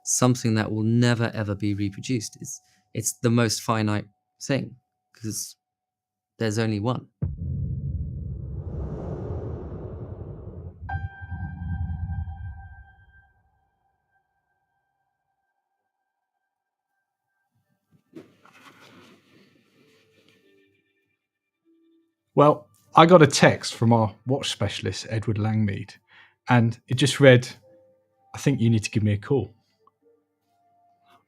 something that will never ever be reproduced. It's the most finite thing because there's only one. Well, I got a text from our watch specialist, Edward Langmead, and it just read, "I think you need to give me a call."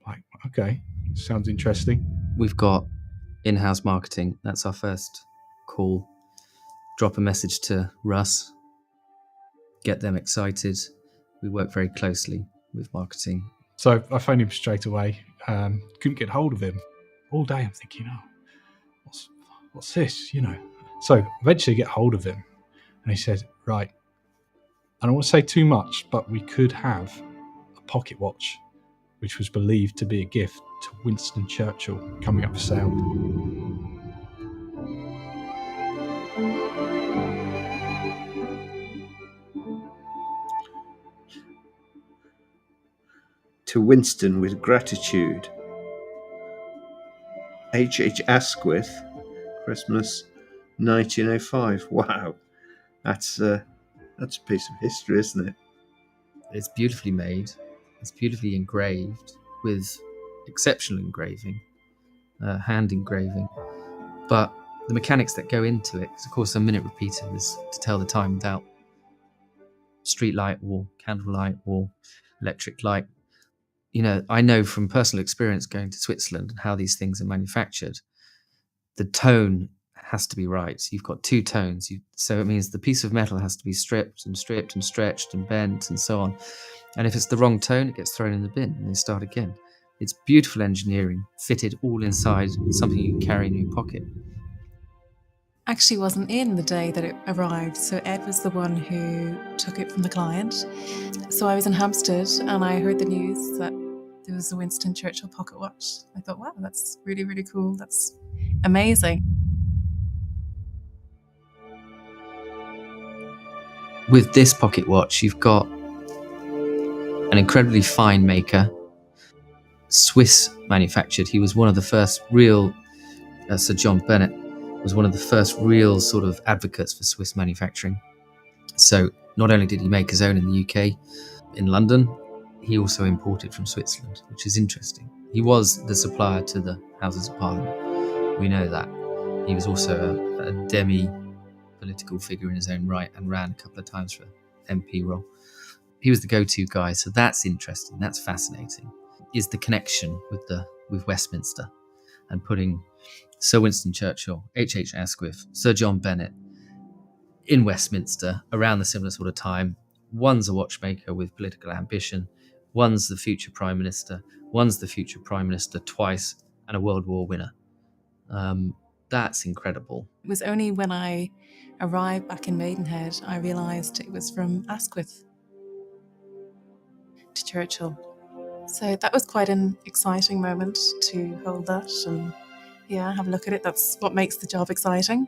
Like, okay, sounds interesting. We've got in-house marketing. That's our first call. Drop a message to Russ, get them excited. We work very closely with marketing. So I phoned him straight away. Couldn't get hold of him. All day I'm thinking, what's this, So eventually get hold of him. And he said, right, I don't want to say too much, but we could have a pocket watch, which was believed to be a gift to Winston Churchill, coming up for sale. To Winston with gratitude. H. Asquith, Christmas 1905. Wow, that's a piece of history, isn't it? It's beautifully made. It's beautifully engraved with exceptional engraving, hand engraving. But the mechanics that go into it, because of course a minute repeater is to tell the time without street light or candlelight or electric light. I know from personal experience going to Switzerland and how these things are manufactured, the tone has to be right. So you've got two tones. So it means the piece of metal has to be stripped and stretched and bent and so on. And if it's the wrong tone, it gets thrown in the bin and they start again. It's beautiful engineering, fitted all inside something you can carry in your pocket. Actually wasn't in the day that it arrived, so Ed was the one who took it from the client. So I was in Hampstead and I heard the news that there was a Winston Churchill pocket watch. I thought, wow, that's really, really cool. That's amazing. With this pocket watch, you've got an incredibly fine maker, Swiss manufactured. He was one of the first real, Sir John Bennett was one of the first real sort of advocates for Swiss manufacturing. So not only did he make his own in the UK, in London, he also imported from Switzerland, which is interesting. He was the supplier to the Houses of Parliament. We know that. He was also a demi-political figure in his own right and ran a couple of times for MP role. He was the go-to guy, so that's interesting. That's fascinating. Is the connection with Westminster and putting Sir Winston Churchill, H. Asquith, Sir John Bennett in Westminster around the similar sort of time. One's a watchmaker with political ambition. One's the future Prime Minister. One's the future Prime Minister twice and a World War winner. That's incredible. It was only when I arrived back in Maidenhead I realised it was from Asquith to Churchill. So that was quite an exciting moment to hold that and have a look at it. That's what makes the job exciting.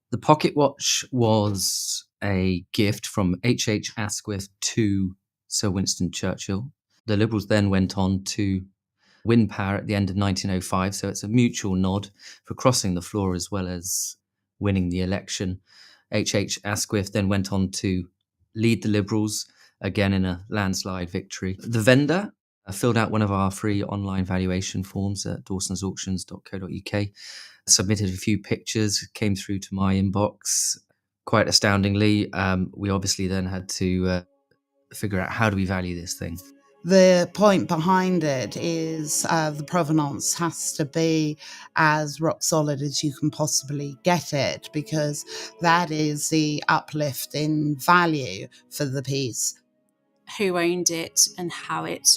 The pocket watch was a gift from H. Asquith to Sir Winston Churchill. The Liberals then went on to win power at the end of 1905, so it's a mutual nod for crossing the floor as well as winning the election. H. Asquith then went on to lead the Liberals, again in a landslide victory. The vendor filled out one of our free online valuation forms at dawsonsauctions.co.uk, submitted a few pictures, came through to my inbox. Quite astoundingly, we obviously then had to figure out how do we value this thing. The point behind it is the provenance has to be as rock solid as you can possibly get it, because that is the uplift in value for the piece. Who owned it and how it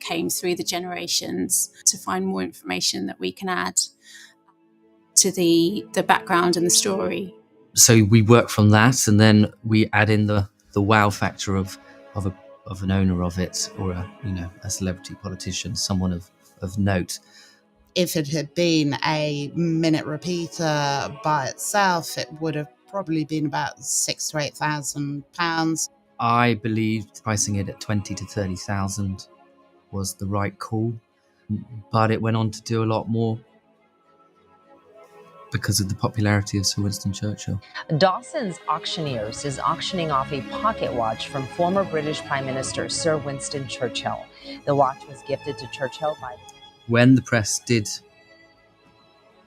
came through the generations, to find more information that we can add to the background and the story. So we work from that, and then we add in the wow factor of an owner of it, or a celebrity politician, someone of note. If it had been a minute repeater by itself, it would have probably been about £6,000 to £8,000. I believed pricing it at 20 to 30,000 was the right call, but it went on to do a lot more because of the popularity of Sir Winston Churchill. Dawson's Auctioneers is auctioning off a pocket watch from former British Prime Minister Sir Winston Churchill. The watch was gifted to Churchill by... When the press did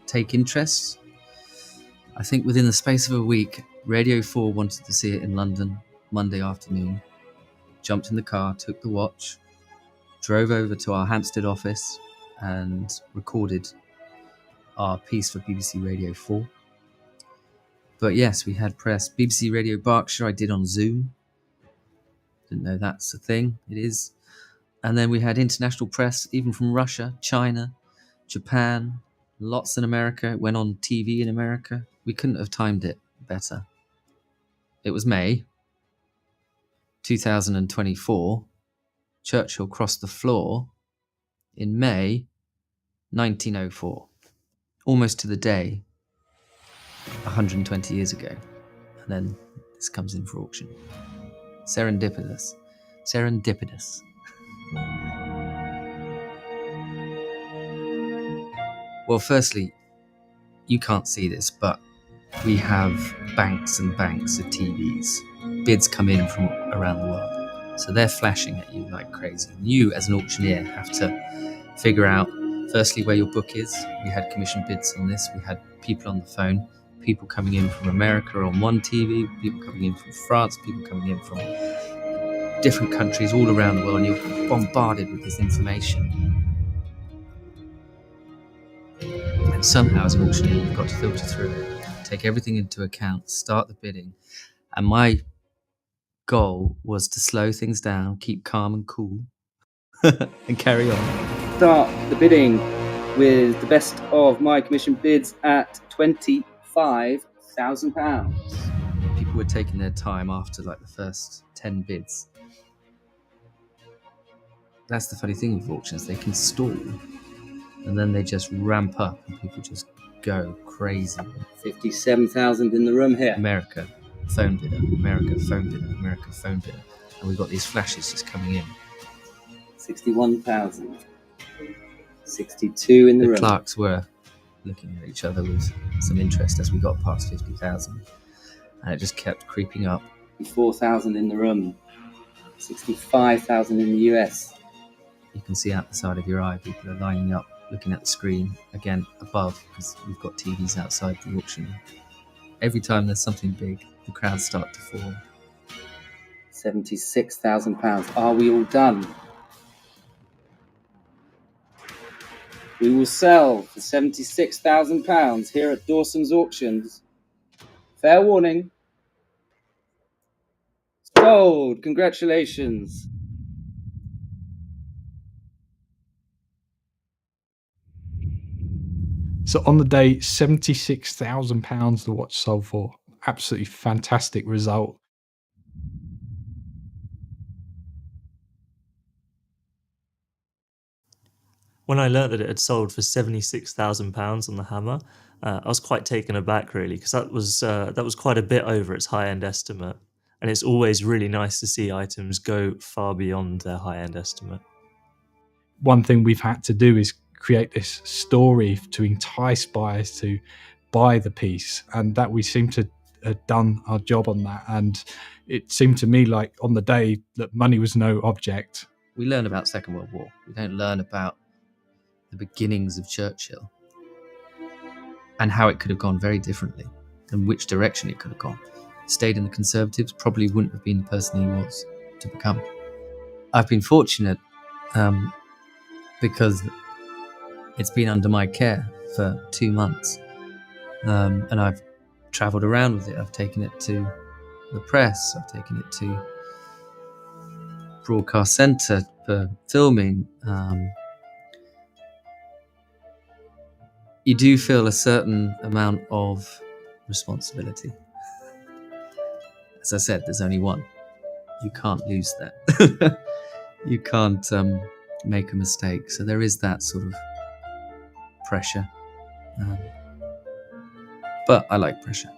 take interest, I think within the space of a week, Radio 4 wanted to see it in London Monday afternoon. Jumped in the car, took the watch, drove over to our Hampstead office and recorded our piece for BBC Radio 4. But yes, we had press. BBC Radio Berkshire I did on Zoom. Didn't know that's a thing. It is. And then we had international press, even from Russia, China, Japan, lots in America. It went on TV in America. We couldn't have timed it better. It was May 2024. Churchill crossed the floor in May 1904. Almost to the day, 120 years ago. And then this comes in for auction. Serendipitous. Well, firstly, you can't see this, but we have banks and banks of TVs. Bids come in from around the world. So they're flashing at you like crazy. And you, as an auctioneer, have to figure out, firstly, where your book is. We had commission bids on this. We had people on the phone, people coming in from America on one TV, people coming in from France, people coming in from different countries all around the world, and you're bombarded with this information. And somehow, as an auctioneer, you've got to filter through it, take everything into account, start the bidding. And my goal was to slow things down, keep calm and cool, and carry on. Start the bidding with the best of my commission bids at £25,000. People were taking their time after like the first 10 bids. That's the funny thing with auctions, they can stall and then they just ramp up and people just go crazy. 57,000 in the room here. America, phone bidder, America, phone bidder, America, phone bidder. And we've got these flashes just coming in. 61,000. 62 in the room. The clerks were looking at each other with some interest as we got past 50,000. And it just kept creeping up. 4,000 in the room. 65,000 in the US. You can see out the side of your eye, people are lining up, looking at the screen, again, above, because we've got TVs outside the auction. Every time there's something big, the crowds start to form. £76,000. Are we all done? We will sell for £76,000 here at Dawson's Auctions. Fair warning. Sold. Congratulations. So on the day, £76,000 the watch sold for. Absolutely fantastic result. When I learnt that it had sold for £76,000 on the hammer, I was quite taken aback, really, because that was quite a bit over its high-end estimate. And it's always really nice to see items go far beyond their high-end estimate. One thing we've had to do is create this story to entice buyers to buy the piece, and that we seem to have done our job on that. And it seemed to me like on the day that money was no object. We learn about Second World War. We don't learn about the beginnings of Churchill and how it could have gone very differently and which direction it could have gone. Stayed in the Conservatives, probably wouldn't have been the person he was to become. I've been fortunate because it's been under my care for 2 months, and I've travelled around with it. I've taken it to the press, I've taken it to Broadcast Centre for filming. You do feel a certain amount of responsibility. As I said, there's only one. You can't lose that. You can't make a mistake. So there is that sort of pressure. But I like pressure.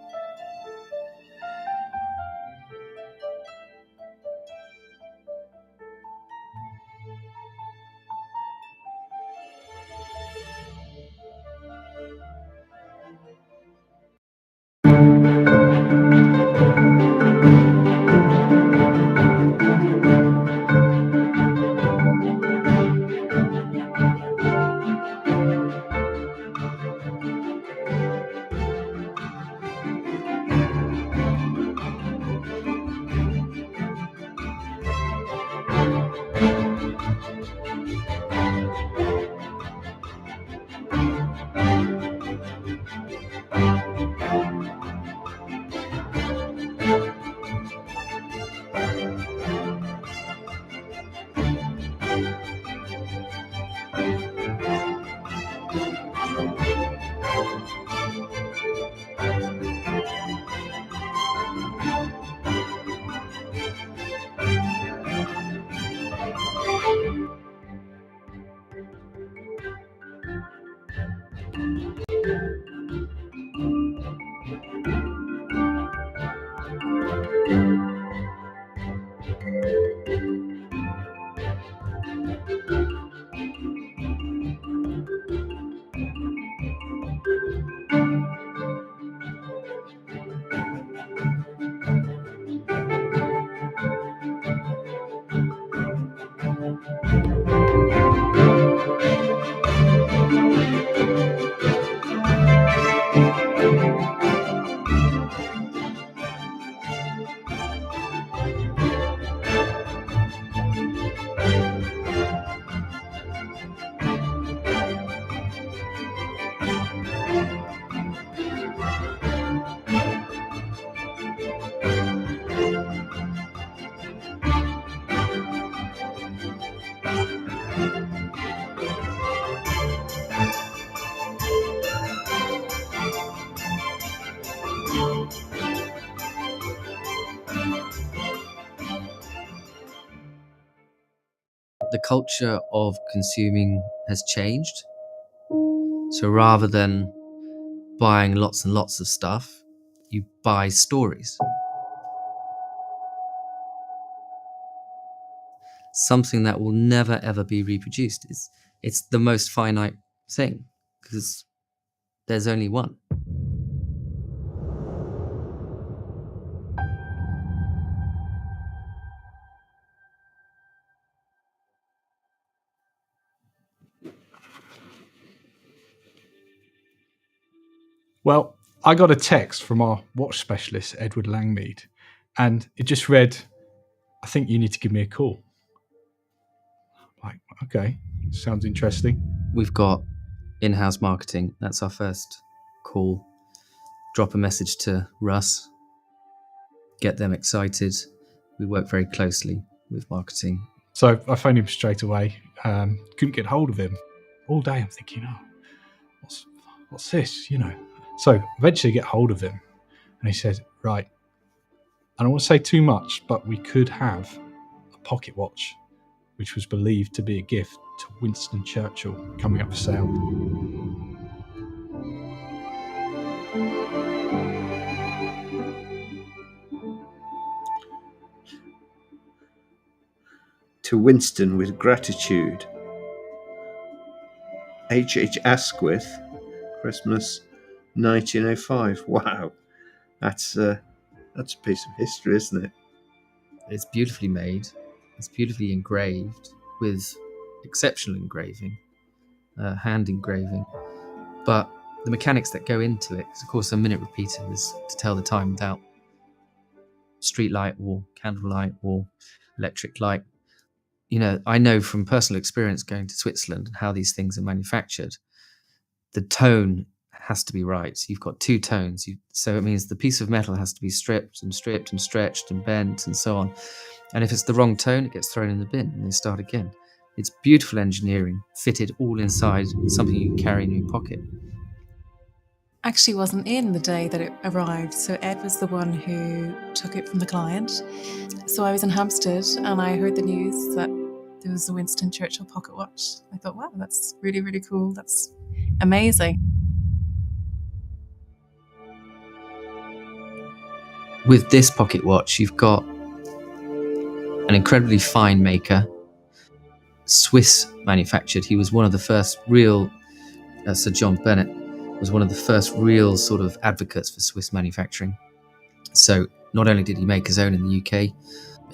the culture of consuming has changed. So rather than buying lots and lots of stuff, you buy stories. Something that will never ever be reproduced. It's the most finite thing because there's only one. Well, I got a text from our watch specialist, Edward Langmead, and it just read, "I think you need to give me a call." Like, okay, sounds interesting. We've got in-house marketing. That's our first call. Drop a message to Russ. Get them excited. We work very closely with marketing. So I phoned him straight away. Couldn't get hold of him. All day I'm thinking, what's this, So eventually get hold of him. And he said, right, I don't want to say too much, but we could have a pocket watch, which was believed to be a gift to Winston Churchill, coming up for sale. To Winston with gratitude. H. Asquith, Christmas 1905. Wow, that's a piece of history, isn't it? It's beautifully made. It's beautifully engraved with exceptional engraving, hand engraving. But the mechanics that go into it, because of course a minute repeater is to tell the time without street light or candlelight or electric light. I know from personal experience going to Switzerland and how these things are manufactured, the tone has to be right. So you've got two tones. So it means the piece of metal has to be stripped and stretched and bent and so on. And if it's the wrong tone, it gets thrown in the bin and they start again. It's beautiful engineering, fitted all inside something you can carry in your pocket. Actually wasn't in the day that it arrived, so Ed was the one who took it from the client. So I was in Hampstead and I heard the news that there was a Winston Churchill pocket watch. I thought, wow, that's really, really cool. That's amazing. With this pocket watch, you've got an incredibly fine maker, Swiss manufactured. He was one of the first real, Sir John Bennett was one of the first real sort of advocates for Swiss manufacturing. So not only did he make his own in the UK,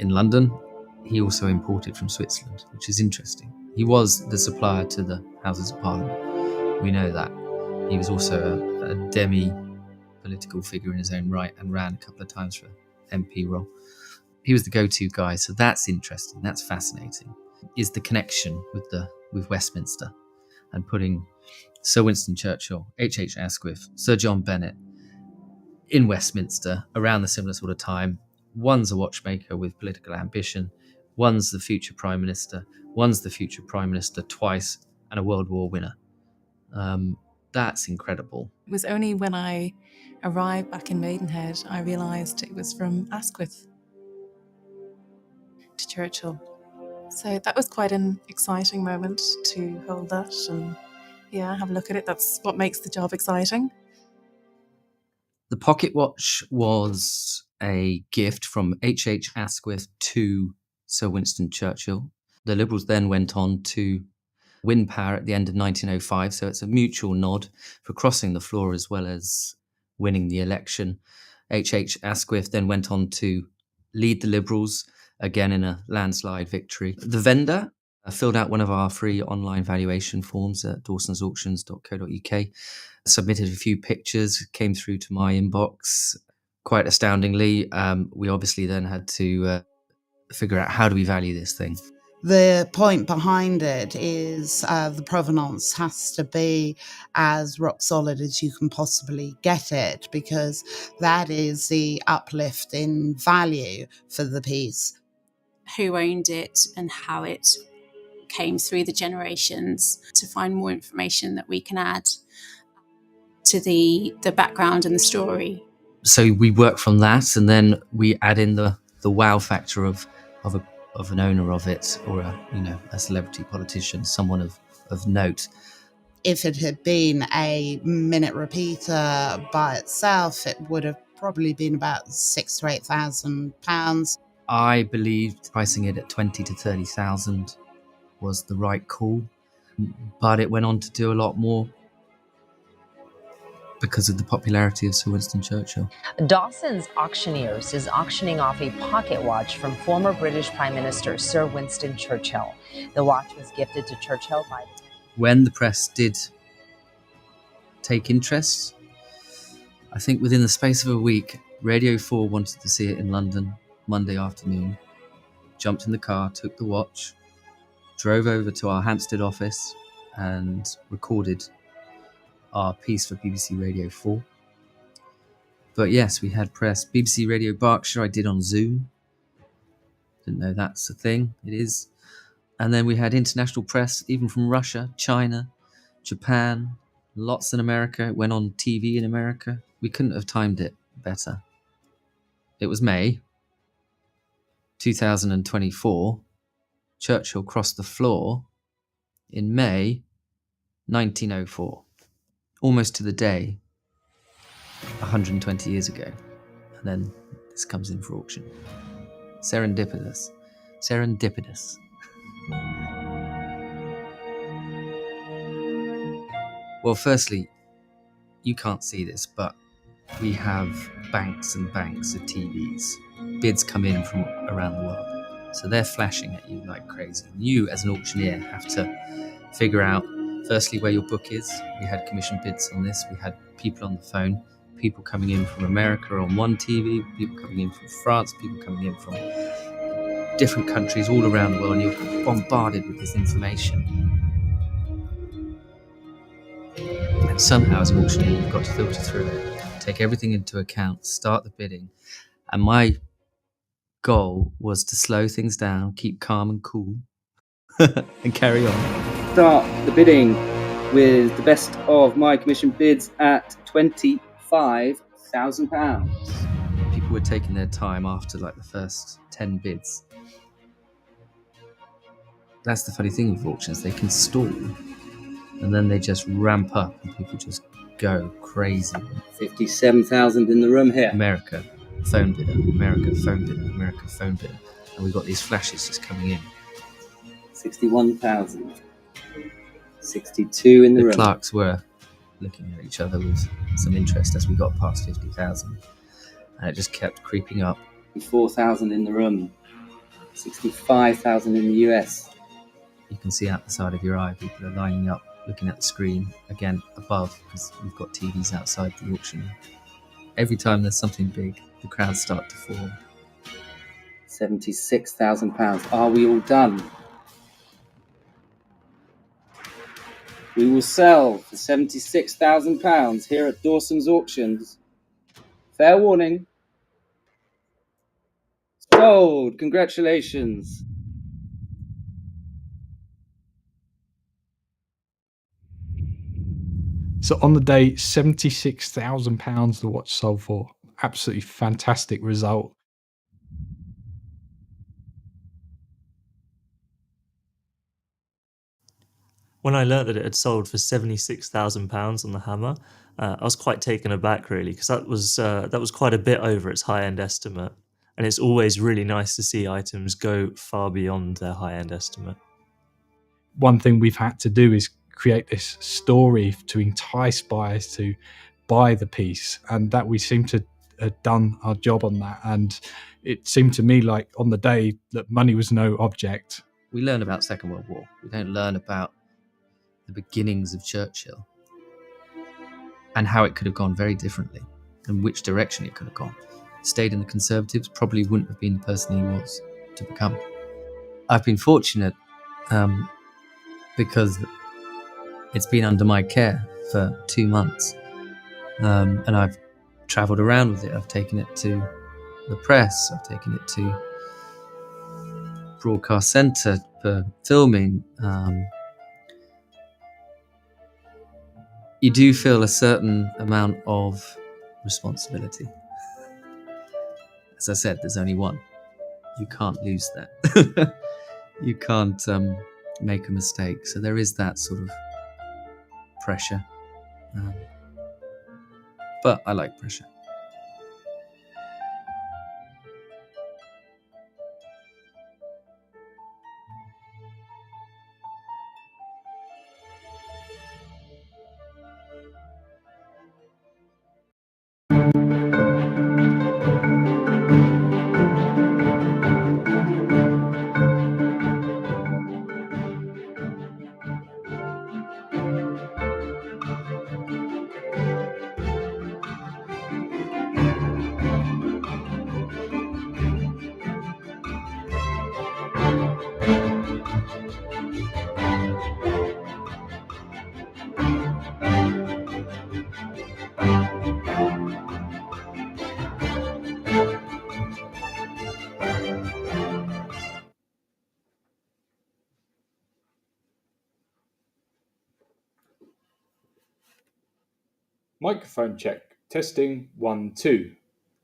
in London, he also imported from Switzerland, which is interesting. He was the supplier to the Houses of Parliament. We know that. He was also a demi-political figure in his own right and ran a couple of times for MP role. He was the go-to guy, so that's interesting, that's fascinating, is the connection with Westminster and putting Sir Winston Churchill, H. Asquith, Sir John Bennett in Westminster around the similar sort of time. One's a watchmaker with political ambition, one's the future Prime Minister, one's the future Prime Minister twice and a World War winner. That's incredible. It was only when I arrived back in Maidenhead I realised it was from Asquith to Churchill. So that was quite an exciting moment to hold that and have a look at it. That's what makes the job exciting. The pocket watch was a gift from H. Asquith to Sir Winston Churchill. The Liberals then went on to win power at the end of 1905, so it's a mutual nod for crossing the floor as well as winning the election. H. Asquith then went on to lead the Liberals, again in a landslide victory. The vendor filled out one of our free online valuation forms at dawsonsauctions.co.uk, submitted a few pictures, came through to my inbox. Quite astoundingly, we obviously then had to figure out how do we value this thing. The point behind it is the provenance has to be as rock solid as you can possibly get it, because that is the uplift in value for the piece. Who owned it and how it came through the generations, to find more information that we can add to the background and the story. So we work from that, and then we add in the wow factor of a of an owner of it, or a celebrity politician, someone of note. If it had been a minute repeater by itself, it would have probably been about £6,000 to £8,000. I believed pricing it at 20 to 30,000 was the right call, but it went on to do a lot more because of the popularity of Sir Winston Churchill. Dawson's Auctioneers is auctioning off a pocket watch from former British Prime Minister Sir Winston Churchill. The watch was gifted to Churchill by... When the press did take interest, I think within the space of a week, Radio 4 wanted to see it in London Monday afternoon, jumped in the car, took the watch, drove over to our Hampstead office and recorded our piece for BBC Radio 4. But yes, we had press. BBC Radio Berkshire I did on Zoom. Didn't know that's a thing. It is. And then we had international press, even from Russia, China, Japan, lots in America. It went on TV in America. We couldn't have timed it better. It was May 2024. Churchill crossed the floor in May 1904. Almost to the day, 120 years ago. And then this comes in for auction. Serendipitous. Well, firstly, you can't see this, but we have banks and banks of TVs. Bids come in from around the world. So they're flashing at you like crazy. You, as an auctioneer, have to figure out, firstly, where your book is. We had commission bids on this. We had people on the phone, people coming in from America on one TV, people coming in from France, people coming in from different countries all around the world, and you're bombarded with this information. And somehow, as an auctioneer, you've got to filter through it, take everything into account, start the bidding. And my goal was to slow things down, keep calm and cool, and carry on. Start the bidding with the best of my commission bids at £25,000. People were taking their time after like the first 10 bids. That's the funny thing with auctions, they can stall and then they just ramp up and people just go crazy. 57,000 in the room here. America, phone bidder, America, phone bidder, America, phone bidder. And we've got these flashes just coming in. 61,000. 62 in the room. The clerks were looking at each other with some interest as we got past 50,000. And it just kept creeping up. 4,000 in the room. 65,000 in the US. You can see out the side of your eye, people are lining up, looking at the screen, again, above, because we've got TVs outside the auction. Every time there's something big, the crowds start to form. £76,000. Are we all done? We will sell for £76,000 here at Dawson's Auctions. Fair warning. Sold. Congratulations. So on the day, £76,000 the watch sold for. Absolutely fantastic result. When I learnt that it had sold for £76,000 on the hammer, I was quite taken aback, really, because that was quite a bit over its high-end estimate. And it's always really nice to see items go far beyond their high-end estimate. One thing we've had to do is create this story to entice buyers to buy the piece, and that we seem to have done our job on that. And it seemed to me like on the day that money was no object. We learn about Second World War. We don't learn about the beginnings of Churchill and how it could have gone very differently and which direction it could have gone. Stayed in the Conservatives, probably wouldn't have been the person he was to become. I've been fortunate because it's been under my care for 2 months, and I've travelled around with it. I've taken it to the press, I've taken it to Broadcast Centre for filming. You do feel a certain amount of responsibility. As I said, there's only one. You can't lose that. You can't make a mistake. So there is that sort of pressure. But I like pressure. Microphone check. Testing 1 2.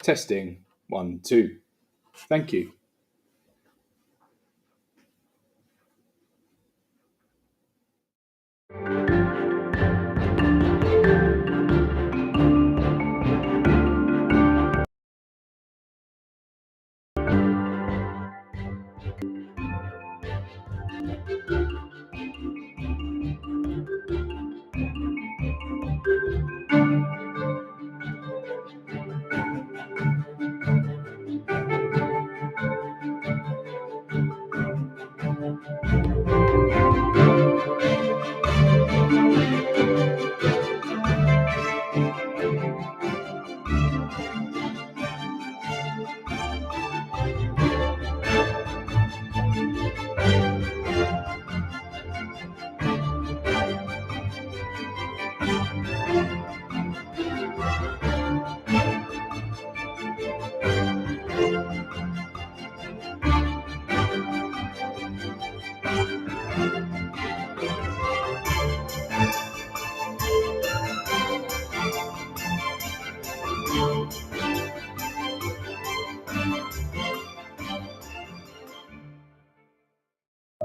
Testing 1 2. Thank you.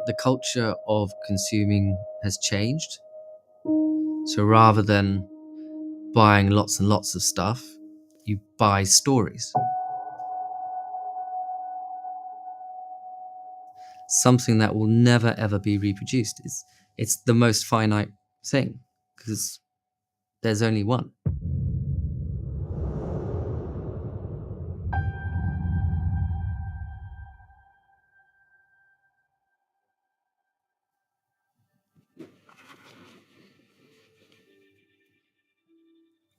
The culture of consuming has changed. So rather than buying lots and lots of stuff, you buy stories. Something that will never ever be reproduced. It's the most finite thing because there's only one.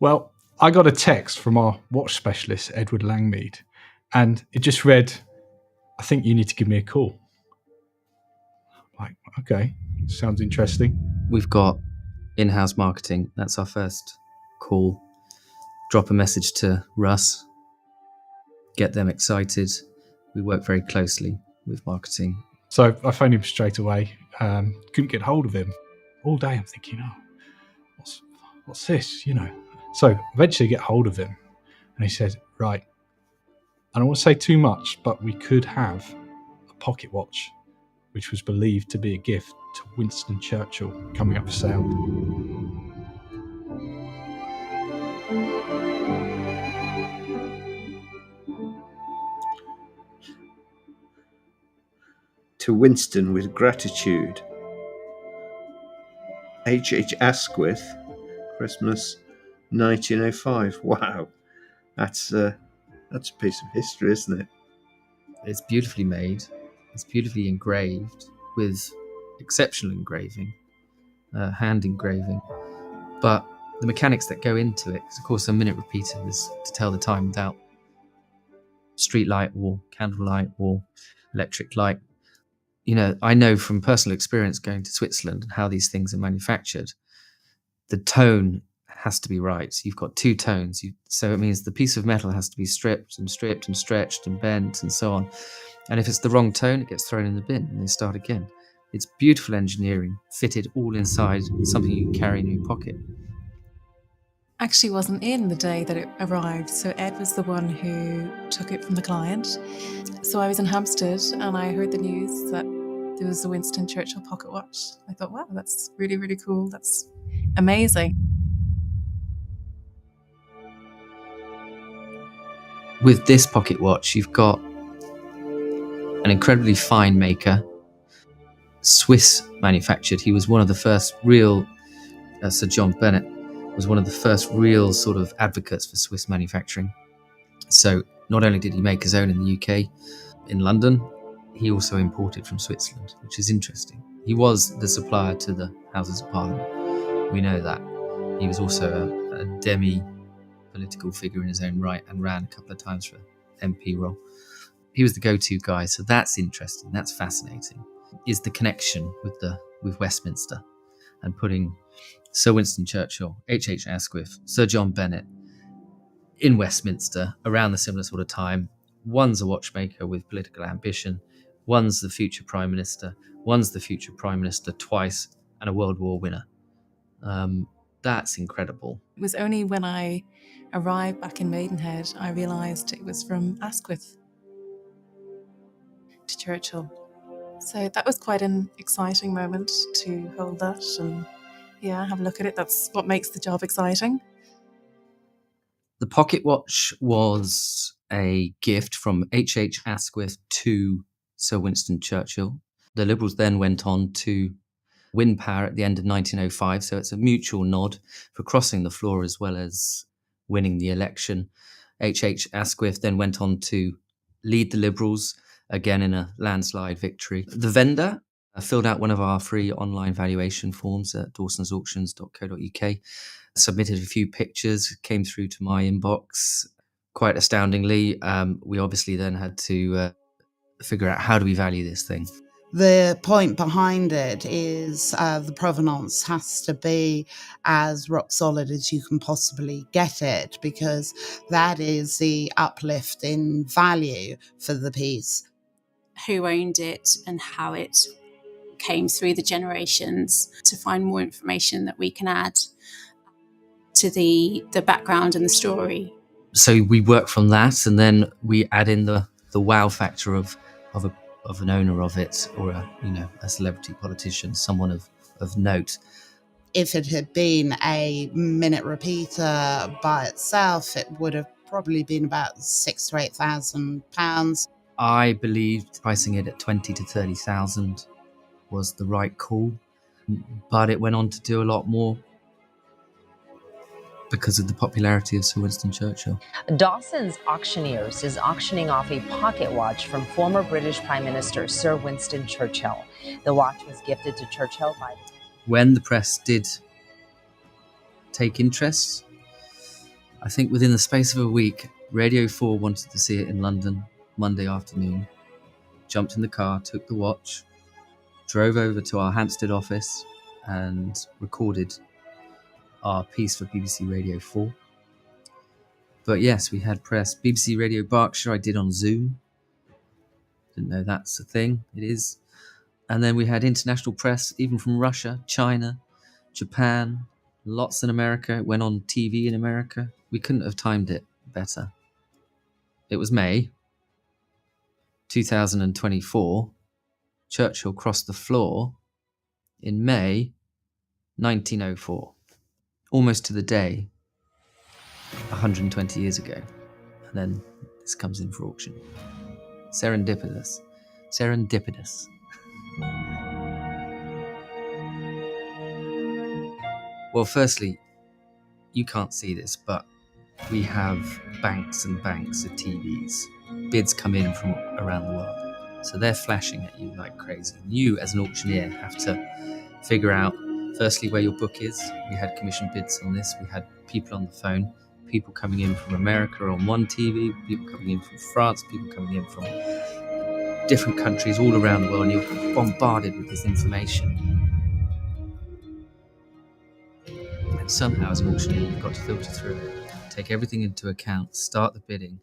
Well, I got a text from our watch specialist, Edward Langmead, and it just read, I think you need to give me a call. Like, okay, sounds interesting. We've got in-house marketing. That's our first call. Drop a message to Russ. Get them excited. We work very closely with marketing. So I phoned him straight away. Couldn't get hold of him. All day I'm thinking, what's this, So eventually get hold of him. And he said, right, I don't want to say too much, but we could have a pocket watch, which was believed to be a gift to Winston Churchill, coming up for sale. To Winston with gratitude. H. Asquith, Christmas 1905. Wow, that's a piece of history, isn't it? It's beautifully made. It's beautifully engraved with exceptional engraving, hand engraving. But the mechanics that go into it, because of course a minute repeater is to tell the time without street light or candle light or electric light. I know from personal experience going to Switzerland and how these things are manufactured, the tone has to be right. You've got two tones. So it means the piece of metal has to be stripped and stretched and bent and so on. And if it's the wrong tone, it gets thrown in the bin and they start again. It's beautiful engineering, fitted all inside something you can carry in your pocket. actually wasn't in the day that it arrived, so Ed was the one who took it from the client. So I was in Hampstead and I heard the news that there was a Winston Churchill pocket watch. I thought, wow, that's really, really cool. That's amazing. With this pocket watch, you've got an incredibly fine maker, Swiss manufactured. He was one of the first real, Sir John Bennett was one of the first real sort of advocates for Swiss manufacturing. So not only did he make his own in the UK, in London, he also imported from Switzerland, which is interesting. He was the supplier to the Houses of Parliament. We know that. He was also a demi-political figure in his own right and ran a couple of times for MP role. He was the go-to guy, so that's interesting, that's fascinating, is the connection with Westminster and putting Sir Winston Churchill, H.H. Asquith, Sir John Bennett in Westminster around the similar sort of time. One's a watchmaker with political ambition, one's the future Prime Minister, one's the future Prime Minister twice, and a World War winner. That's incredible. It was only when I arrived back in Maidenhead I realised it was from Asquith to Churchill. So that was quite an exciting moment to hold that and have a look at it. That's what makes the job exciting. The pocket watch was a gift from H.H. Asquith to Sir Winston Churchill. The Liberals then went on to win power at the end of 1905, so it's a mutual nod for crossing the floor as well as winning the election. H.H. Asquith then went on to lead the Liberals, again in a landslide victory. The vendor filled out one of our free online valuation forms at dawsonsauctions.co.uk, submitted a few pictures, came through to my inbox. Quite astoundingly, we obviously then had to figure out how do we value this thing. The point behind it is the provenance has to be as rock solid as you can possibly get it, because that is the uplift in value for the piece. Who owned it and how it came through the generations, to find more information that we can add to the background and the story. So we work from that, and then we add in the wow factor of an owner of it, or a celebrity politician, someone of note. If it had been a minute repeater by itself, it would have probably been about £6,000 to £8,000. I believed pricing it at 20 to 30,000 was the right call, but it went on to do a lot more because of the popularity of Sir Winston Churchill. Dawson's Auctioneers is auctioning off a pocket watch from former British Prime Minister Sir Winston Churchill. The watch was gifted to Churchill by... When the press did take interest, I think within the space of a week, Radio 4 wanted to see it in London Monday afternoon, jumped in the car, took the watch, drove over to our Hampstead office and recorded our piece for BBC Radio 4. But yes, we had press. BBC Radio Berkshire I did on Zoom. Didn't know that's a thing. It is. And then we had international press, even from Russia, China, Japan, lots in America. It went on TV in America. We couldn't have timed it better. It was May 2024. Churchill crossed the floor in May 1904. Almost to the day, 120 years ago. And then this comes in for auction. Serendipitous. Well, firstly, you can't see this, but we have banks and banks of TVs. Bids come in from around the world. So they're flashing at you like crazy. You, as an auctioneer, have to figure out, firstly, where your book is. We had commission bids on this. We had people on the phone, people coming in from America on one TV, people coming in from France, people coming in from different countries all around the world, and you're bombarded with this information. And somehow, as an auctioneer, you've got to filter through it, take everything into account, start the bidding.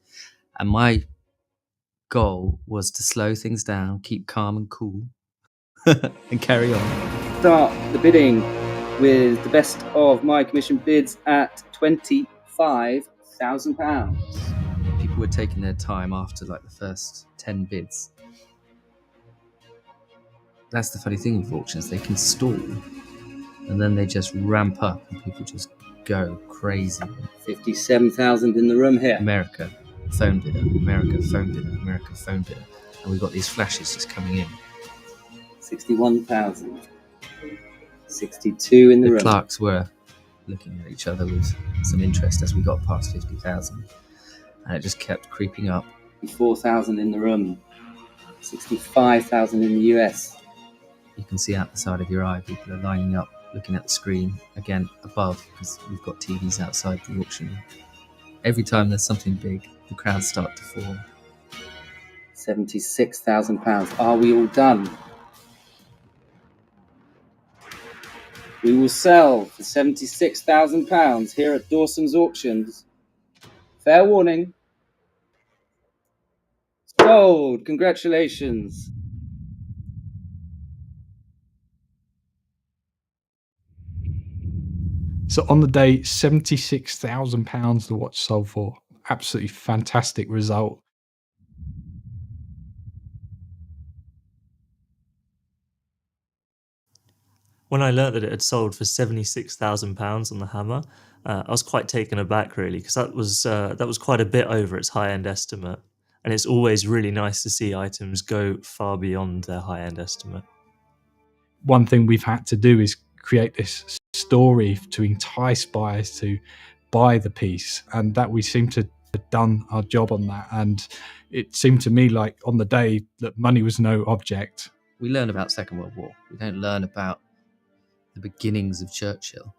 And my goal was to slow things down, keep calm and cool, and carry on. Start the bidding. with the best of my commission bids at £25,000. People were taking their time after like the first 10 bids. That's the funny thing with auctions, they can stall and then they just ramp up and people just go crazy. 57,000 in the room here. America, phone bidder, America, phone bidder, America, phone bidder. And we've got these flashes just coming in. 61,000. 62 in the room. Clerks were looking at each other with some interest as we got past 50,000. And it just kept creeping up. 54,000 in the room. 65,000 in the US. You can see out the side of your eye, people are lining up, looking at the screen, again, above, because we've got TVs outside the auction. Every time there's something big, the crowds start to form. £76,000. Are we all done? We will sell for £76,000 here at Dawson's Auctions. Fair warning. Sold. Congratulations. So on the day, £76,000 the watch sold for. Absolutely fantastic result. When I learnt that it had sold for £76,000 on the hammer, I was quite taken aback, really, because that was quite a bit over its high-end estimate. And it's always really nice to see items go far beyond their high-end estimate. One thing we've had to do is create this story to entice buyers to buy the piece, and that we seem to have done our job on that. And it seemed to me like on the day that money was no object. We learn about Second World War. We don't learn about the beginnings of Churchill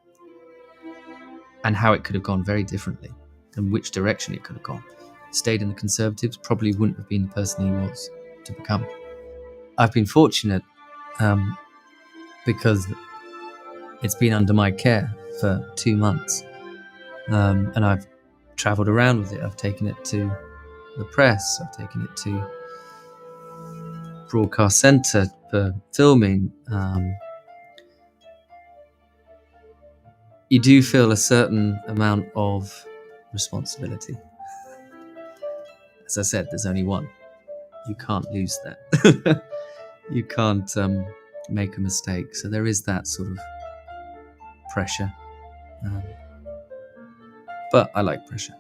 and how it could have gone very differently and which direction it could have gone. Stayed in the Conservatives, probably wouldn't have been the person he was to become. I've been fortunate because it's been under my care for 2 months, and I've travelled around with it. I've taken it to the press, I've taken it to Broadcast Centre for filming. You do feel a certain amount of responsibility. As I said, there's only one. You can't lose that. You can't make a mistake. So there is that sort of pressure. But I like pressure.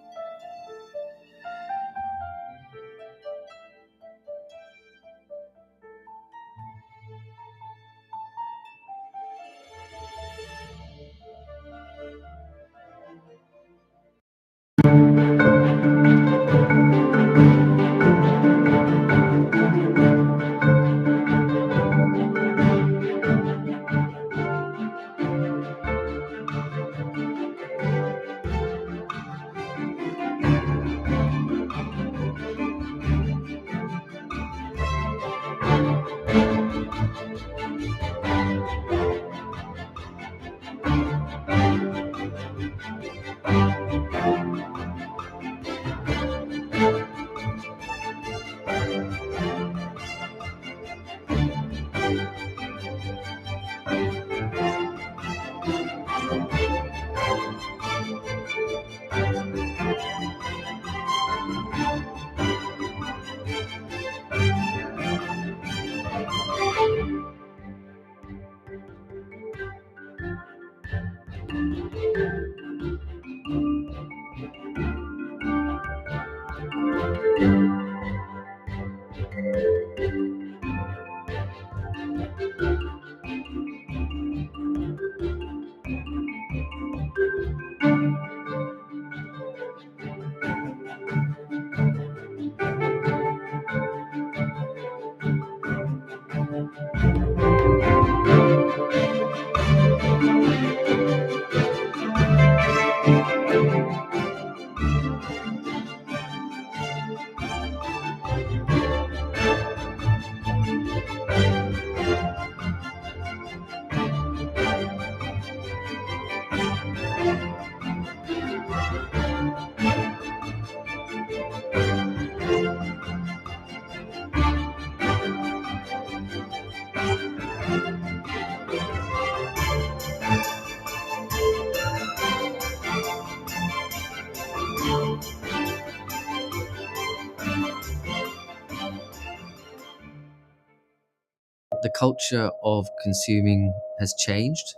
the culture of consuming has changed.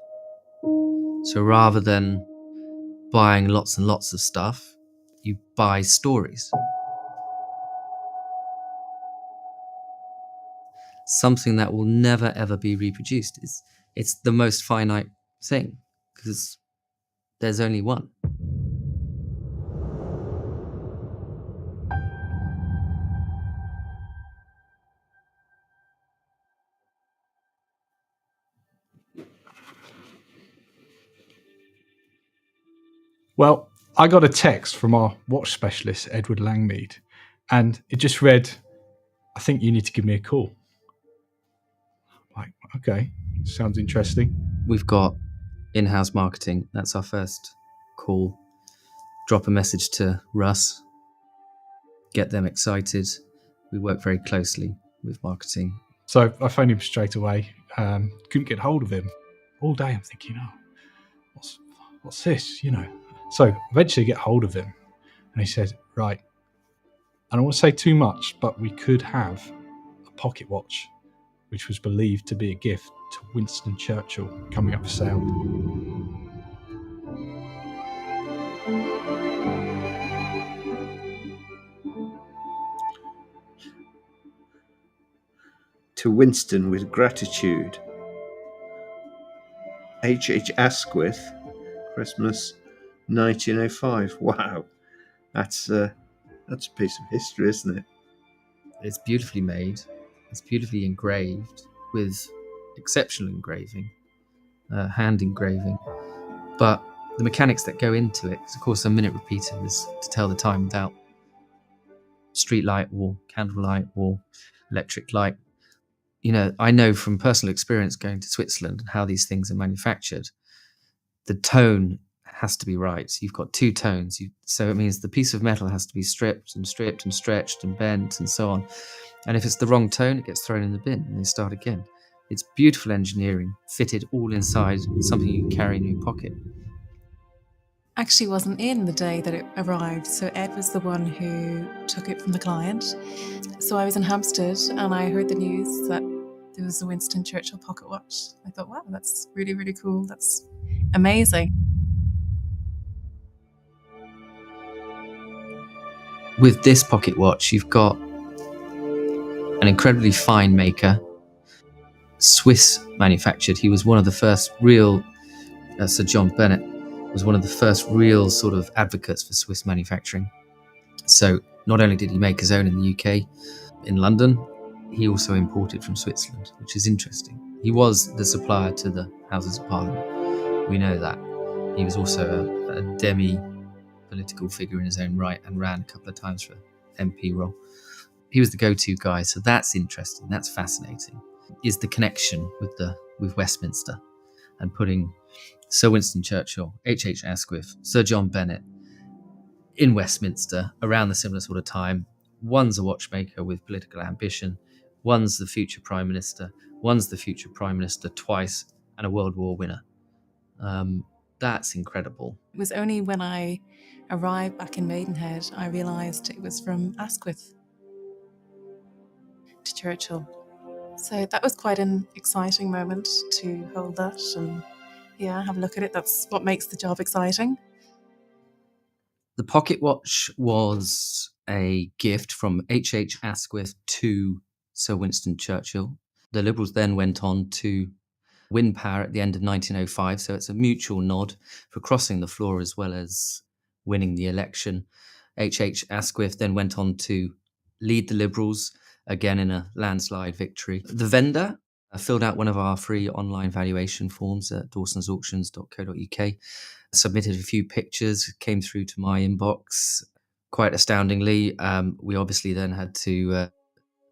So rather than buying lots and lots of stuff, you buy stories. Something that will never ever be reproduced. It's the most finite thing because there's only one. Well, I got a text from our watch specialist, Edward Langmead, and it just read, "I think you need to give me a call." Like, okay, sounds interesting. We've got in-house marketing. That's our first call. Drop a message to Russ, get them excited. We work very closely with marketing. So I phoned him straight away. Couldn't get hold of him all day. I'm thinking, what's this? So eventually get hold of him, and he said, right, I don't want to say too much, but we could have a pocket watch, which was believed to be a gift to Winston Churchill, coming up for sale. To Winston with gratitude. H. Asquith, Christmas 1905. Wow, that's a piece of history, isn't it? It's beautifully made. It's beautifully engraved with exceptional engraving, hand engraving. But the mechanics that go into it, because of course a minute repeater is to tell the time without street light or candle light or electric light. I know from personal experience going to Switzerland and how these things are manufactured, the tone has to be right. You've got two tones. So it means the piece of metal has to be stripped and stretched and bent and so on. And if it's the wrong tone, it gets thrown in the bin and they start again. It's beautiful engineering, fitted all inside something you can carry in your pocket. Actually wasn't in the day that it arrived, so Ed was the one who took it from the client. So I was in Hampstead and I heard the news that there was a Winston Churchill pocket watch. I thought, wow, that's really, really cool. That's amazing. With this pocket watch, you've got an incredibly fine maker, Swiss manufactured. He was one of the first real, Sir John Bennett was one of the first real sort of advocates for Swiss manufacturing. So not only did he make his own in the UK, in London, he also imported from Switzerland, which is interesting. He was the supplier to the Houses of Parliament. We know that. He was also a demi-political figure in his own right and ran a couple of times for MP role. He was the go-to guy, so that's interesting, that's fascinating. Is the connection with Westminster and putting Sir Winston Churchill, H. Asquith, Sir John Bennett in Westminster around the similar sort of time. One's a watchmaker with political ambition, one's the future Prime Minister, one's the future Prime Minister twice, and a World War winner. That's incredible. It was only when I arrived back in Maidenhead I realised it was from Asquith to Churchill. So that was quite an exciting moment to hold that and have a look at it. That's what makes the job exciting. The pocket watch was a gift from H. Asquith to Sir Winston Churchill. The Liberals then went on to win power at the end of 1905, so it's a mutual nod for crossing the floor as well as winning the election. H. Asquith then went on to lead the Liberals, again in a landslide victory. The vendor filled out one of our free online valuation forms at dawsonsauctions.co.uk, submitted a few pictures, came through to my inbox. Quite astoundingly, we obviously then had to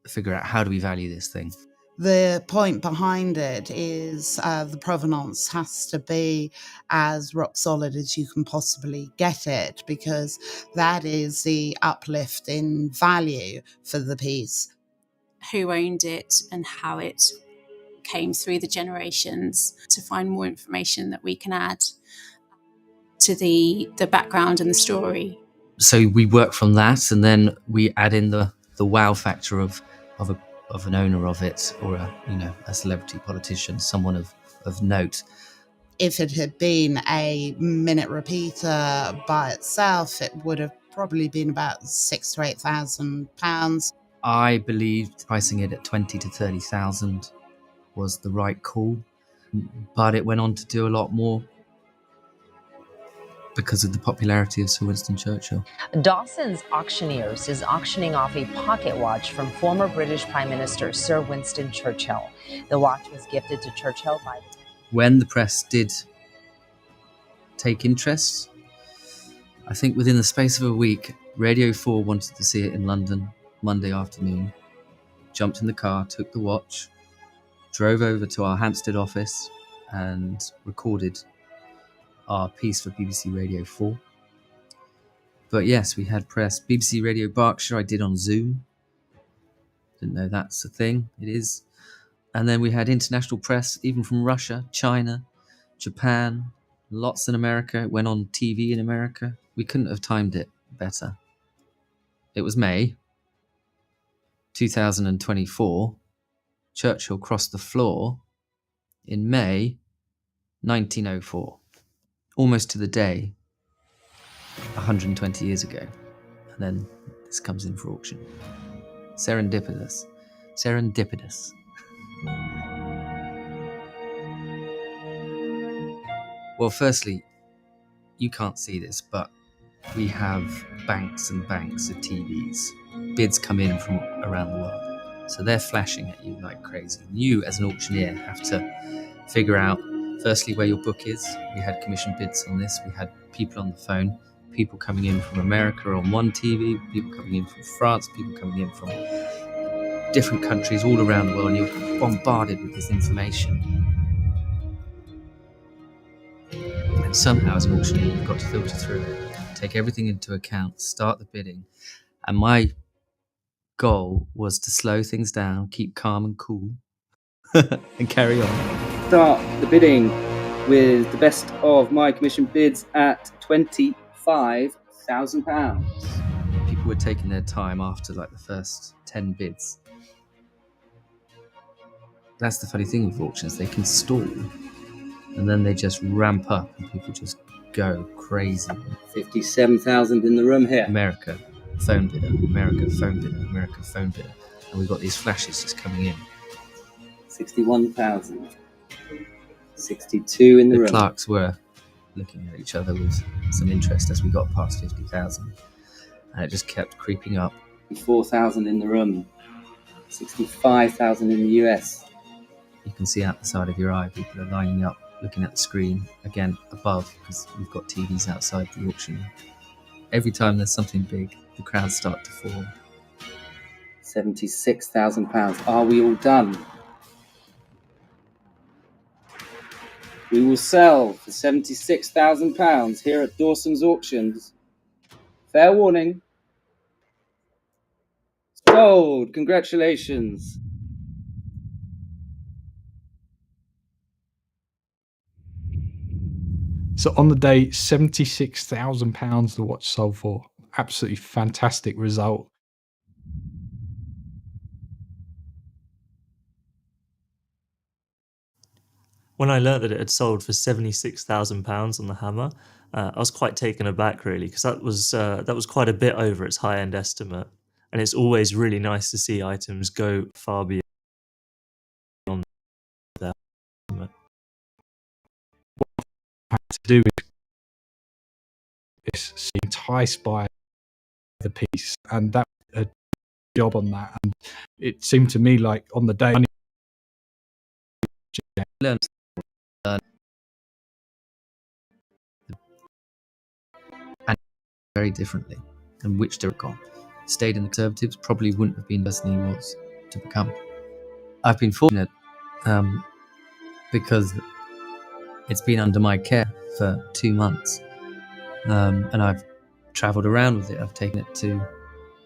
figure out how do we value this thing. The point behind it is the provenance has to be as rock solid as you can possibly get it, because that is the uplift in value for the piece. Who owned it and how it came through the generations, to find more information that we can add to the background and the story. So we work from that, and then we add in the wow factor of a of an owner of it, or a celebrity politician, someone of note. If it had been a minute repeater by itself, it would have probably been about £6,000 to £8,000. I believed pricing it at 20 to 30,000 was the right call, but it went on to do a lot more because of the popularity of Sir Winston Churchill. Dawson's Auctioneers is auctioning off a pocket watch from former British Prime Minister Sir Winston Churchill. The watch was gifted to Churchill by... When the press did take interest, I think within the space of a week, Radio 4 wanted to see it in London Monday afternoon, jumped in the car, took the watch, drove over to our Hampstead office and recorded our piece for BBC Radio 4. But yes, we had press. BBC Radio Berkshire I did on Zoom. Didn't know that's a thing. It is. And then we had international press, even from Russia, China, Japan, lots in America. It went on TV in America. We couldn't have timed it better. It was May 2024. Churchill crossed the floor in May 1904. Almost to the day, 120 years ago. And then this comes in for auction. Serendipitous. Serendipitous. Well, firstly, you can't see this, but we have banks and banks of TVs. Bids come in from around the world. So they're flashing at you like crazy. You, as an auctioneer, have to figure out, firstly, where your book is. We had commission bids on this. We had people on the phone, people coming in from America on one TV, people coming in from France, people coming in from different countries all around the world, and you're bombarded with this information. And somehow, as an auctioneer, you've got to filter through it, take everything into account, start the bidding. And my goal was to slow things down, keep calm and cool, and carry on. Start the bidding with the best of my commission bids at £25,000. People were taking their time after like the first 10 bids. That's the funny thing with auctions, they can stall and then they just ramp up and people just go crazy. 57,000 in the room here. America, phone bidder, America, phone bidder, America, phone bidder. And we've got these flashes just coming in. 61,000. 62 in the room. The clerks were looking at each other with some interest as we got past 50,000. And it just kept creeping up. 4,000 in the room. 65,000 in the US. You can see out the side of your eye, people are lining up, looking at the screen, again, above, because we've got TVs outside the auction. Every time there's something big, the crowds start to form. £76,000. Are we all done? We will sell for £76,000 here at Dawson's Auctions. Fair warning. Sold. Congratulations. So on the day, £76,000 the watch sold for. Absolutely fantastic result. When I learnt that it had sold for £76,000 on the hammer, I was quite taken aback, really, because that was quite a bit over its high-end estimate. And it's always really nice to see items go far beyond their estimate. What I had to do is enticed by the piece, and that was a job on that. And it seemed to me like on the day, and very differently, and which direction stayed in the Conservatives probably wouldn't have been the person he was to become. I've been fortunate because it's been under my care for 2 months, and I've travelled around with it. I've taken it to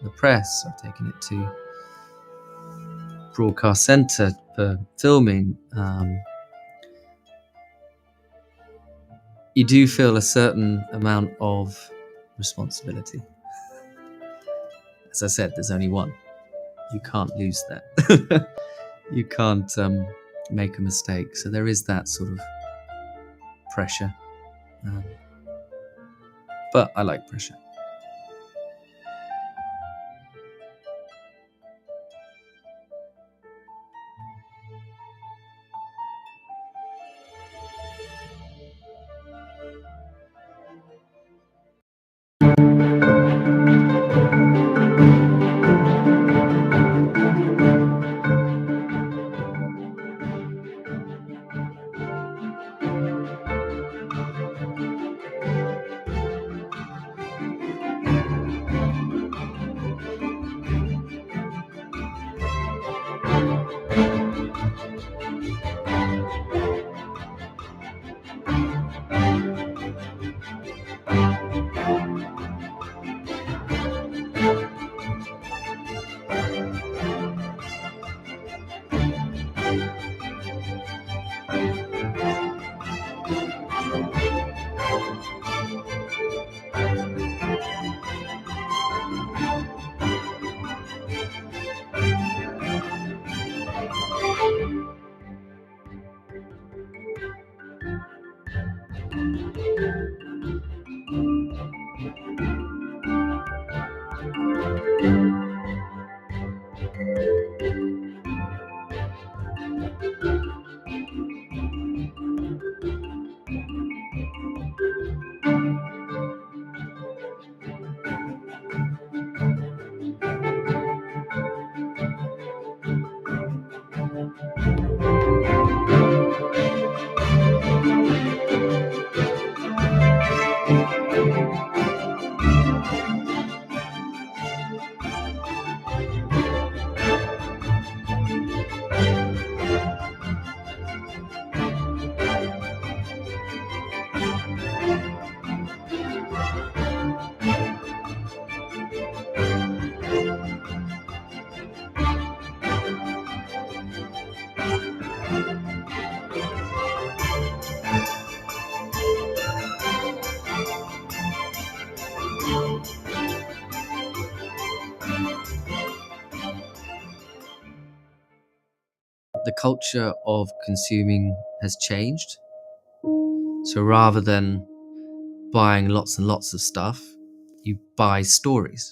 the press, I've taken it to broadcast centre for filming. You do feel a certain amount of responsibility. As I said, there's only one. You can't lose that. You can't make a mistake. So there is that sort of pressure. But I like pressure. The culture of consuming has changed. So rather than buying lots and lots of stuff, you buy stories.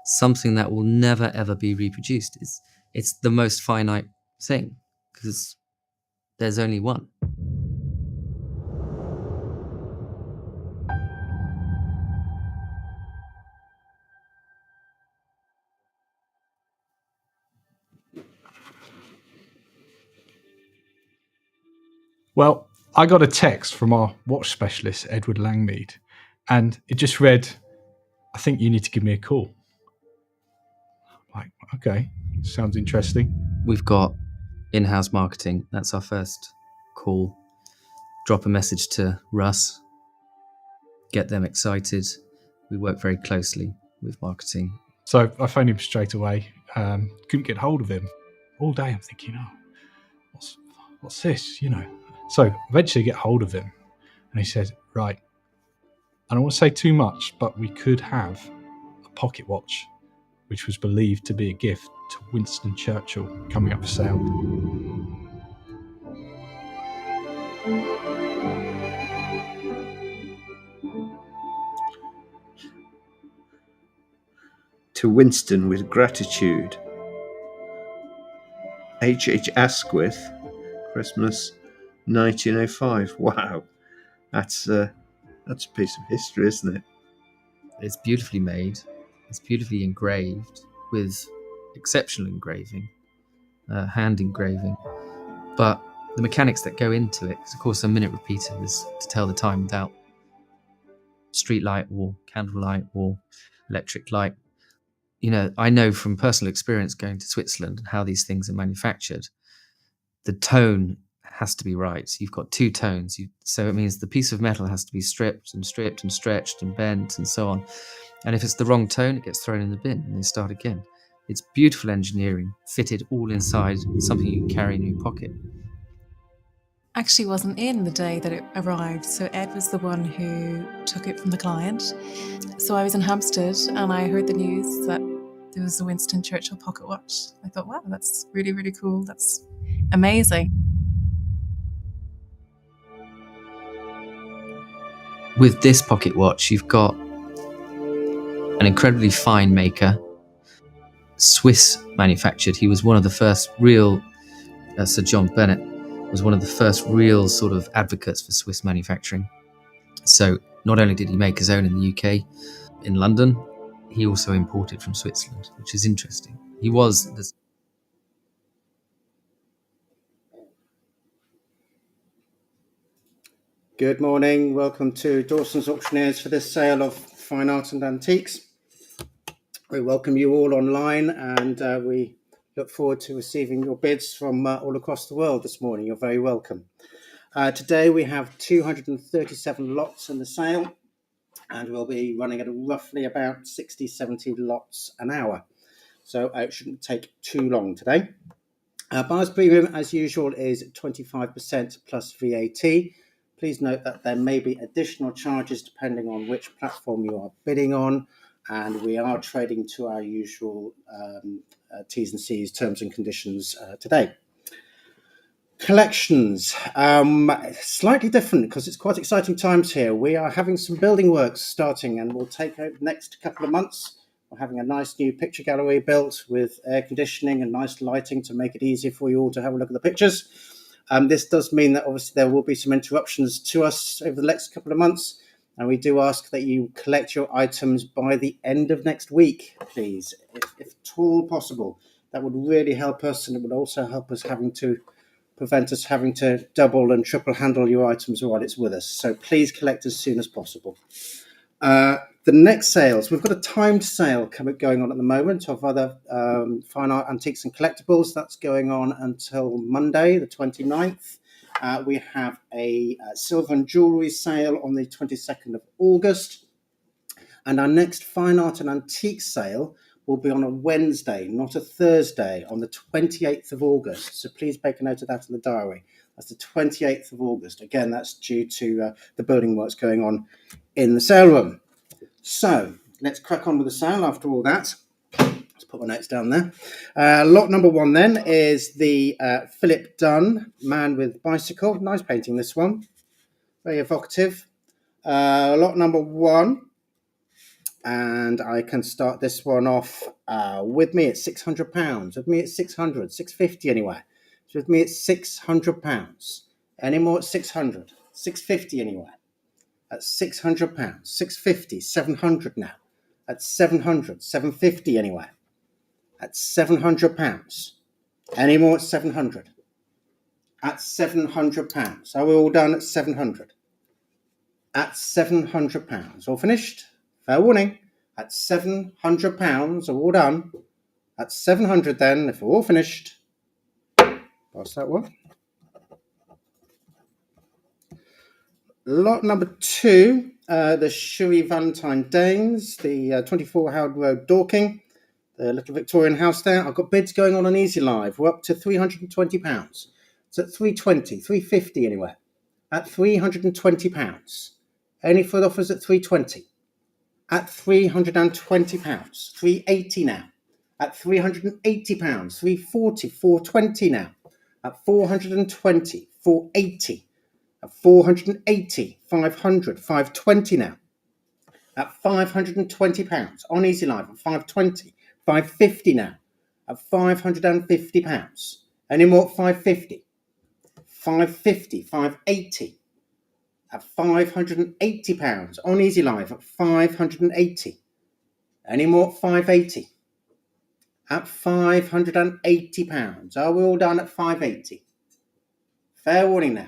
Something that will never ever be reproduced. It's the most finite thing because there's only one. Well, I got a text from our watch specialist, Edward Langmead, and it just read, I think you need to give me a call. I'm like, okay, sounds interesting. We've got in-house marketing. That's our first call. Drop a message to Russ. Get them excited. We work very closely with marketing. So I phoned him straight away. Couldn't get hold of him. All day I'm thinking, what's this, So eventually get hold of him. And he said, right, I don't want to say too much, but we could have a pocket watch, which was believed to be a gift to Winston Churchill, coming up for sale. To Winston with gratitude. H. Asquith, Christmas 1905. Wow, that's a piece of history, isn't it? It's beautifully made. It's beautifully engraved with exceptional engraving, hand engraving. But the mechanics that go into it, because of course a minute repeater is to tell the time without street light or candlelight or electric light. I know from personal experience going to Switzerland and how these things are manufactured, the tone has to be right. So you've got two tones. So it means the piece of metal has to be stripped and stretched and bent and so on. And if it's the wrong tone, it gets thrown in the bin and they start again. It's beautiful engineering, fitted all inside something you can carry in your pocket. actually wasn't in the day that it arrived, so Ed was the one who took it from the client. So I was in Hampstead and I heard the news that there was a Winston Churchill pocket watch. I thought, wow, that's really, really cool. That's amazing. With this pocket watch, you've got an incredibly fine maker, Swiss manufactured. He was one of the first real, Sir John Bennett was one of the first real sort of advocates for Swiss manufacturing. So not only did he make his own in the UK, in London, he also imported from Switzerland, which is interesting. He was the Good morning. Welcome to Dawson's Auctioneers for this sale of fine art and antiques. We welcome you all online, and we look forward to receiving your bids from all across the world this morning. You're very welcome. Today we have 237 lots in the sale, and we'll be running at roughly about 60-70 lots an hour. So it shouldn't take too long today. Buyer's premium, as usual, is 25% plus VAT. Please note that there may be additional charges depending on which platform you are bidding on, and we are trading to our usual T's and C's, terms and conditions today. Collections, slightly different because it's quite exciting times here. We are having some building works starting and will take over the next couple of months. We're having a nice new picture gallery built with air conditioning and nice lighting to make it easier for you all to have a look at the pictures. This does mean that obviously there will be some interruptions to us over the next couple of months, and we do ask that you collect your items by the end of next week, please, if at all possible. That would really help us, and it would also help us prevent us having to double and triple handle your items while it's with us. So please collect as soon as possible. The next sales, we've got a timed sale going on at the moment of other fine art, antiques and collectibles. That's going on until Monday, the 29th. We have a silver and jewellery sale on the 22nd of August. And our next fine art and antique sale will be on a Wednesday, not a Thursday, on the 28th of August. So please make a note of that in the diary. That's the 28th of August. Again, that's due to the building works going on in the sale room. So let's crack on with the sale after all that. Let's put my notes down there. Lot number one then is the Philip Dunn Man with Bicycle. Nice painting, this one. Very evocative. Lot number one. And I can start this one off with me at £600. With me at 600, 650 anyway. So with me at £600. Any more at 600, 650 anyway. At £600, 650, 700 now. At 700, 750 anyway. At £700. Any more at 700? At £700. Are we all done at 700? At £700. All finished? Fair warning. At £700. Are we all done? At 700 then, if we're all finished. Pass that one. Lot number two, the Shuey Valentine Danes, the 24 Howard Road, Dorking, the little Victorian house there. I've got bids going on Easy Live. We're up to £320. It's at 320, 350 anyway. At £320. Any further offers at 320? At £320. 380 now. At £380. 340, 420 now. At 420, 480. At 480, 500, 520 now. At £520 on Easy Live at 520, 550 now. At £550. Any more at 550? 550, 580. At £580 on Easy Live at 580. Any more at 580? At £580. Are we all done at 580? Fair warning now.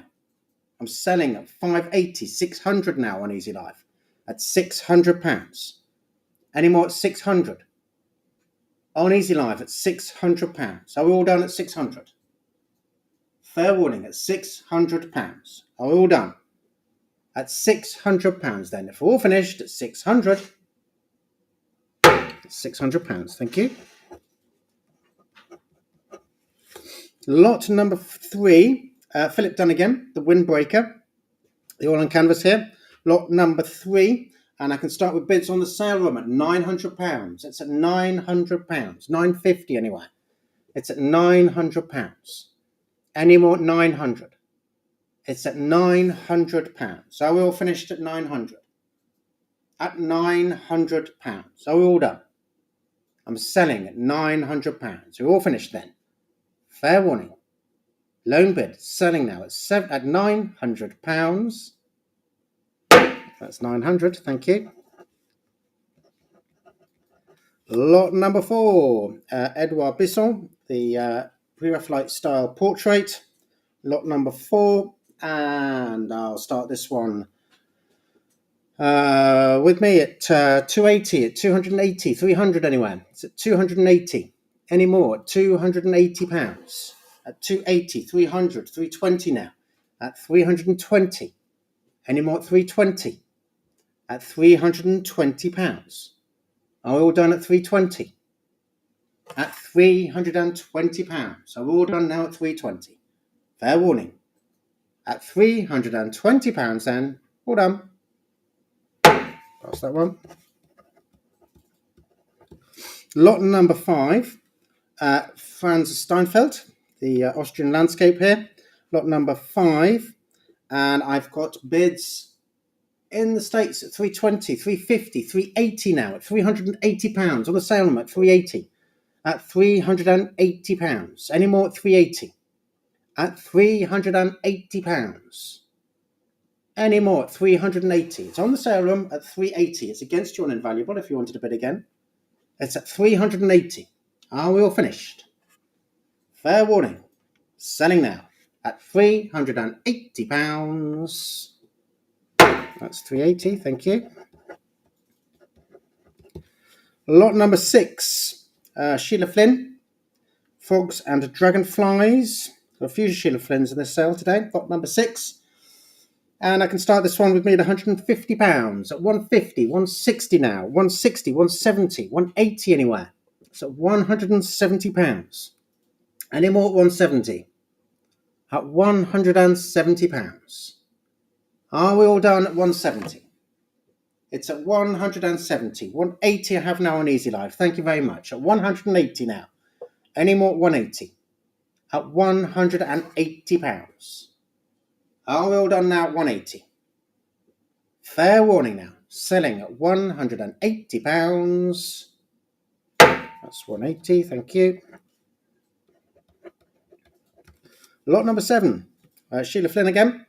I'm selling at 580, 600 now on Easy Live. At £600. Any more at 600? On Easy Live at £600. Are we all done at 600? Fair warning at £600. Are we all done? At £600 then. If we're all finished at 600. £600. Thank you. Lot number three. Philip Dunn again, the Windbreaker. The oil on canvas here. Lot number 3. And I can start with bids on the sale room at £900. It's at £900. £950 anyway. It's at £900. Any more? 900. It's at £900. Are we all finished at 900? At £900. Are we all done? I'm selling at £900. We're all finished then. Fair warning. Loan bid selling now at £900. That's 900. Thank you. Lot number 4. Edouard Bisson, the Pre-Raphaelite style portrait. Lot number 4. And I'll start this one with me at 280, at 280, 300 anywhere. It's at 280. Any more? At £280. At 280, 300, 320 now. At 320. Any more at 320? At £320. Are we all done at 320? At £320. Are we all done now at 320? Fair warning. At £320 then, all done. That's that one. Lot number 5. Franz Steinfeld, the Austrian landscape here. Lot number 5. And I've got bids in the States at 320, 350, 380 now, at £380. On the sale room at 380. At £380. Any more at 380? At £380. Any more at 380? It's on the sale room at 380. It's against you on Invaluable if you wanted to bid again. It's at 380. Are we all finished? Fair warning. Selling now at £380. That's 380. Thank you. Lot number 6. Sheila Flynn. Frogs and Dragonflies. Got a few Sheila Flynns in this sale today. Lot number 6. And I can start this one with me at £150. At 150, 160 now. 160, 170, 180 anywhere. So £170. Any more at 170? At £170. Are we all done at 170? It's at 170. 180 I have now on Easy Live. Thank you very much. At 180 now. Any more at 180? At £180. Are we all done now at 180? Fair warning now. Selling at £180. That's 180. Thank you. Lot number 7. Sheila Flynn again.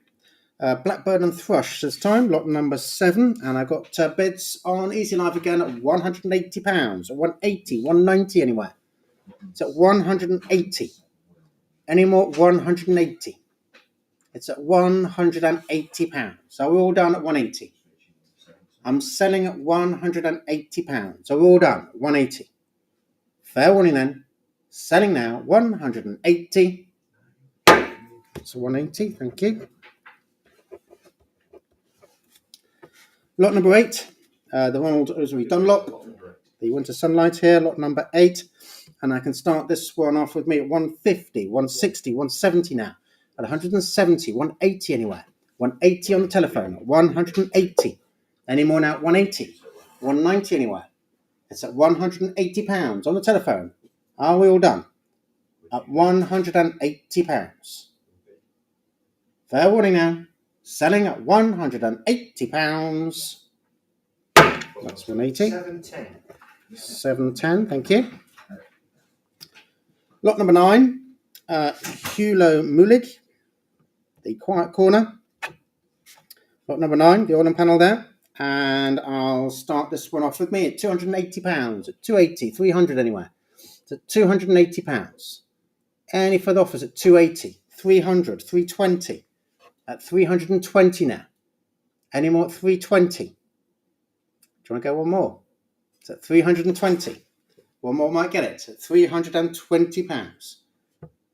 Blackbird and Thrush this time. Lot number 7. And I've got bids on Easy Live again at £180. At 180, 190 anywhere. It's at 180. Any more? 180. It's at £180. So we're all done at 180. I'm selling at £180. So we're all done at 180. Fair warning then. Selling now 180. So 180. Thank you. Lot number 8. The Ronald Osary Dunlop. The Winter Sunlight here. Lot number 8. And I can start this one off with me at 150, 160, 170 now. At 170, 180 anywhere. 180 on the telephone. 180. Any more now? 180. 190 anywhere. It's at £180 on the telephone. Are we all done? At £180. Fair warning now. Selling at £180. That's 180. 710. 710, thank you. Lot number 9. Hulo Mulig. The Quiet Corner. Lot number 9, the oil and panel there. And I'll start this one off with me at £280. At 280, 300 anywhere. It's at £280. Any further offers at 280, 300, 320. At 320 now. Any more at 320? Do you want to go one more? It's at 320. One more might get it. At £320.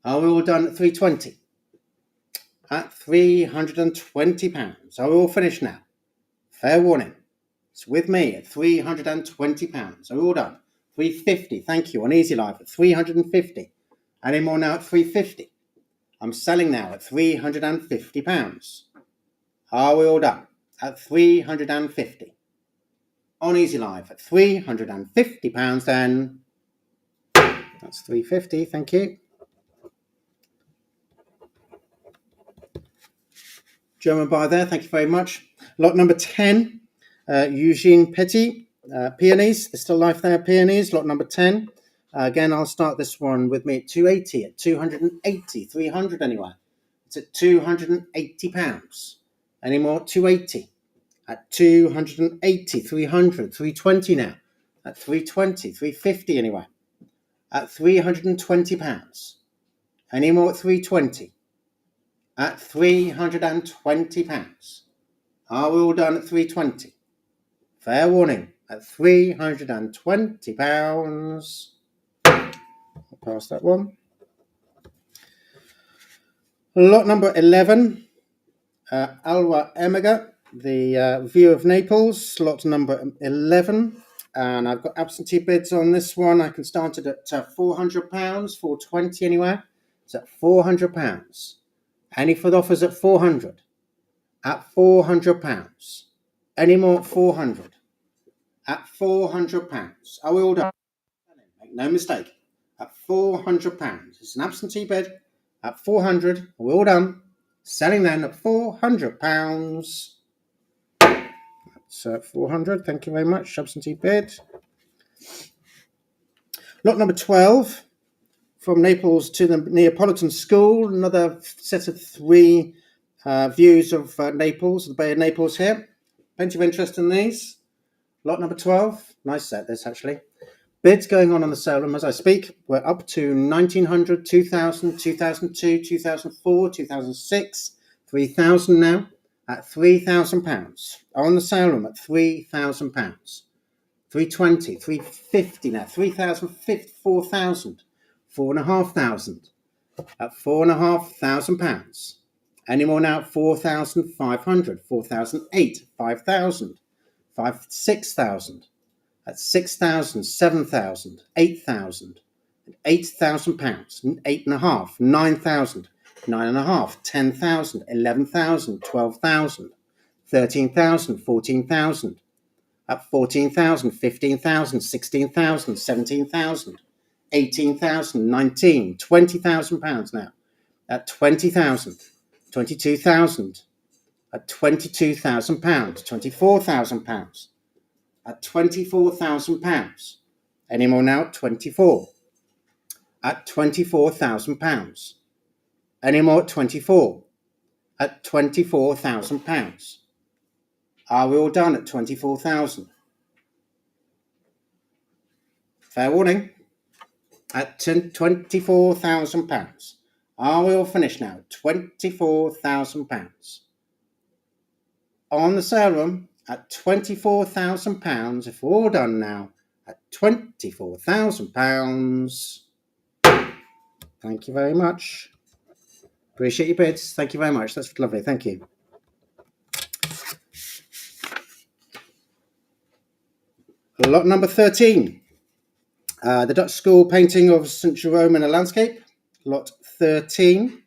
Are we all done at 320? At £320. Are we all finished now? Fair warning. It's with me at £320. Are we all done? 350. Thank you. On Easy Live at 350. Any more now at 350? I'm selling now at £350. Are we all done? At £350. On Easy Live at £350 then. That's £350, thank you. German buyer there, thank you very much. Lot number 10, Eugene Petit, peonies. There's still life there, peonies. Lot number 10. Again, I'll start this one with me at 280, at 280, 300 anyway. It's at £280. Any more? 280. At 280, 300, 320 now. At 320, 350 anyway. At £320. Any more at 320? At £320. Are we all done at 320? Fair warning, at £320. I'll pass that one. Lot number 11, Alwa Emega, the View of Naples, lot number 11. And I've got absentee bids on this one. I can start it at £400, £420 anywhere. It's at £400. Any further offers at 400? At £400. Any more at 400? At £400. Are we all done? Make no mistake. At £400. It's an absentee bid. At 400. Are we all done? Selling then at £400. That's 400. Thank you very much. Absentee bid. Lot number 12. From Naples to the Neapolitan School. Another set of 3 views of Naples, the Bay of Naples here. Plenty of interest in these. Lot number 12. Nice set, this actually. Bids going on the sale room as I speak. We're up to 1900, 2000, 2002, 2004, 2006, 3000 now. At £3,000. On the sale room at £3,000. 320, 350 now. 3,050, 4,000. 4,500 at £4,500. Any more now? 4,500, 4,008, 5,000, 6,000 at 6,000, 7,000, 8,000, £8,000, 8,500, 9,000, 9,500, 10,000, 11,000, 12,000, 13,000, 14,000 at 14,000, 15,000, 16,000, 17,000. 18,000, 19, £20,000 now. At 20,000, 22,000. At £22,000, £24,000. At £24,000. Any more now? 24. At £24,000. Any more at 24? At £24,000. Are we all done at 24,000? Fair warning. At £24,000. Are we all finished now? £24,000. On the sale room at £24,000. If we're all done now, at £24,000. Thank you very much. Appreciate your bids. Thank you very much. That's lovely. Thank you. Lot number 13. The Dutch School painting of St. Jerome in a landscape, lot 13.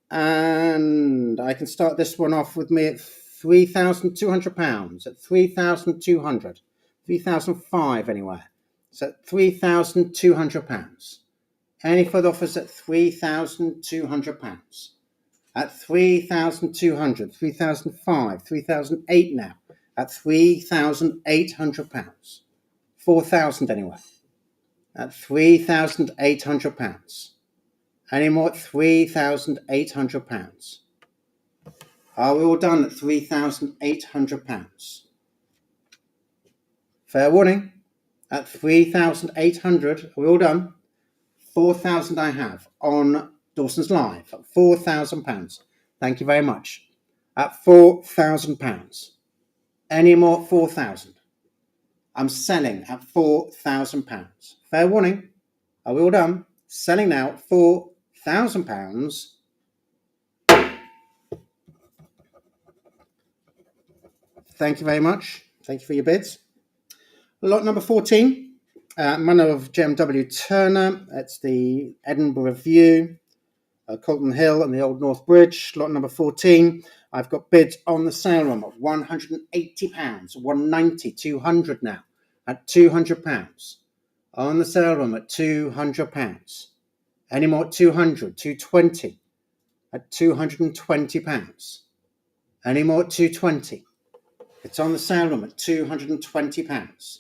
And I can start this one off with me at £3,200, at 3,200, 3,005 anywhere. So at £3,200. Any further offers at £3,200? At 3,200, 3,005, 3,008 now. At £3,800. 4,000 anyway. At £3,800. Any more at £3,800? Are we all done at £3,800? Fair warning. At 3,800, are we all done? 4,000 I have on Dawson's Live at £4,000. Thank you very much. At £4,000. Any more at 4,000? I'm selling at £4,000. Fair warning. Are we all done? Selling now at £4,000. Thank you very much. Thank you for your bids. Lot number 14. Manor of J.M.W. Turner. It's the Edinburgh View. Colton Hill and the Old North Bridge, lot number 14. I've got bids on the sale room at £180, 190, 200 now, at £200. On the sale room at £200. Any more at 200, 220, at £220. Any more at 220. It's on the sale room at £220.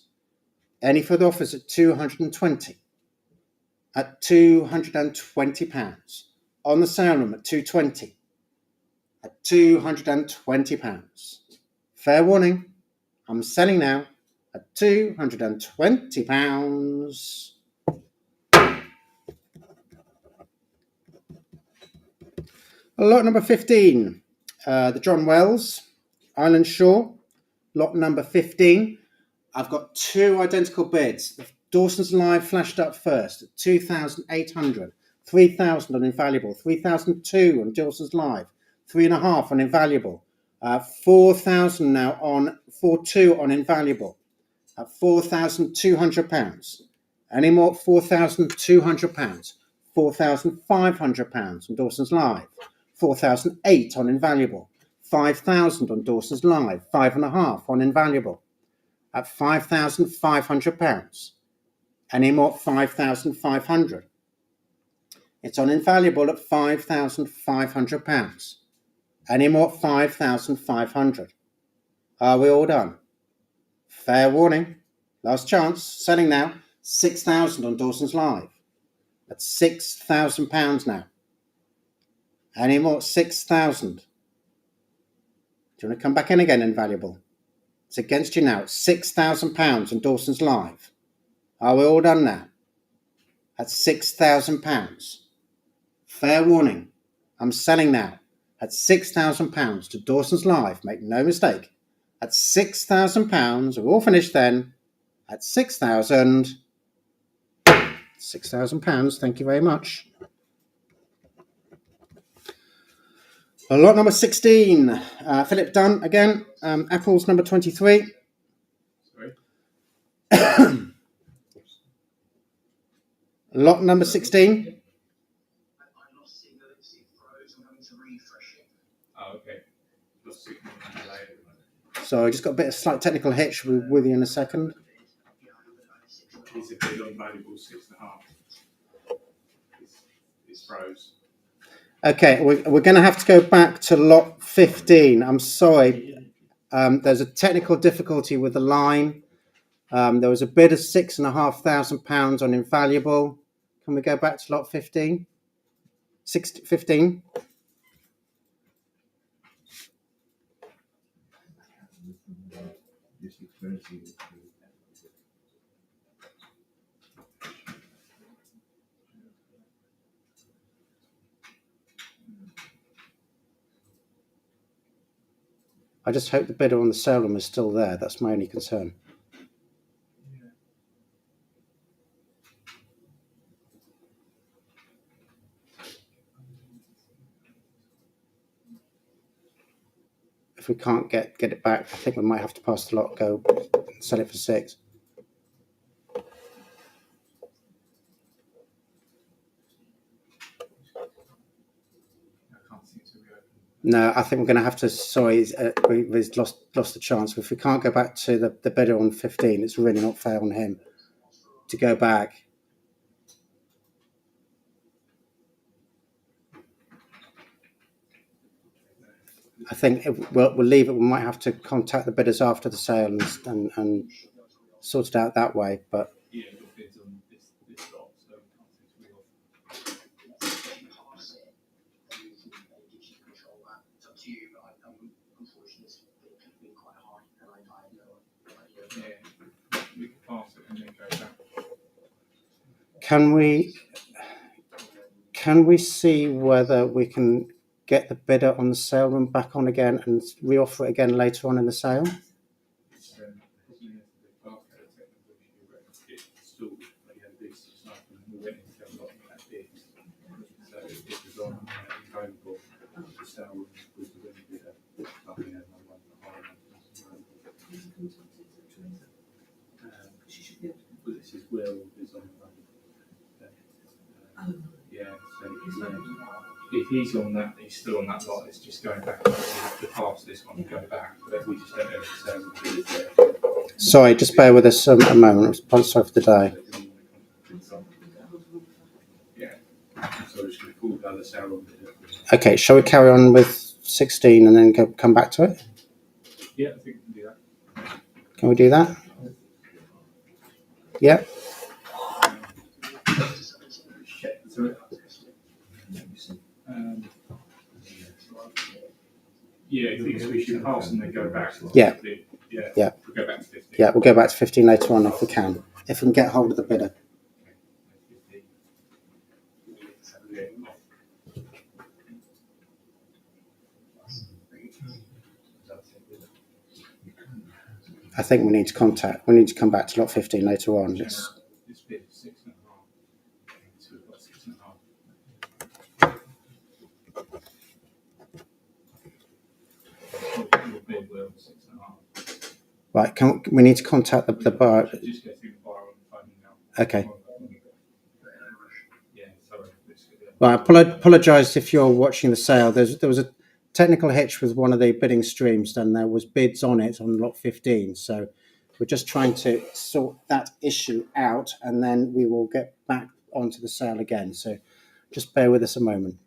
Any further offers at 220. At £220. On the sale room at 220. At £220. Fair warning, I'm selling now at £220. Lot number 15, the John Wells, Island Shore, lot number 15. I've got two identical bids. The Dawson's Live flashed up first at 2,800, 3,000 on Invaluable, 3,002 on Dawson's Live, 3.5 on Invaluable, 4,000 now on 4.2 on Invaluable, at £4,200. Any more at £4,200? £4,500 on Dawson's Live, 4,008 on Invaluable, 5,000 on Dawson's Live, 5.5 on Invaluable, at £5,500. Any more at 5,500? It's on Invaluable at £5,500. Any more at 5,500? Are we all done? Fair warning. Last chance. Selling now. 6,000 on Dawson's Live. That's £6,000 now. Any more at 6,000? Do you want to come back in again, Invaluable? It's against you now. It's £6,000 on Dawson's Live. Are we all done now? That's £6,000. Fair warning. I'm selling now at £6,000 to Dawson's Live. Make no mistake. At £6,000. We're all finished then. At 6,000. £6,000. Thank you very much. Lot number 16. Philip Dunn again. Apples number 23. Sorry. Lot number 16. Oh, okay. So I just got a bit of slight technical hitch. We'll be with you in a second. Is a bid on valuable 6.5. It's froze. Okay, we're going to have to go back to lot 15. I'm sorry. There's a technical difficulty with the line. There was a bid of £6,500 on Invaluable. Can we go back to lot 15? 15. I just hope the bidder on the sale room is still there. That's my only concern. If we can't get it back, I think we might have to pass the lot, go sell it for 6. No, I think we're going to have to. Sorry, we've lost the chance. If we can't go back to the bidder on 15, it's really not fair on him to go back. I think we'll leave it. We might have to contact the bidders after the sale and sort it out that way. But can we see whether we can get the bidder on the sale room back on again and reoffer it again later on in the sale? if he's on that, he's still on that lot. It's just going back. We have to pass this one and go back. But we just don't know if the sales will be there. Sorry, just bear with us a moment. I'm sorry for the delay. Yeah. So we're just going to pull down the sale. Okay, shall we carry on with 16 and then come back to it? Yeah, I think we can do that. Can we do that? Yeah. Yeah, I think we should pass and then go back. Yeah. Yeah. We'll go back to 15. Yeah, we'll go back to 15 later on if we can. If we can get hold of the bidder. I think we need to come back to lot 15 later on. Just This bid is 6.5. So we've got 6.5. Your bid will 6.5. right, we need to contact the buyer. Just go through the buyer on the phone now. Okay. Yeah, sorry. Right, I apologise if you're watching the sale. There was a technical hitch with one of the bidding streams, and there was bids on it on lot 15. So we're just trying to sort that issue out, and then we will get back onto the sale again. So just bear with us a moment.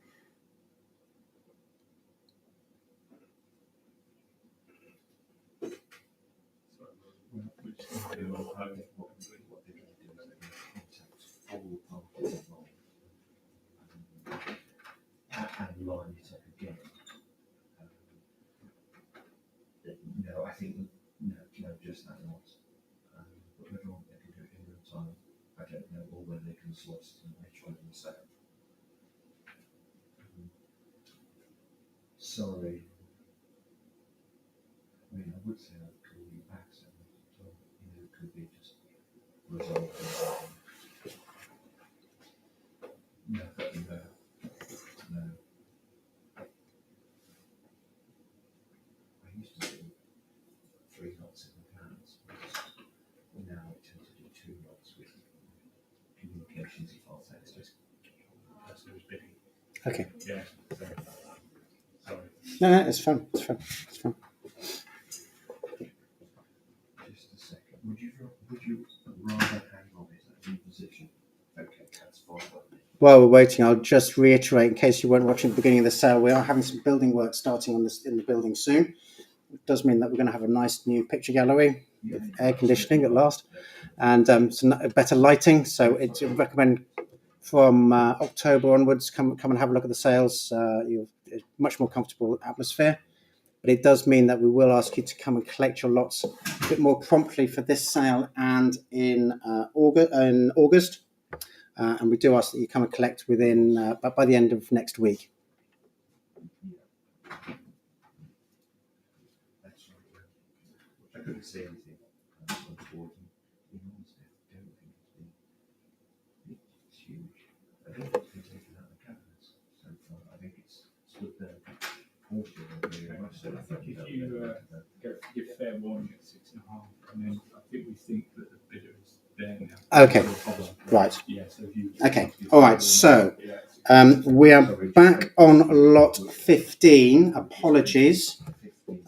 And line it up again. No, I think no, just that lot. But whether or not they can do it in real time, I don't know, or whether they can slot it and they try and sell. Sorry. I mean, I would say I'd call you back, so it could be just resolved. No. I used to do 3 lots in the plans. Now I tend to do 2 lots with communications default access. That's who's bidding. Okay. Yeah. Sorry. No, it's fine. It's fine. Just a second. Would you rather hang on it at new position? Okay, that's fine. While we're waiting, I'll just reiterate, in case you weren't watching at the beginning of the sale, we are having some building work starting on this in the building soon. It does mean that we're going to have a nice new picture gallery with air conditioning at last, and some better lighting. So it's recommend from October onwards, come and have a look at the sales. You'll a much more comfortable atmosphere. But it does mean that we will ask you to come and collect your lots a bit more promptly for this sale and in August. And we do ask that you come and collect within by the end of next week. I couldn't say anything on the board. In honesty, I don't think it's huge. I don't think it's been taken out of the cabinets so far. I think it's stood there. So I think if you give fair warning at 6.5, and then I think we think that the bidder is there now. Okay, right. Yeah, so if you, okay, all right. So we are back on lot 15. Apologies,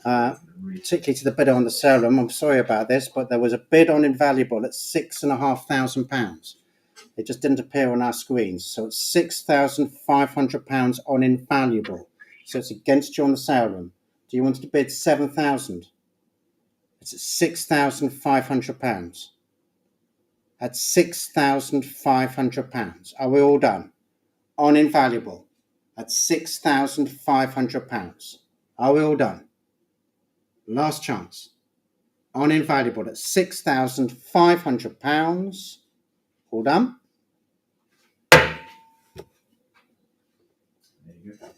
particularly to the bidder on the sale room. I'm sorry about this, but there was a bid on Invaluable at £6,500. It just didn't appear on our screens. So it's £6,500 on Invaluable. So it's against you on the sale room. Do you want to bid 7,000? It's at £6,500. At £6,500. Are we all done? On Invaluable at £6,500. Are we all done? Last chance. On Invaluable at £6,500. All done? There you go.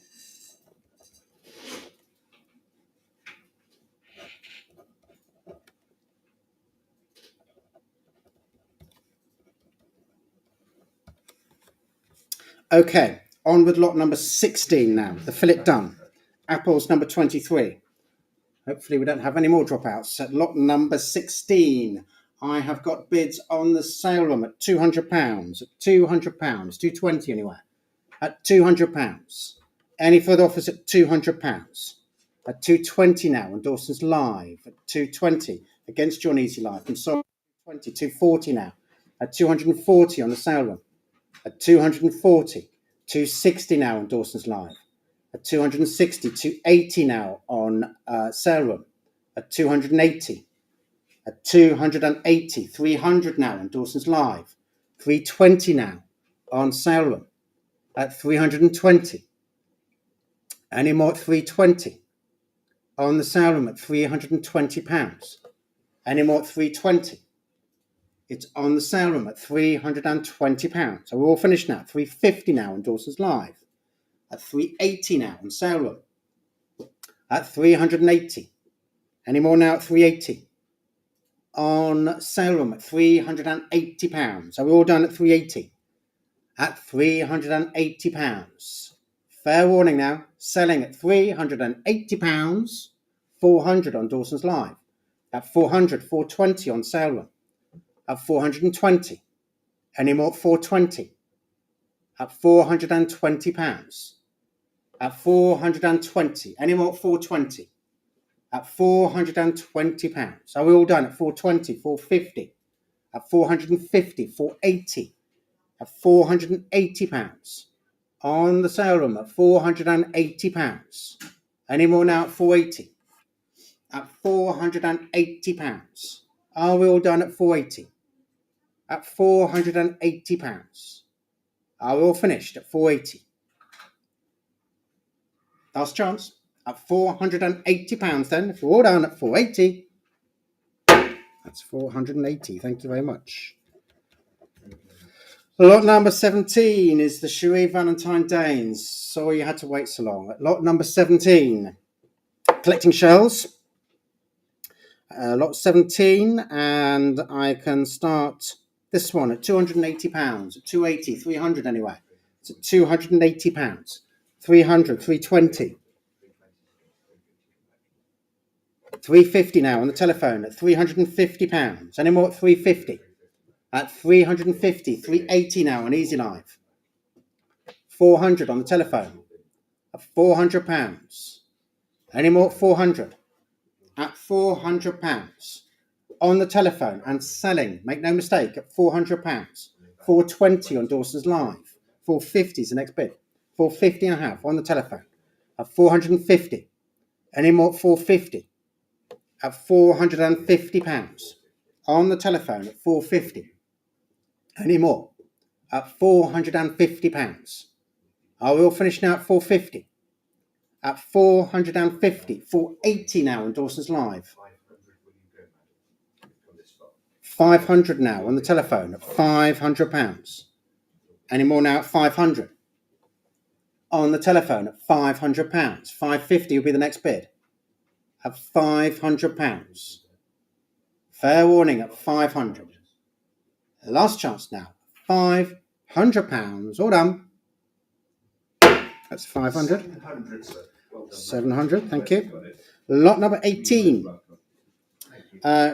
Okay, on with lot number 16 now. The fillet done. Apples number 23. Hopefully we don't have any more dropouts. At lot number 16, I have got bids on the sale room at £200. At £200. £220 anywhere. At £200. Any further offers at £200? At 220 now on Dawson's Live. At 220 against John Easy Live. I'm sorry, 240 now. At 240 on the sale room. At 240, 260 now on Dawson's Live. At 260, 280 now on sale room. At 280. At 280, 300 now on Dawson's Live. 320 now on sale room. At 320. Any more at 320? On the sale room at £320. Any more at 320? It's on the sale room at £320. So we're all finished now. 350 now on Dawson's Live. At 380 now on sale room. At 380. Any more now at 380? On sale room at £380. So we're all done at 380. At £380. Fair warning now, selling at £380, 400 on Dawson's Live. At 400, 420 on sale room. At 420. Any more at 420? At £420. At 420. Any more at 420? At £420. Are we all done at 420, 450? At 450, 480. At £480. On the sale room at £480. Any more now at 480? At £480. Are we all done at 480? At £480. Are we all finished at 480? Last chance. At £480 then. If we're all down at 480, that's 480. Thank you very much. Lot number 17 is the Cherie Valentine Danes. Sorry you had to wait so long. At lot number 17, collecting shells. Lot 17, and I can start this one at £280, at 280, 300 anyway. It's at £280, 300, 320. 350 now on the telephone at £350. Any more at 350? At 350, 380 now on Easy Live. 400 on the telephone. At £400. Any more at 400? At £400 on the telephone and selling. Make no mistake, at £400. 420 on Dawson's Live. 450 is the next bid. 450 and a half on the telephone. At 450. Any more at 450? At £450 on the telephone at 450. Any more? At £450. Are we all finished now at 450? At 450, 480 now on Dawson's Live. 500 now on the telephone at £500. Any more now at 500? On the telephone at £500. 550 will be the next bid. At £500. Fair warning at 500. Last chance now. £500. All done. That's 500. 700, thank you. Lot number 18.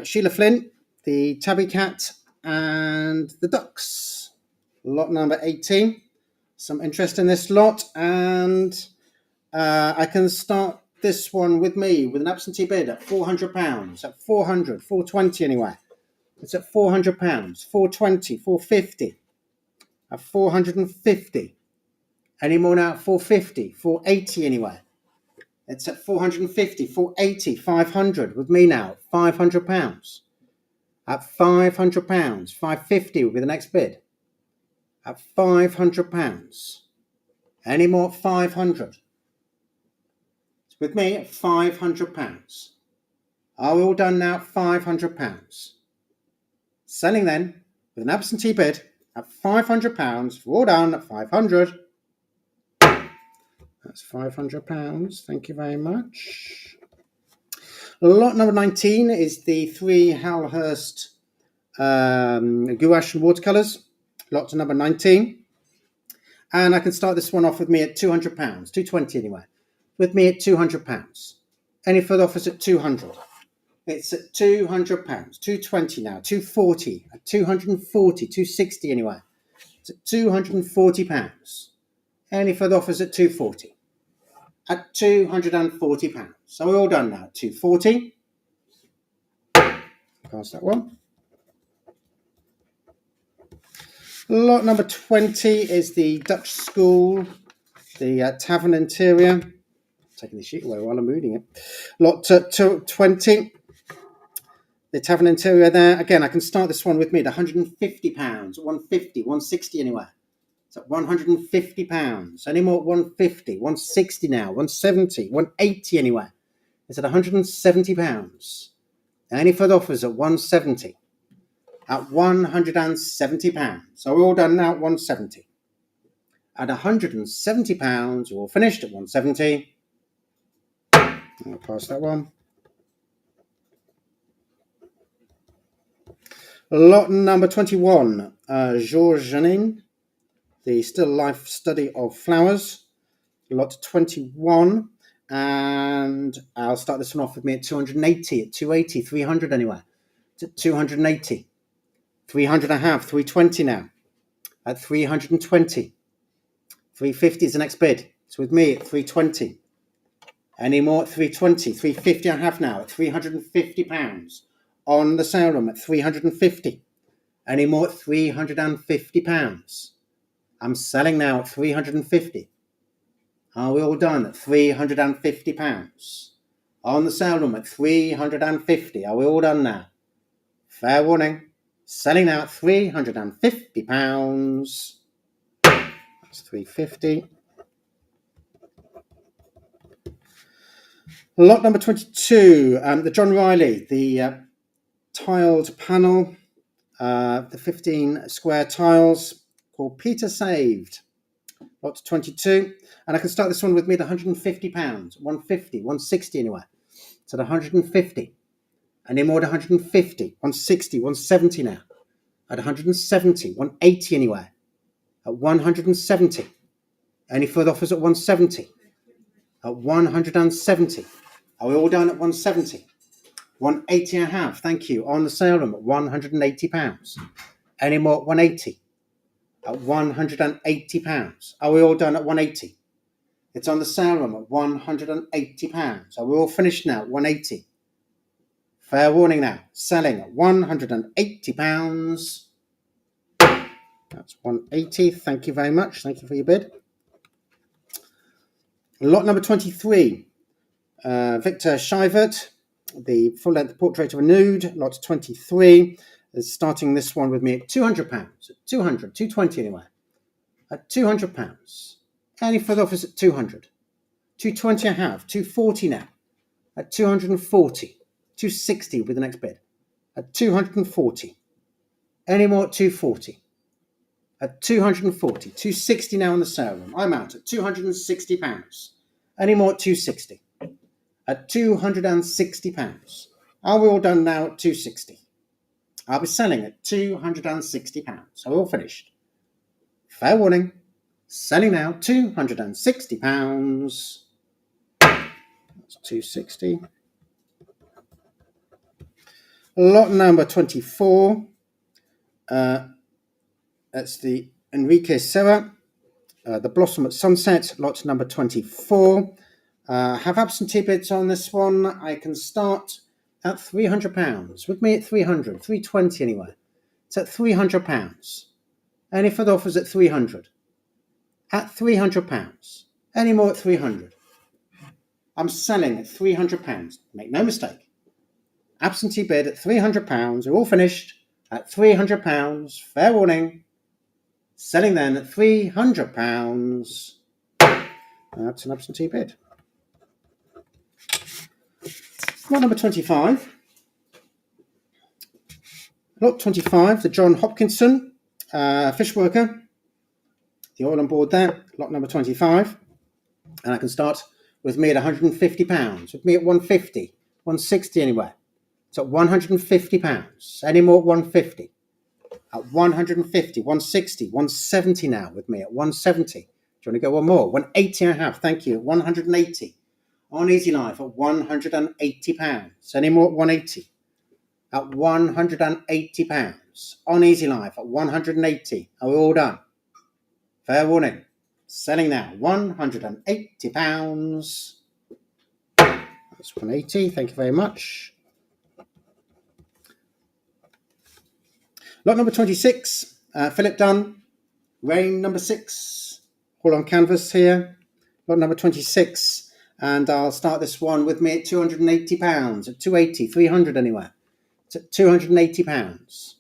Sheila Flynn, the Tabby Cat, and the Ducks. Lot number 18. Some interest in this lot, and I can start this one with me with an absentee bid at £400. At 400, 420 anyway. It's at £400. 420, 450. At 450. Any more now at 450, 480 anyway. It's at 450, 480, 500 with me now. £500. At £500, 550 will be the next bid. At £500. Any more at 500? It's with me at £500. Are we all done now at £500? Selling then with an absentee bid at £500. We're all done at 500. That's £500. Thank you very much. Lot number 19 is the 3 Howlhurst gouache and watercolours. Lot number 19. And I can start this one off with me at £200. 220 anyway. With me at £200. Any further offers at 200? It's at £200. 220 now. 240. At 240. 260 anyway. It's at £240. Any further offers at 240? at £240. So we're all done now. 240. Pass that one. Lot number 20 is the Dutch School, the tavern interior. Taking the sheet away while I'm reading it. Lot 20. The tavern interior there. Again, I can start this one with me at £150, 150, 160 anywhere. It's at £150. Any more at 150, 160 now, 170, 180 anywhere. It's at £170. Any further offers at 170? At £170. So we're all done now at 170. At £170, we're all finished at 170. I'll pass that one. Lot number 21, Georges Janin, the still life study of flowers. Lot 21, and I'll start this one off with me at 280, at 280, 300 anywhere. It's at 280. 300 I have, 320 now. At 320. 350 is the next bid. It's with me at 320. Any more at 320? 350 I have now at £350. On the sale room at 350. Any more at £350? I'm selling now at 350. Are we all done at £350? On the sale room at 350. Are we all done now? Fair warning. Selling now at £350. That's 350. Lot number 22, the John Riley, the tiled panel, the 15 square tiles called Peter Saved. Lot 22. And I can start this one with me at £150, 150, 160 anywhere. It's at 150. Any more at 150, 160, 170 now. At 170, 180 anywhere. At 170. Any further offers at 170? At 170. Are we all down at 170? 180 I have, thank you. On the sale room at £180. Any more at 180? At £180. Are we all done at 180? It's on the sale room at £180. Are we all finished now at 180? Fair warning now. Selling at £180. That's 180. Thank you very much. Thank you for your bid. Lot number 23. Victor Schivert, the full-length portrait of a nude. Lot 23. Is starting this one with me at £200. At 200, 220 anywhere. At £200. Any further offers at 200? 220 I have. 240 now. At 240. 260 with the next bid. At 240. Any more at 240? At 240. 260 now in the sale room. I'm out at £260. Any more at 260? At £260. Are we all done now at 260? I'll be selling at £260. So we're all finished. Fair warning. Selling now, £260. That's 260. Lot number 24. That's the Enrique Serra, the Blossom at Sunset, lot number 24. Have absentee bids on this one. I can start at £300. With me at 300, 320 anyway. It's at £300. Any further offers at 300? At £300. Any more at 300? I'm selling at £300. Make no mistake. Absentee bid at £300. We're all finished at £300. Fair warning. Selling then at £300. That's an absentee bid. Lot number 25. Lot 25, the John Hopkinson, fish worker. The oil on board there, lot number 25. And I can start with me at £150. With me at 150, 160 anywhere. It's at £150. Any more at 150? At 150, 160, 170 now with me at 170. Do you want to go one more? 180 I have, thank you. At 180. On Easy Life at £180. Any more at 180? At £180. On Easy Life at 180. Are we all done? Fair warning. Selling now, £180. That's 180. Thank you very much. Lot number 26. Philip Dunn. Rain number 6. All on canvas here. Lot number 26. And I'll start this one with me at £280. At 280, 300 anywhere. It's at £280.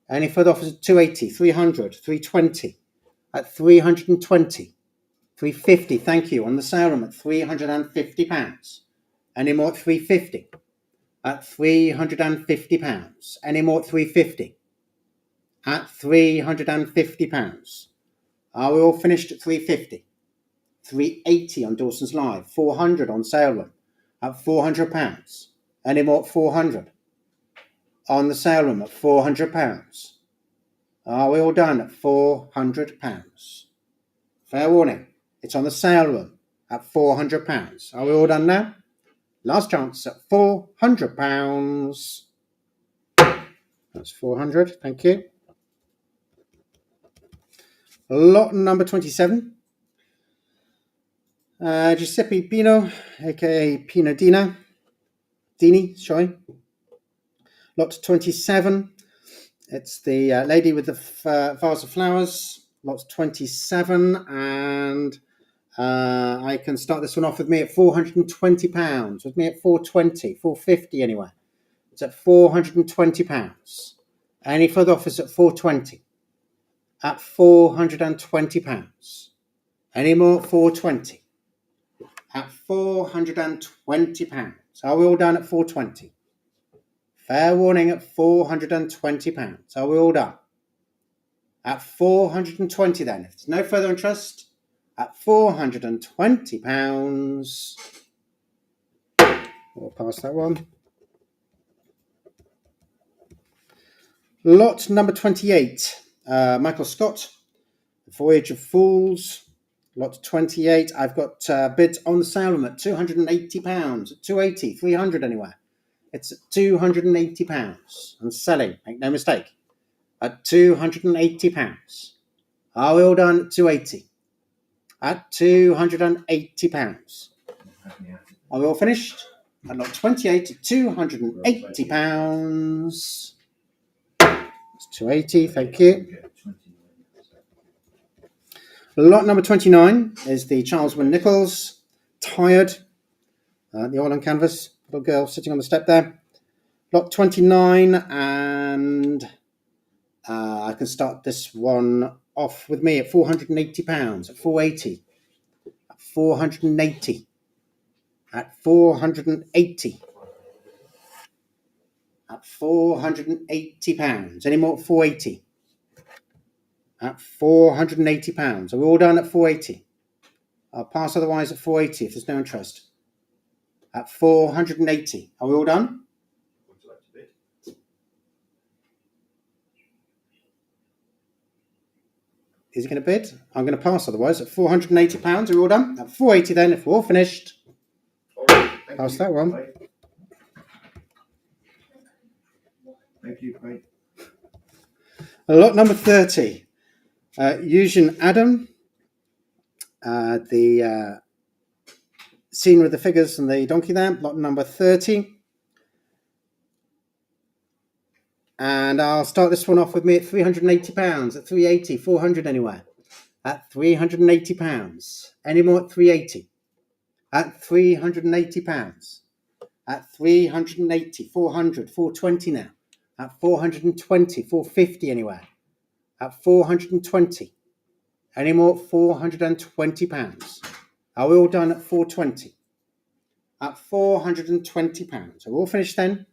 Any further offers at 280, 300, 320. At 320. 350, thank you. On the sale room at £350. Any more at 350? At £350. Any more at 350? At £350. Are we all finished at 350? 380 on Dawson's Live. 400 on sale room at £400. Any more at 400? On the sale room at £400. Are we all done at £400? Fair warning. It's on the sale room at £400. Are we all done now? Last chance at £400. That's 400. Thank you. Lot number 27. Giuseppe Pino, aka Pino Dini, sorry. Lot 27. It's the lady with the vase of flowers. Lot 27, and I can start this one off with me at £420. With me at 420, 450 anyway. It's at £420. Any further offers at 420? At £420. Any more at 420? At £420. Are we all done at 420? Fair warning at £420. Are we all done? At 420 then. If there's no further interest, at £420. We'll pass that one. Lot number 28. Michael Scott, The Voyage of Fools. Lot 28. I've got bids on the sale room at £280. At 280, 300 anywhere. It's at £280. And selling, make no mistake, at £280. Are we all done at 280? At £280. Are we all finished? At lot 28 at £280. It's 280, thank you. Lot number 29 is the Charles Wynne Nichols, Tired, the oil on canvas, little girl sitting on the step there. Lot 29, and I can start this one off with me at £480, at 480, at 480, at 480, at £480. Any more at 480? At £480. Are we all done at 480? I'll pass otherwise at 480 if there's no interest. At 480. Are we all done? Is he going to bid? I'm going to pass otherwise at £480. Are we all done? At 480 then, if we're all finished. Pass that one. Thank you, mate. Lot number 30. Eugene Adam. The scene with the figures and the donkey there. Lot number 30. And I'll start this one off with me at £380, at 380, 400 anywhere. At £380. Any more at 380? At £380. At 380, 400, 420 now. At 420, 450 anywhere. At 420. Any more at £420? Are we all done at 420? At £420. Are we all finished then?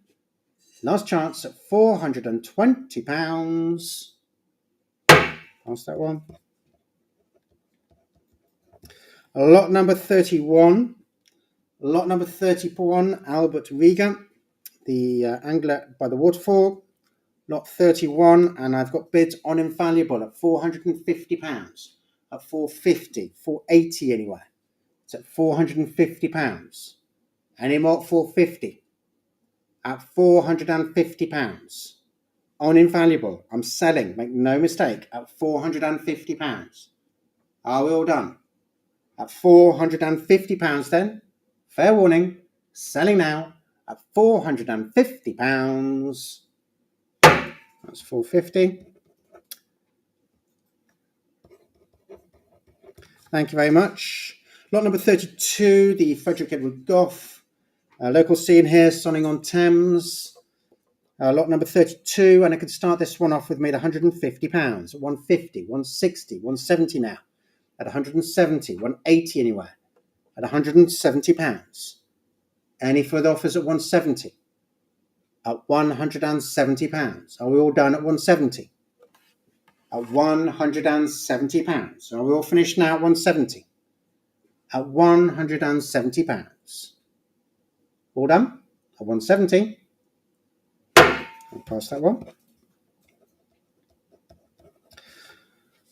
Last chance at £420. Pass that one. Lot number 31. Lot number 31, Albert Riga, the angler by the waterfall. Lot 31, and I've got bids on Invaluable at £450. At 450, 480 anywhere. It's at £450. Any more at 450? At £450. On Invaluable, I'm selling, make no mistake, at £450. Are we all done? At £450 then. Fair warning. Selling now at £450. That's 450. Thank you very much. Lot number 32, the Frederick Edward Gough. Local scene here, Sonning-on-Thames. Lot number 32, and I can start this one off with me at £150. At 150, 160, 170 now. At 170, 180 anywhere. At £170. Any further offers at 170? At £170. Are we all done at 170? At £170. Are we all finished now at 170? At £170. All done? At 170. I'll pass that one.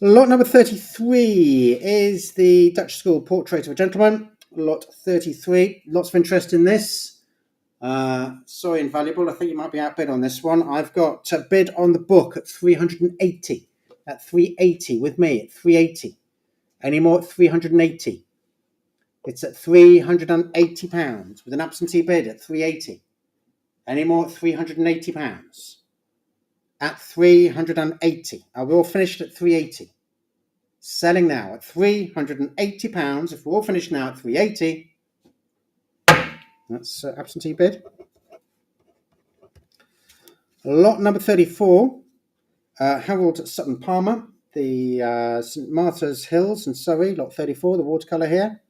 Lot number 33 is the Dutch School Portrait of a Gentleman. Lot 33. Lots of interest in this. Sorry, Invaluable. I think you might be outbid on this one. I've got a bid on the book at 380. At 380 with me at 380. Any more at 380? It's at £380 with an absentee bid at 380. Any more at £380? At 380. Are we all finished at 380? Selling now at £380. If we're all finished now at 380, that's absentee bid. Lot number 34. Harold Sutton Palmer, the St Martha's Hills in Surrey, lot 34, the watercolour here.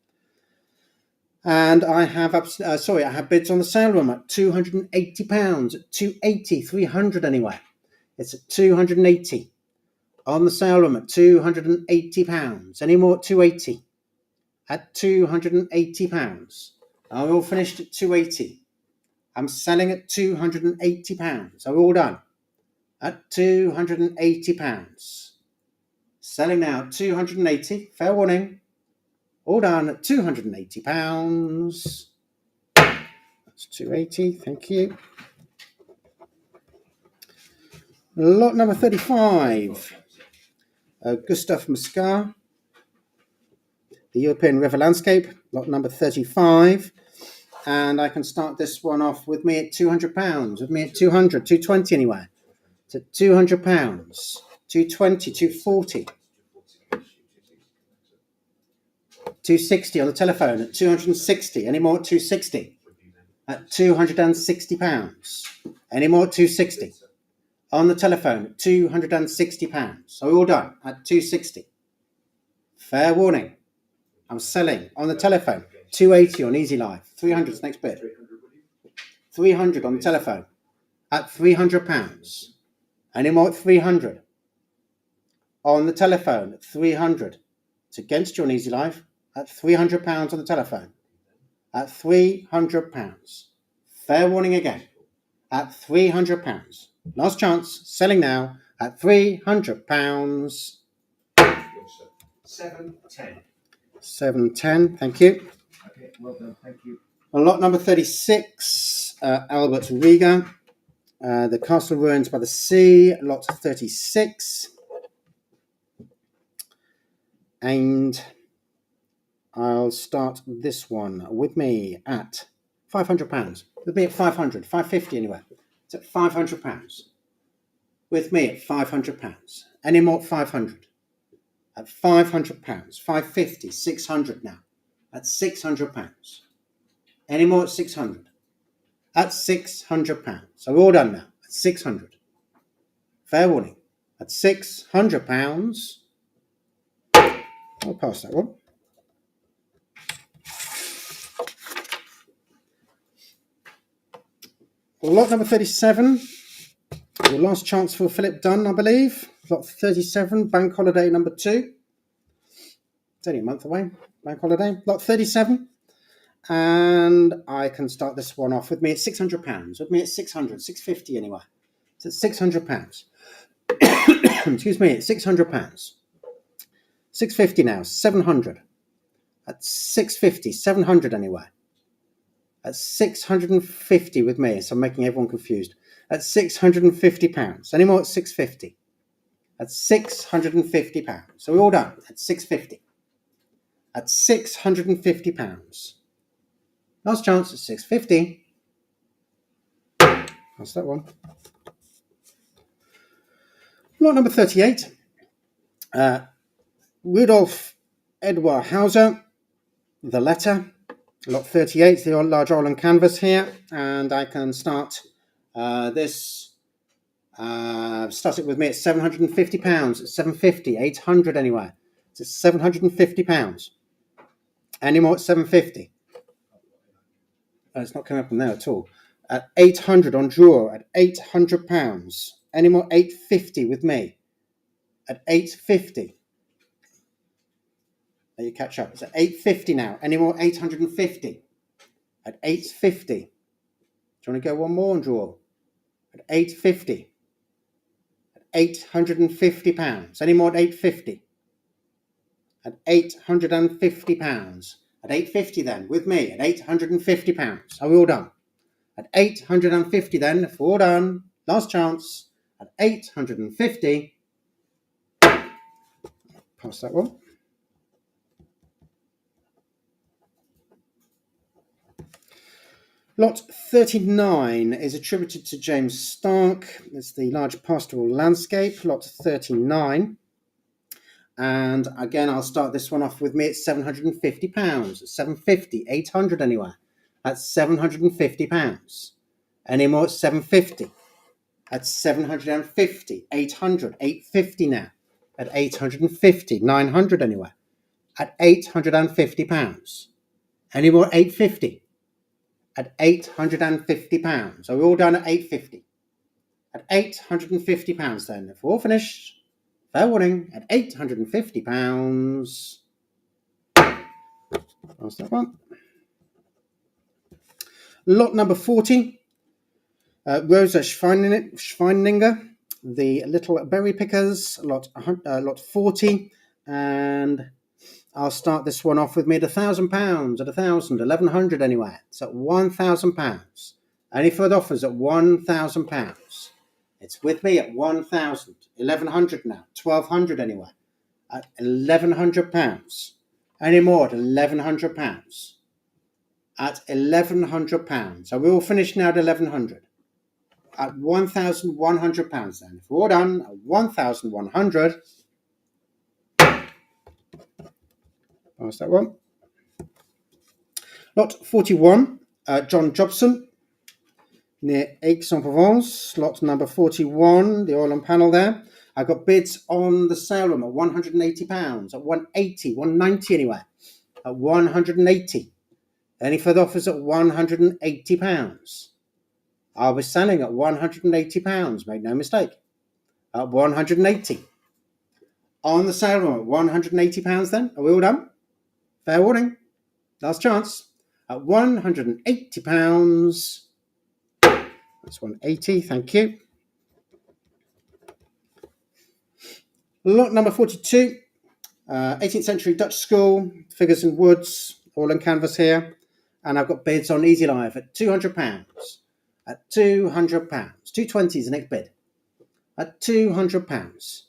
And I have I have bids on the sale room at £280, at 280, 300 anyway. It's at 280. On the sale room at £280. Any more at 280? At £280. Are we all finished at 280? I'm selling at £280. Are we all done? At £280. Selling now at 280. Fair warning. All done at £280. That's 280. Thank you. Lot number 35. Gustav Muscar. The European River Landscape. Lot number 35. And I can start this one off with me at £200. With me at 200. 220 anyway. It's at £200. 220. 240. 260 on the telephone at 260. Any more at 260? At £260. Any more at 260? On the telephone at £260. So we're all done at 260. Fair warning. I'm selling on the telephone 280 on Easy Live. 300 is next bid. 300 on the telephone at £300. Any more at 300? On the telephone at 300. It's against you on Easy Live. At £300 on the telephone. At £300. Fair warning again. At £300. Last chance. Selling now at £300. 710. 710. Thank you. Okay, well done. Thank you. On lot number 36, Albert Riga. The Castle Ruins by the Sea. Lot 36. And I'll start this one with me at £500. With me at 500, 550 anyway. It's at £500. With me at £500. Any more at 500? At £500. 550, 600 now. At £600. Any more at 600? At £600. So we're all done now. At 600. Fair warning. At £600. I'll pass that one. Lot number 37. Your last chance for Philip Dunn, I believe. Lot 37, Bank Holiday number 2. It's only a month away. Bank Holiday. Lot 37. And I can start this one off with me at £600. With me at 600, 650 anyway. It's at £600. Excuse me, at £600. 650 now, 700. At 650, 700 anyway. At 650 with me, so I'm making everyone confused. At £650. Any more at 650? At £650. So we're all done at 650. at £650. Last chance at £650. That's that one. Lot number 38. Rudolf Edouard Hauser, The Letter. Lot 38, the large oil and canvas here. And I can start this. Start it with me at £750. It's £750, 800 anywhere. It's £750. Any more at £750? It's not coming up on there at all. At 800 on draw, at £800. Any more £850 with me? At £850. Let you catch up. It's at £850 now. Any more £850? At £850. Do you want to go one more on draw? At £850. At £850. Any more at £850? At £850. At £850 then, with me, at £850. Are we all done? At £850 then, if we're all done, last chance, at £850. Pass that one. Lot 39 is attributed to James Stark. It's the large pastoral landscape, lot 39. And again, I'll start this one off with me at £750. £750, 800 anywhere. That's £750. Any more at £750? At £750, 800, £850 now. At £850, 900 anywhere. At £850. Any more at £850? At £850. Are we all done at £850? At £850 then. If we're all finished, fair warning, at £850. That's that one. Lot number 40. Rosa Schweininger, the Little Berry Pickers, lot 40. And I'll start this one off with me at £1,000, at 1,000, 1,100 anywhere. It's at £1,000. Any further offers at £1,000? It's with me at 1,000, 1,100 now, 1,200 anywhere. At £1,100. Any more at £1,100? At £1,100. Are we all finished now at 1,100? At £1,100 then. If we're all done at 1,100. Pass that one. Lot 41, John Jobson, near Aix-en-Provence. Lot number 41, the oil and panel there. I've got bids on the sale room at £180, at 180, 190 anywhere. At 180. Any further offers at £180? I'll be selling at £180, make no mistake. At 180. On the sale room at £180 then. Are we all done? Fair warning. Last chance. At £180. That's 180, thank you. Lot number 42. 18th century Dutch school, figures in woods, all on canvas here. And I've got bids on Easy Live at £200. At £200. 220 is the next bid. At £200.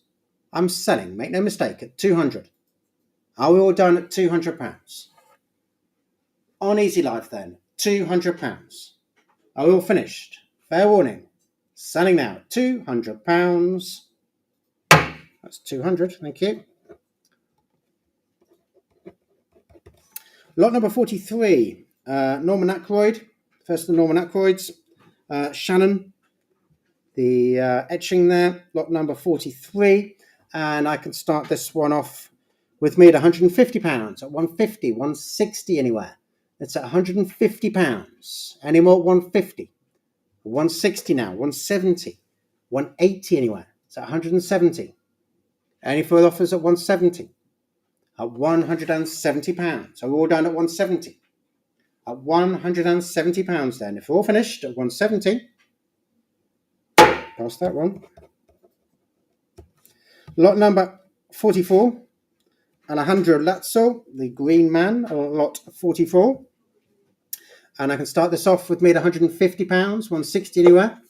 I'm selling, make no mistake, at £200. Are we all done at £200? On Easy Life then, £200. Are we all finished? Fair warning. Selling now at £200. That's 200, thank you. Lot number 43, Norman Ackroyd. First of the Norman Ackroyds. Shannon, the etching there, lot number 43. And I can start this one off with me at £150, at 150, 160 anywhere. It's at £150. Any more at 150? 160 now, 170, 180 anywhere. It's at 170. Any further offers at 170? At £170. So we're all down at 170. At £170 then. If we're all finished at 170, pass that one. Lot number 44, Alejandro Lazzo, the Green Man, lot 44. And I can start this off with me at £150, 160 anywhere.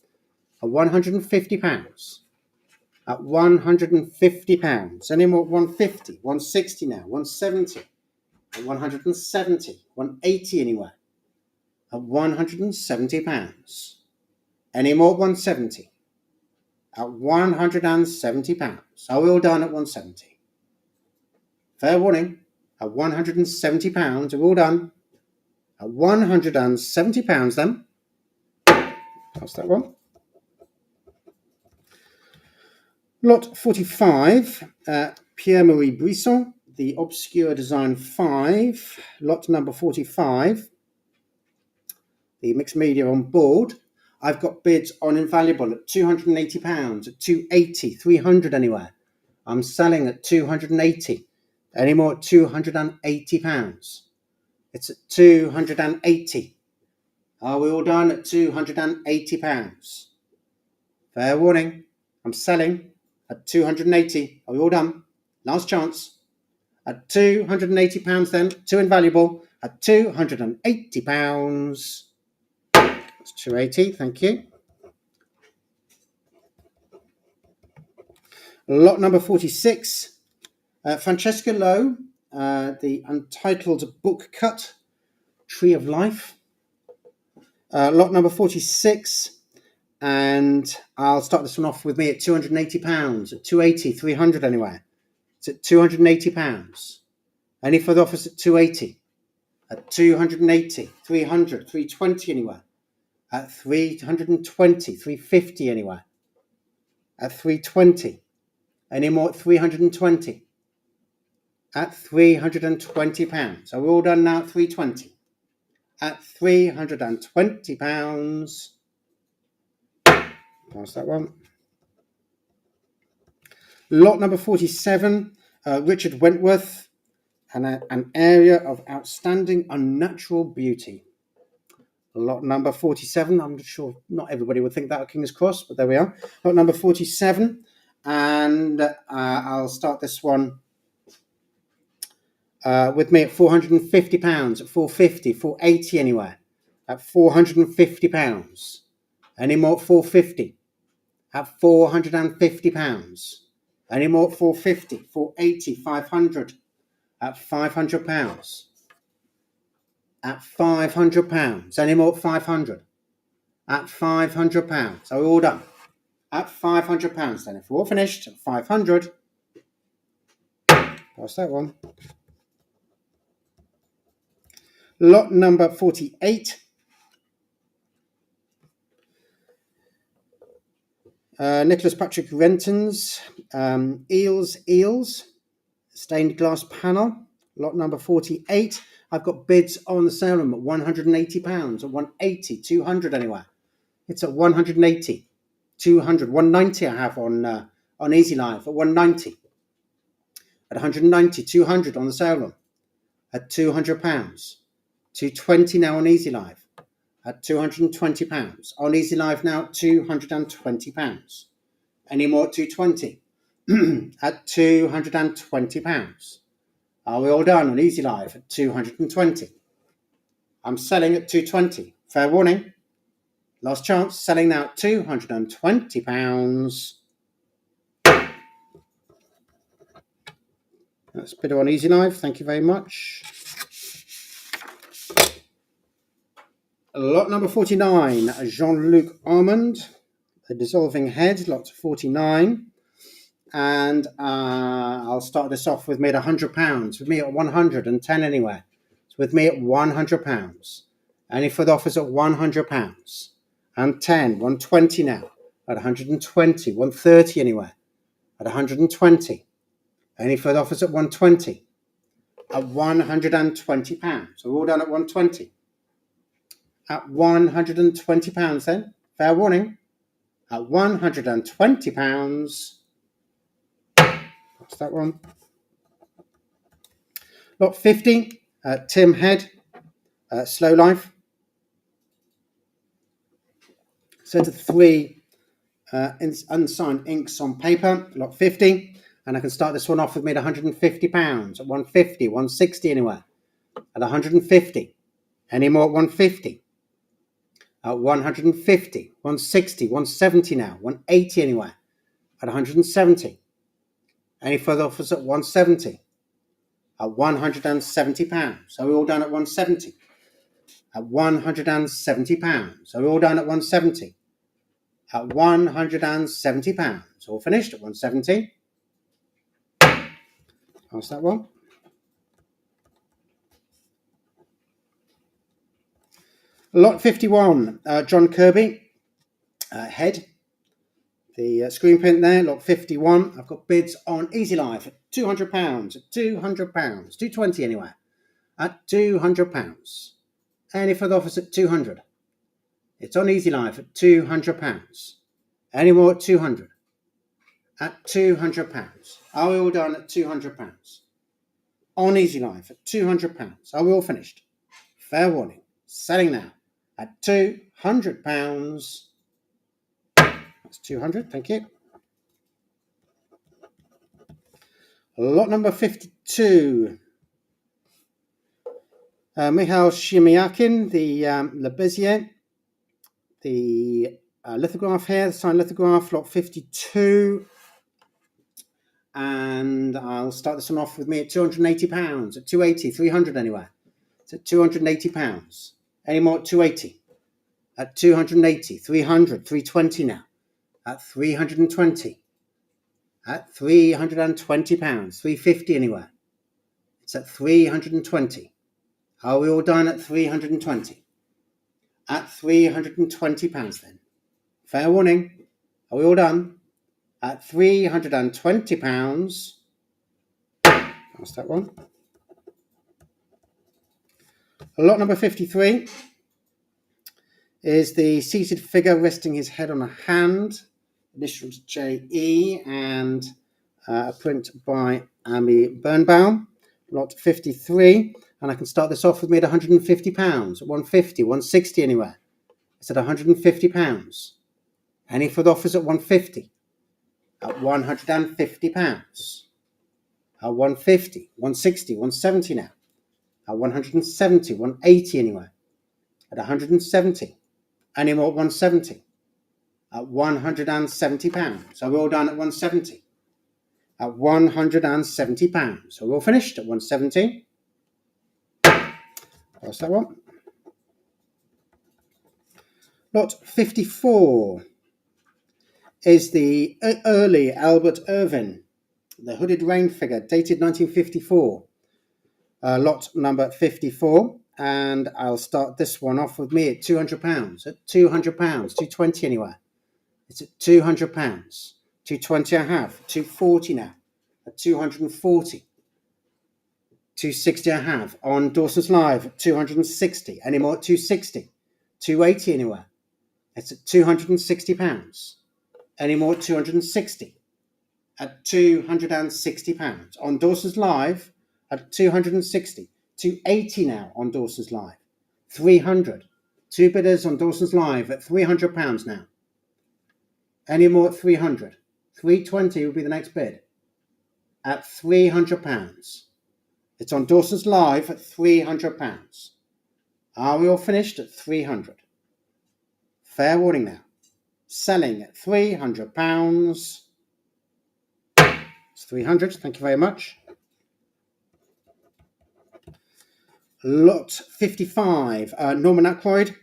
At £150. At £150. Any more at 150, 160 now, 170. At 170, 180 anywhere. At 170 pounds. Any more at 170? At 170 pounds. Are we all done at 170? Fair warning. At 170 pounds, are we all done? At 170 pounds then. That's that one. Lot 45, Pierre-Marie Brisson, the Obscure Design 5. Lot number 45, the mixed media on board. I've got bids on Invaluable at £280, at 280, 300 anywhere. I'm selling at 280. Any more at £280? It's at 280. Are we all done at £280? Fair warning. I'm selling at 280. Are we all done? Last chance. At £280 then, to Invaluable at £280. That's 280, thank you. Lot number 46, Francesca Lowe, the Untitled Book Cut, Tree of Life. Lot number 46, and I'll start this one off with me at £280, at 280, 300 anywhere. It's at £280. Any further offers at 280? At 280, 300, 320 anywhere. At 320, 350 anywhere. At 320. Any more at 320? At £320. So we're all done now at 320. At £320. Pass that one. Lot number 47, Richard Wentworth, an area of outstanding unnatural beauty. Lot number 47, I'm sure not everybody would think that at King's Cross, but there we are. Lot number 47, and I'll start this one with me at £450, at 450, 480 anywhere, at £450. Any more at 450? At £450. Any more at 450, 480, 500, at £500. At £500. Any more at 500? At £500. Are we all done? At £500 then. If we're all finished, at 500. Pass that one. Lot number 48. Nicholas Patrick Renton's Eels, stained glass panel. Lot number 48. I've got bids on the sale room at £180, at 180, 200 anywhere. It's at 180, 200, 190 I have on Easy Live at 190. At 190, 200 on the sale room at £200. 220 now on Easy Live at £220. On Easy Live now at £220. Any more at 220? At £220. Are we all done on Easy Live at 220? I'm selling at 220. Fair warning. Last chance. Selling now at £220. That's a bit on Easy Live. Thank you very much. Lot number 49. Jean-Luc Armand. The Dissolving Head. Lot 49. And I'll start this off with me at £100. With me at 110 anywhere. It's with me at £100. Any further offers at £100? And 10, 120 now. At 120, 130 anywhere. At 120. Any further offers at 120? At £120. So we're all done at 120. At £120 then. Fair warning. At £120. That's that one. Lot 50, Tim Head, Slow Life. Set of 3 unsigned inks on paper, lot 50. And I can start this one off with me at £150, at 150, 160 anywhere. At 150. Any more at 150? At 150, 160, 170 now, 180 anywhere. At 170. Any further offers at 170? At £170. Are we all done at 170? At £170. Are we all done at 170? At £170. All finished at 170. Pass that one. Lot 51, John Kirby, head. The screen print there, lot 51. I've got bids on Easy Life at £200. At £200. 220 anyway. At £200. Any further offers at 200? It's on Easy Life at £200. Any more at 200? At £200. Are we all done at £200? On Easy Life at £200. Are we all finished? Fair warning. Selling now at £200. That's 200. Thank you. Lot number 52. Mikhail Shimyakin, the Le Bézier, the lithograph here, the signed lithograph, lot 52. And I'll start this one off with me at £280, at 280, 300 anyway. It's at £280. Any more at 280? At 280, 300, 320 now. At 320. At £320, 350 anyway. It's at 320. Are we all done at 320? At £320 then. Fair warning. Are we all done? At £320. That's that one. Lot number 53 is the seated figure resting his head on a hand, initials J.E., and a print by Amy Birnbaum. Lot 53, and I can start this off with me at £150, at 150, 160 anywhere. It's at £150. Any further offers at 150? At £150. At 150, 160, 170 now. At 170, 180 anyway. At 170. Any more at 170? At £170. So we're all done at 170. At £170. So we're all finished at 170. That's that one. Lot 54 is the early Albert Irvin, the hooded rain figure, dated 1954. Lot number 54. And I'll start this one off with me at £200. At £200, 220 anywhere. It's at £200. 220 I have. 240 now. At 240. 260 I have. On Dawson's Live at 260. Any more at 260? 280 anywhere. It's at £260. Any more at 260? At £260. On Dawson's Live at 260. 280 now on Dawson's Live. 300. Two bidders on Dawson's Live at £300 now. Any more at 300? 320 will be the next bid. At £300. It's on Dawson's Live at £300. Are we all finished at 300? Fair warning now. Selling at £300. It's 300. Thank you very much. Lot 55. Norman Ackroyd.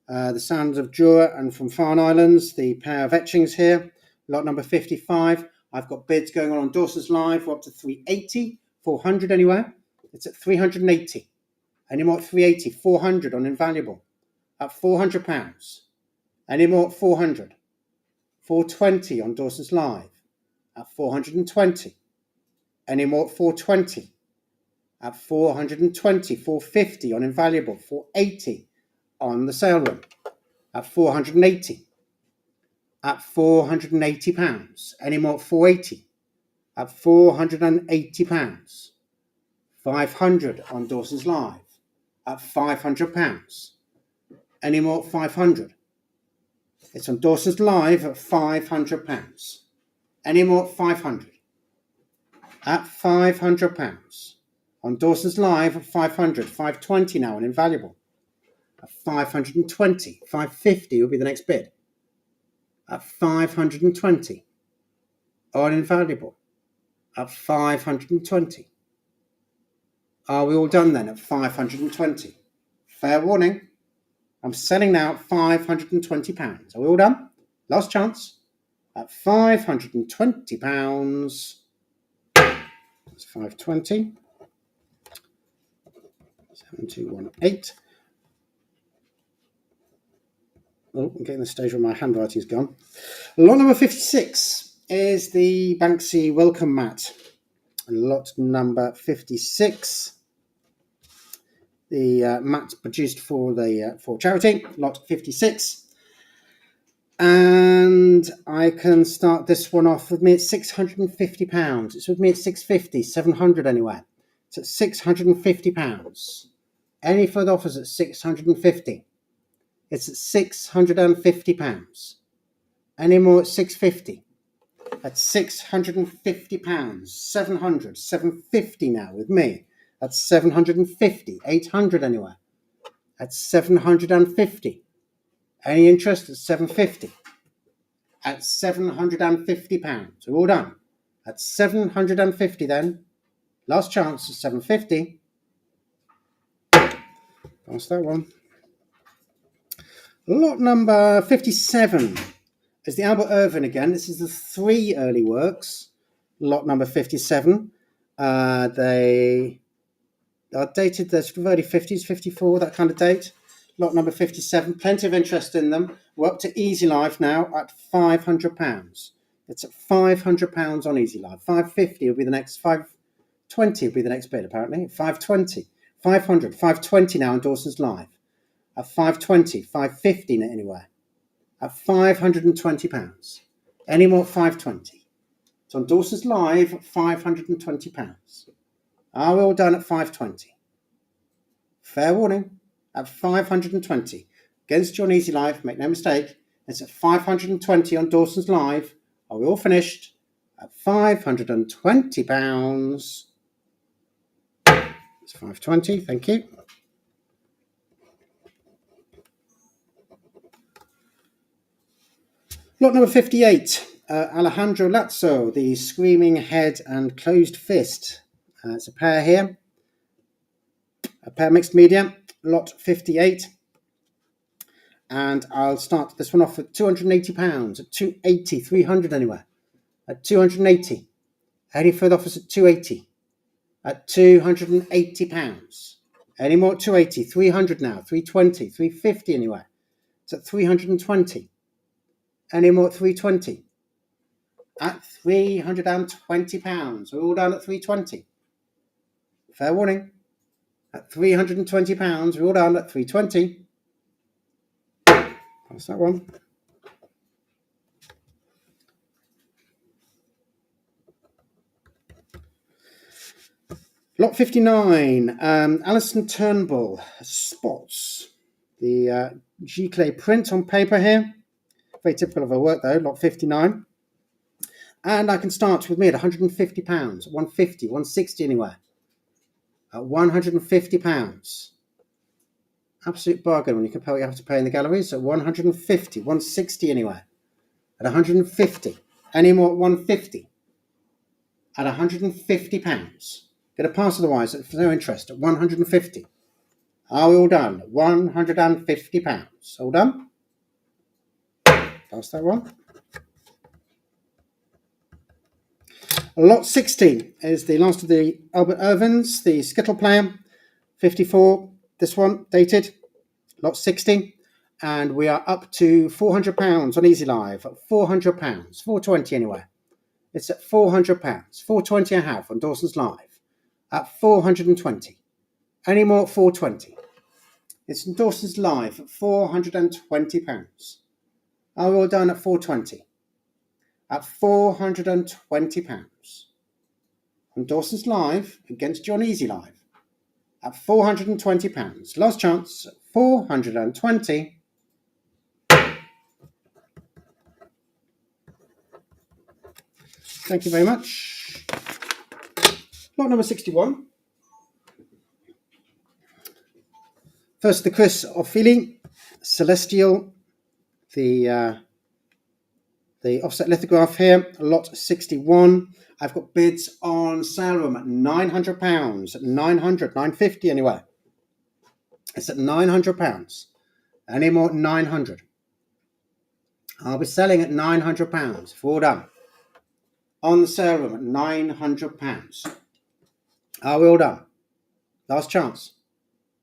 The Sounds of Jura and From Farne Islands. The pair of etchings here. Lot number 55. I've got bids going on Dawson's Live. We're up to 380. 400 anywhere. It's at 380. Any more at 380? 400 on Invaluable. At £400. Any more at 400? 420 on Dawson's Live. At 420. Any more at 420? At 420. 450 on Invaluable. 480 on the sale room. At 480. At £480. Any more at 480? At £480. 500 on Dawson's Live. At £500. Any more at 500? It's on Dawson's Live at £500. Any more at 500? At £500. On Dawson's Live at 500. 520 now on Invaluable. At 520. 550 will be the next bid. At 520. On Invaluable. At 520. Are we all done then at 520? Fair warning. I'm selling now at £520. Are we all done? Last chance. At £520. That's 520. 7218. Oh, I'm getting the stage where my handwriting's gone. Lot number 56 is the Banksy welcome mat. Lot number 56. The mat produced for the for charity. Lot 56. And I can start this one off with me at £650. It's with me at 650, 700 anywhere. It's at £650. Any further offers at 650? It's at £650. Any more at 650? At £650. 700, 750 now with me. That's 750, 800 anywhere. At 750. Any interest at 750? At £750. We're all done. At 750 then. Last chance at 750. That's that one. Lot number 57 is the Albert Irvin again. This is the 3 early works. Lot number 57. They are dated, they're sort of early 50s, 54, that kind of date. Lot number 57. Plenty of interest in them. We're up to Easy Life now at £500. It's at £500 on Easy Life. 550 will be the next, 520 will be the next bid apparently. 520, 500, 520 now on Dawson's Live. At 520, 550 anywhere. At £520. Any more at 520? It's on Dawson's Live at £520. Are we all done at 520? Fair warning. At 520. Against John Easy Live, make no mistake. It's at 520 on Dawson's Live. Are we all finished? At £520. It's 520, thank you. Lot number 58, Alejandro Lazzo, the Screaming Head and Closed Fist. It's a pair here. A pair mixed media, lot 58. And I'll start this one off at £280, at 280, 300 anywhere. At 280. Any further offers at 280? At £280. Any more at 280, 300 now, 320, 350 anywhere. It's at 320. Any more at 320? At £320. We're all down at 320. Fair warning. At £320, we're all down at 320. That's that one. Lot 59, Alison Turnbull, Spots. The Giclée print on paper here. Very typical of her work though, lot 59. And I can start with me at £150, 150, 160 anywhere. At £150. Absolute bargain when you compare what you have to pay in the galleries. At 150, 160 anywhere. At 150. Any more at 150? At £150. Get a pass otherwise, if there's no interest, at 150. Are we all done? £150. All done? Pass that one. Lot 60 is the last of the Albert Irvins, the Skittle player. 54, this one, dated. Lot 60. And we are up to £400 on Easy Live. At £400. 420 anywhere. It's at £400. 420 I have on Dawson's Live. At 420. Any more at 420? It's on Dawson's Live at £420. Are we all done at 420? At £420. On Dawson's Live against John Easy Live. At £420. Last chance at 420. Thank you very much. Lot number 61. First, the Chirs Ofili, Celestial, the The offset lithograph here, lot 61. I've got bids on sale room at £900, at 900, 950 anywhere. It's at £900. Any more at 900. I'll be selling at £900. If all done. On the sale room at £900. Are we all done? Last chance.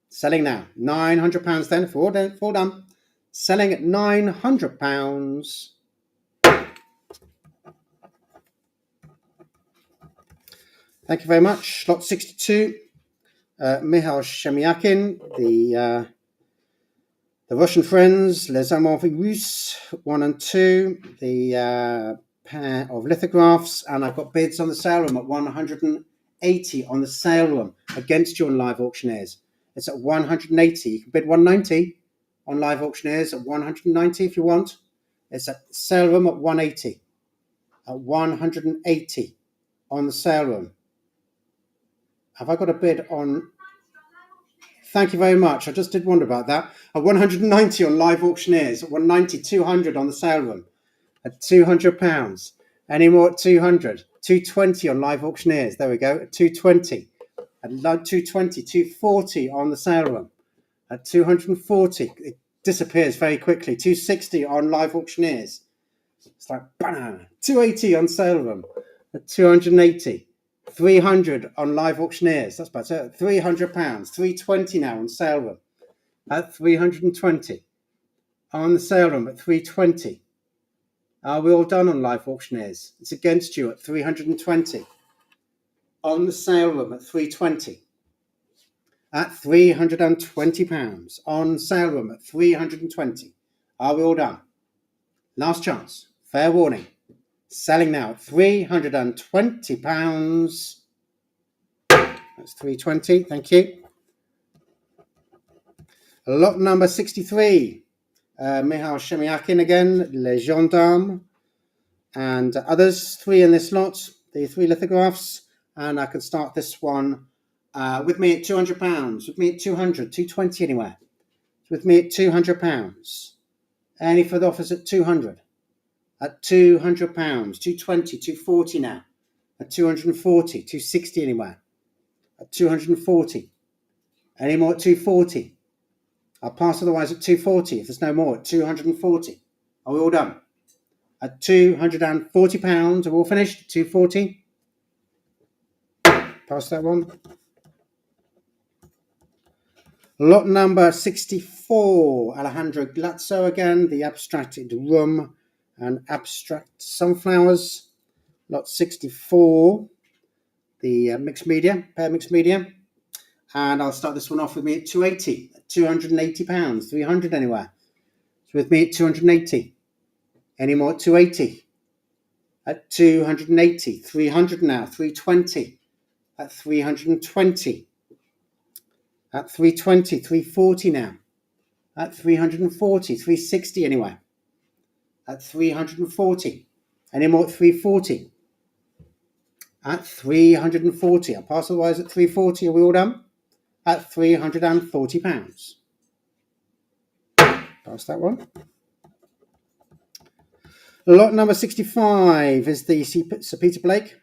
Selling now. £900 then. If all done. Selling at £900. Thank you very much. Lot 62. Michal Shemiakin, the Russian Friends, Les Amants Russes 1 and 2, the pair of lithographs, and I've got bids on the sale room at 180 on the sale room against you on Live Auctioneers. It's at 180. You can bid 190 on Live Auctioneers, at 190 if you want. It's at sale room at 180. At 180 on the sale room. Have I got a bid on... Thank you very much. I just did wonder about that. At 190 on Live Auctioneers. At 190, 200 on the sale room. At £200. Any more at 200? 220 on Live Auctioneers. There we go. At 220. At 220, 240 on the sale room. At 240. It disappears very quickly. 260 on Live Auctioneers. It's like, bang! 280 on sale room. At 280. 300 on Live Auctioneers. That's about it. £300. 320 now on sale room. At 320. On the sale room at 320. Are we all done on Live Auctioneers? It's against you at 320. On the sale room at 320. At £320. On sale room at 320. Are we all done? Last chance. Fair warning. Selling now at £320. That's 320. Thank you. Lot number 63. Michal Shemiakin again, Les Gendarmes, and others. 3 in this lot. The 3 lithographs. And I can start this one with me at £200. With me at 200. 220 anywhere. With me at £200. Any further offers at 200? At £200, 220, 240 now. At 240, 260 anywhere. At 240. Any more at 240? I'll pass otherwise at 240 if there's no more. At 240. Are we all done? At £240, are we all finished? 240. Pass that one. Lot number 64. Alejandro Glatzo again. The abstracted room and abstract sunflowers. Lot 64, the mixed media, pair mixed media. And I'll start this one off with me at 280, at £280, 300 anywhere. So with me at 280. Any more at 280? At 280, 300 now, 320. At 320. At 320, 340 now. At 340, 360 anywhere. At 340. Any more at 340? At 340. I'll pass otherwise at 340. Are we all done? At £340. Pass that one. Lot number 65 is the Sir Peter Blake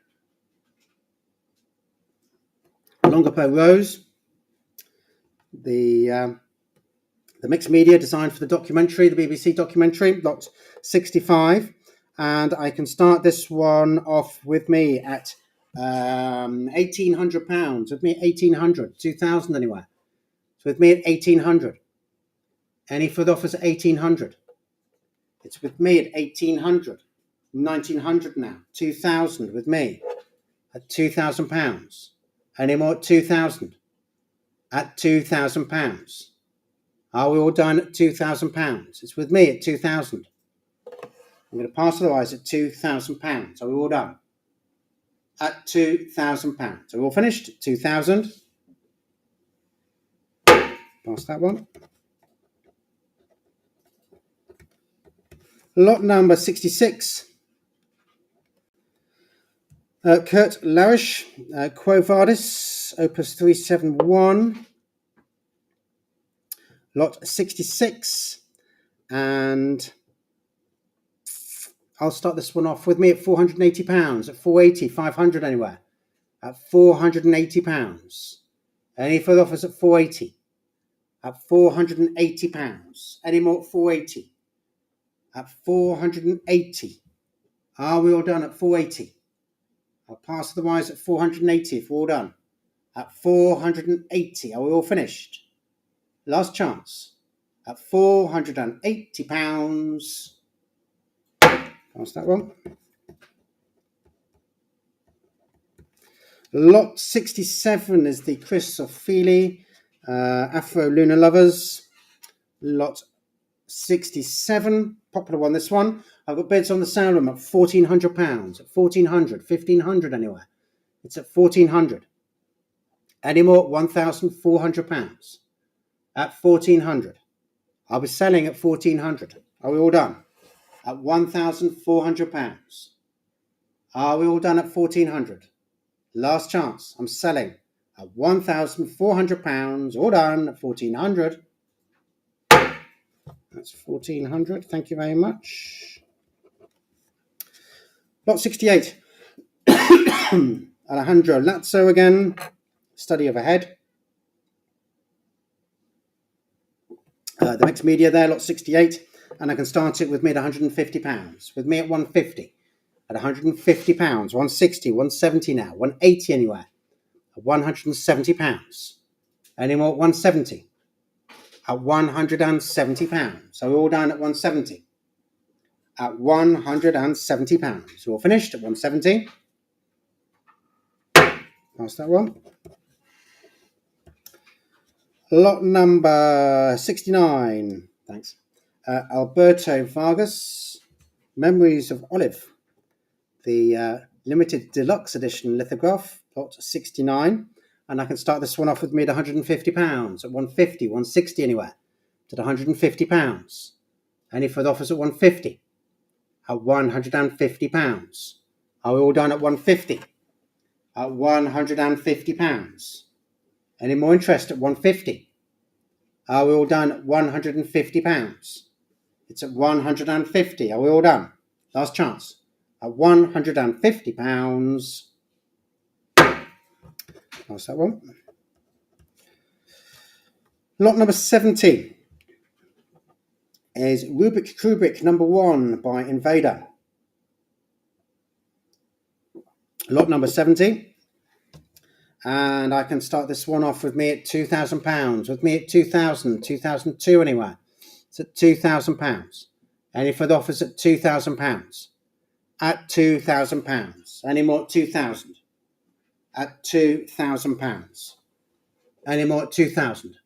Longuepeau Rose. The mixed media designed for the documentary, the BBC documentary, lot 65. And I can start this one off with me at £1,800. With me at 1,800, 2,000 anywhere. So with me at 1,800. Any further offers at 1,800? It's with me at 1,800. 1,900 now. 2,000 with me at £2,000. Any more at 2,000? At £2,000. Are we all done at £2,000? It's with me at 2,000. I'm going to pass otherwise at £2,000. Are we all done? At £2,000. Are we all finished? 2,000. Pass that one. Lot number 66. Kurt Larish, Quo Vadis, Opus 371. Lot 66. And I'll start this one off with me at £480, at 480, 500 anywhere. At £480. Any further offers at 480? At £480. Any more at 480? At 480. Are we all done at 480? I'll pass the wise at 480 if we're all done. At 480. Are we all finished? Last chance. At £480. Pass that one. Lot 67 is the Chirs Ofili Afro Lunar Lovers. Lot 67, popular one, this one. I've got bids on the sale room at £1,400, at £1,400, £1,500 anywhere. It's at £1,400. Any more at £1,400. At £1,400. I'll be selling at £1,400. Are we all done? At £1,400. Are we all done at £1,400? Last chance. I'm selling at £1,400. All done at £1,400. That's £1,400. Thank you very much. Lot 68. Alejandro Lazzo again. Study of a head. The mixed media there, lot 68. And I can start it with me at £150. With me at 150. At £150. 160, 170 now. 180 anywhere. At £170. Any more at 170? At £170. So we're all down at 170. At £170. So we're finished at 170. Pass that one. Lot number 69. Thanks. Alberto Vargas, Memories of Olive. The limited deluxe edition lithograph, lot 69. And I can start this one off with me at £150. At 150, 160 anywhere. At £150. Any further offers at 150? At £150. Are we all done at 150? At £150. Any more interest at 150? Are we all done at £150? It's at 150. Are we all done? Last chance. At £150. That's that one. Lot number 70 is Rubik Kubrick number 1 by Invader. Lot number 70. And I can start this one off with me at £2,000. With me at 2,000, 2002 anywhere. It's at £2,000. Any further offers at £2,000? At £2,000. Any more at 2,000? At £2,000. Any more at 2,000?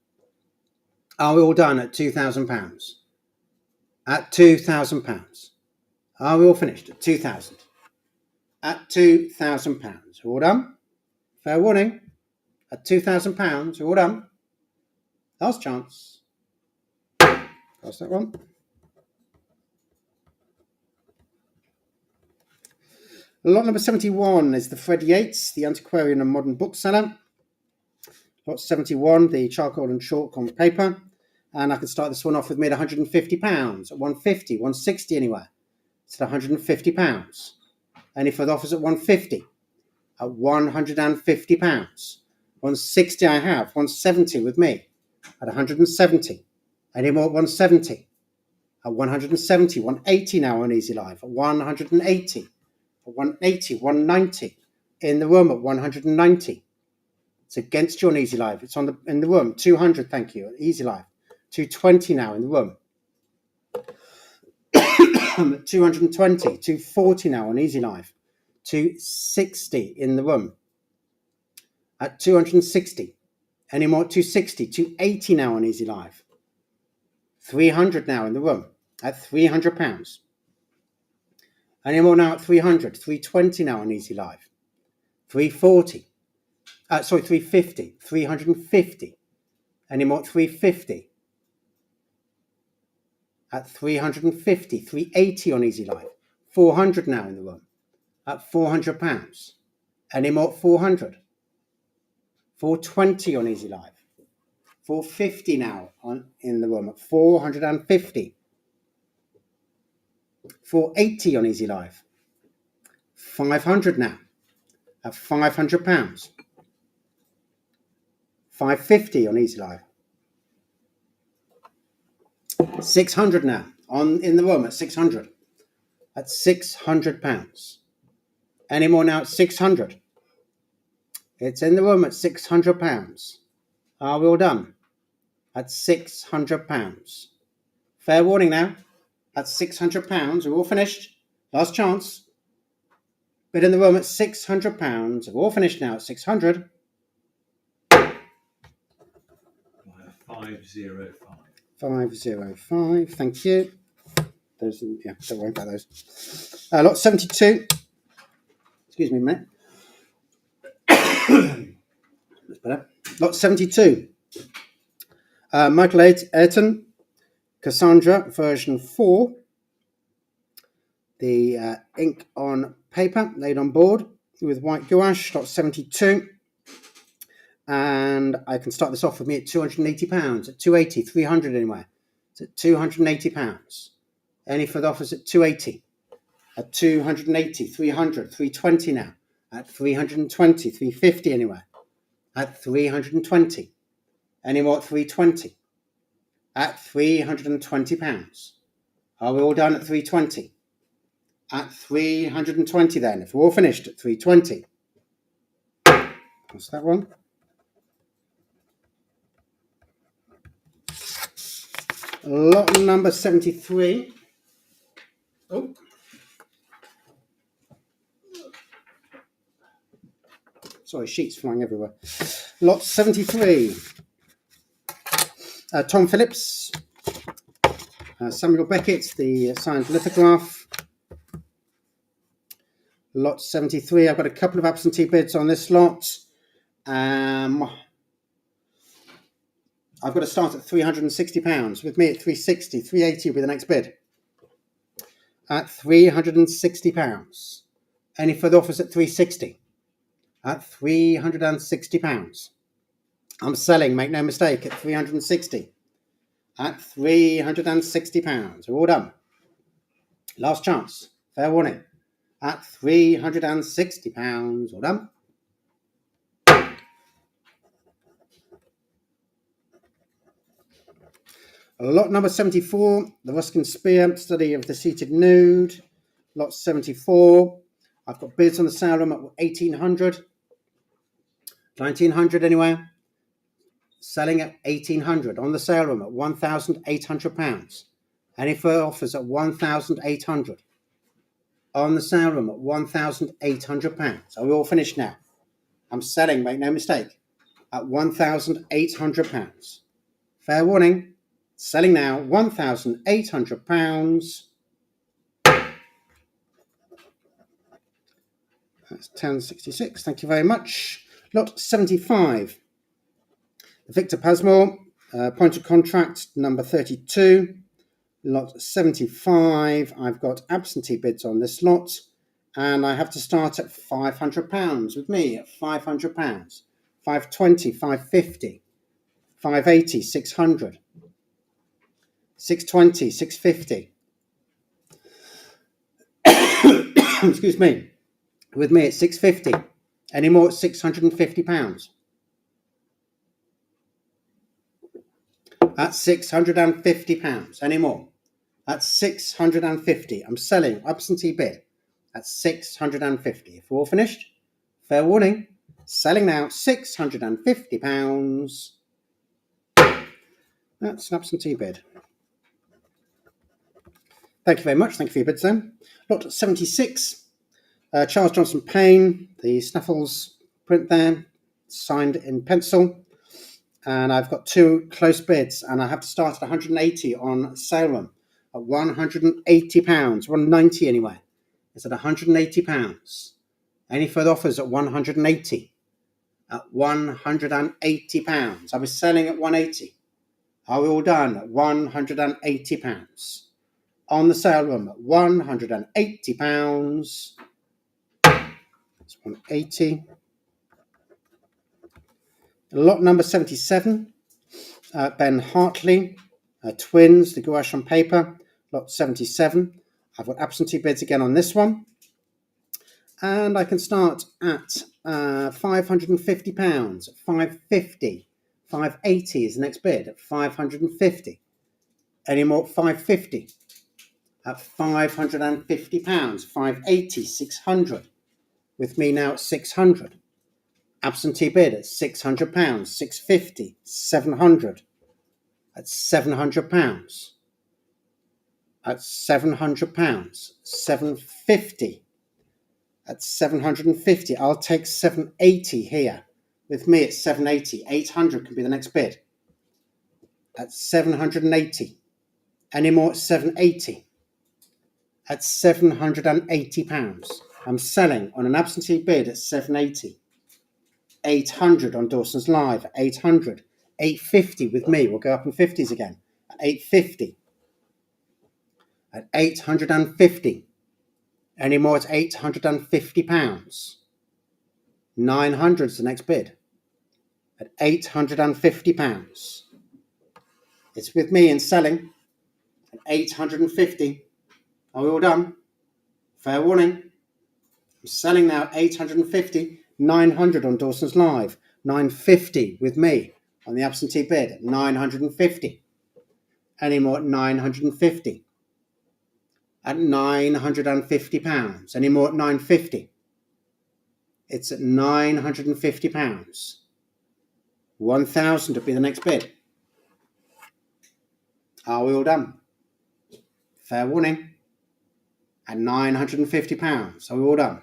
Are we all done at £2,000? At £2,000. Are we all finished at 2,000? At £2,000. All done? Fair warning. At £2,000. You're all done. Last chance. Pass that one. Lot number 71 is the Fred Yates, the antiquarian and modern bookseller. Lot 71, the charcoal and chalk on paper. And I can start this one off with me at £150. At 150, 160 anywhere. It's at £150. Any further offers at 150? At £150. 160 I have. 170 with me. At 170. Any more at 170? At 170. 180 now on Easy Live. At 180. At 180. 190. In the room at 190. It's against you on Easy Live. It's in the room. 200, thank you. At Easy Live. 220 now in the room. 220. 240 now on Easy Live. 260 in the room. At 260. Any more at 260? 280 now on Easy Live. 300 now in the room. At £300. Any more now at 300? 320 now on Easy Live. 340. 350. 350. Any more at 350? At 350. 380 on Easy Live. 400 now in the room. At £400. Any more at 400? 420 on Easy Live. 450 now in the room at 450. 480 on Easy Live. 500 now at £500. 550 on Easy Live. 600 now in the room at 600. At £600. Any more now at 600? It's in the room at £600. Are we all done? At £600. Fair warning now. At £600. We're all finished. Last chance. Bid in the room at £600. We're all finished now at 600. 505. 505. Thank you. Those, yeah, don't worry about those. Lot 72. Excuse me a minute. That's better. Lot 72. Michael Ayrton, Cassandra, version 4. The ink on paper, laid on board with white gouache, lot 72. And I can start this off with me at £280, at 280, 300 anywhere. It's at £280. Any further offers at 280, at 280, 300, 320 now, at 320, 350 anywhere, at 320. Any more at 320, at £320. Are we all done at 320? At 320 then, if we're all finished at 320. What's that one? Lot number 73. Oh. Sorry, sheets flying everywhere. Lot 73. Tom Phillips. Samuel Beckett, the signed lithograph. Lot 73. I've got a couple of absentee bids on this lot. I've got to start at £360. With me at 360, 380 will be the next bid. At £360. Any further offers at 360? At £360. I'm selling, make no mistake, at 360. At £360. We're all done. Last chance. Fair warning. At £360. All done. Lot number 74, the Ruskin Spear, study of the seated nude. Lot 74. I've got bids on the sale room at 1800. 1900 anywhere. Selling at 1800 on the sale room at £1,800. Any further offers at 1,800. On the sale room at £1,800. Are we all finished now? I'm selling, make no mistake, at £1,800. Fair warning. Selling now, £1,800. That's 1066. Thank you very much. Lot 75. Victor Pasmore, point of contract number 32. Lot 75. I've got absentee bids on this lot, and I have to start at £500 with me at £500. 520, 550, 580, 600. 620, 650. Excuse me. With me at 650. Any more at £650? At £650. Any more? At 650. I'm selling absentee bid at 650. If we're all finished, fair warning. Selling now, £650. That's an absentee bid. Thank you very much. Thank you for your bids then. Lot 76. Charles Johnson Payne, the Snuffles print there, signed in pencil. And I've got two close bids, and I have to start at 180 on sale room at £180, 190 anyway. It's at £180. Any further offers at 180? At £180. I was selling at 180. Are we all done? At £180. On the sale room at £180. That's 180. Lot number 77, Ben Hartley, Twins, the gouache on paper, lot 77. I've got absentee bids again on this one. And I can start at £550, 550, 580 is the next bid at 550. Any more? 550 at £550, 580, 600. With me now at 600. Absentee bid at £600, 650, 700. At £700. At £700, 750. At 750, I'll take 780 here. With me at 780, 800 can be the next bid. At 780. Any more at 780? At £780. I'm selling on an absentee bid at 780. 800 on Dawson's Live, 800. 850 with me, we'll go up in 50s again. At 850. At 850. Any more at £850. 900 is the next bid. At £850. It's with me in selling at 850. Are we all done? Fair warning. I'm selling now at 850. 900 on Dawson's Live. 950 with me on the absentee bid at 950. Any more at 950? At £950. Any more at 950? It's at £950. 1,000 would be the next bid. Are we all done? Fair warning. At £950. Are we all done?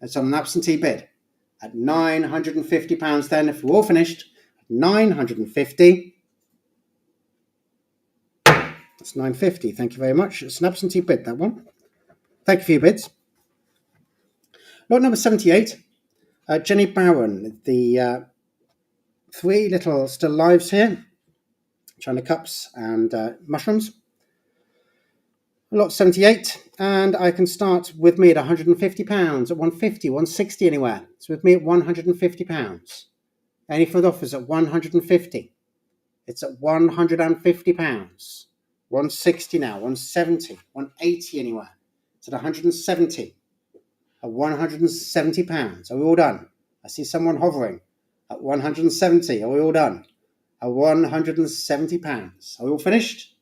That's on an absentee bid. At £950 then, if we're all finished, 950. That's 950. Thank you very much. It's an absentee bid, that one. Thank you for your bids. Lot number 78. Jenny Bowen. The three little still lives here. China cups and mushrooms. Lot 78. And I can start with me at £150, at 150, 160 anywhere. It's with me at £150. Any further offers at 150? It's at £150. 160 now, 170, 180 anywhere. It's at 170. At £170. Are we all done? I see someone hovering. At 170. Are we all done? At £170. Are we all finished?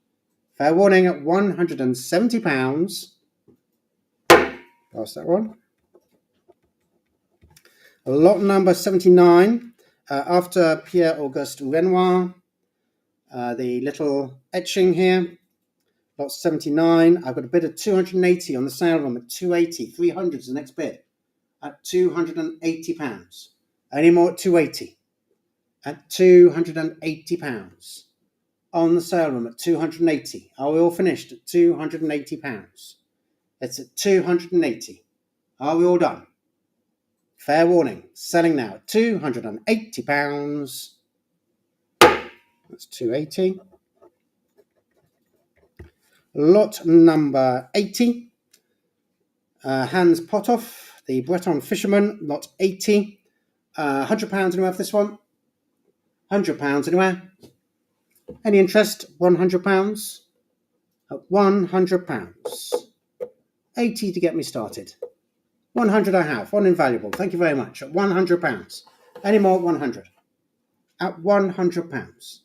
Fair warning, at £170. Pass that one. Lot number 79. After Pierre Auguste Renoir. The little etching here. Lot 79. I've got a bid of 280 on the sale room at 280. 300 is the next bid. At £280. Any more at 280? At £280. On the sale room at 280. Are we all finished at £280? It's at 280. Are we all done? Fair warning. Selling now at £280. That's 280. Lot number 80. Hans Potoff, the Breton fisherman. Lot 80. £100 anywhere for this one. £100 anywhere. Any interest? £100. At £100. 80 to get me started. 100 I have. One invaluable. Thank you very much. At £100. Any more? 100. At £100.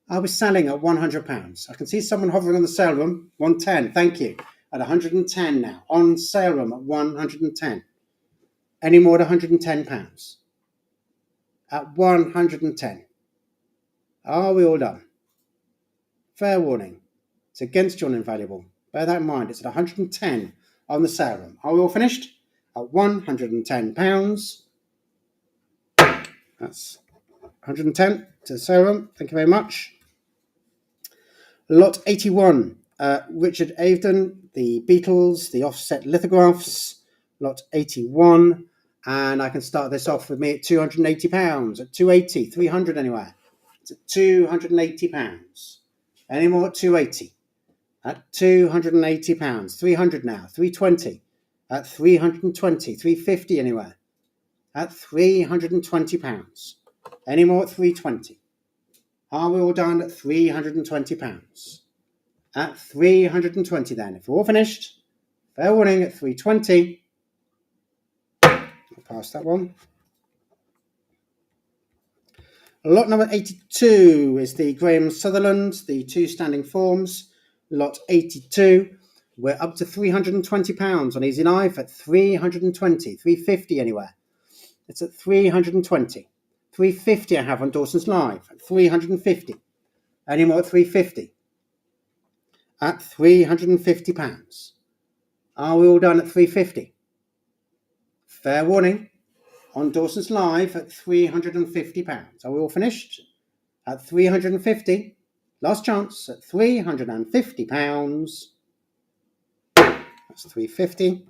I was selling at £100. I can see someone hovering on the sale room. 110. Thank you. At 110 now. On sale room at 110. Any more at £110? At 110. Are we all done? Fair warning. It's against you on invaluable. Bear that in mind. It's at 110 on the sale room. Are we all finished? At £110. That's 110 to the sale room. Thank you very much. Lot 81. Richard Avedon, the Beatles, the offset lithographs. Lot 81. And I can start this off with me at £280. At 280, 300 anywhere. It's at £280. Any more at 280? At £280. 300 now. 320. At 320. 350 anywhere. At £320. Any more at 320? Are we all done at £320? at 320 then. If we're all finished, fair warning at 320. I'll pass that one. Lot number 82 is the Graham Sutherland, the two standing forms. Lot 82. We're up to £320 on Easy Live at 320, 350 anywhere. It's at 320. 350 I have on Dawson's Live at 350. Any more at 350? At £350. Are we all done at 350? Fair warning. On Dawson's Live at £350. Are we all finished? At 350. Last chance at £350. That's 350.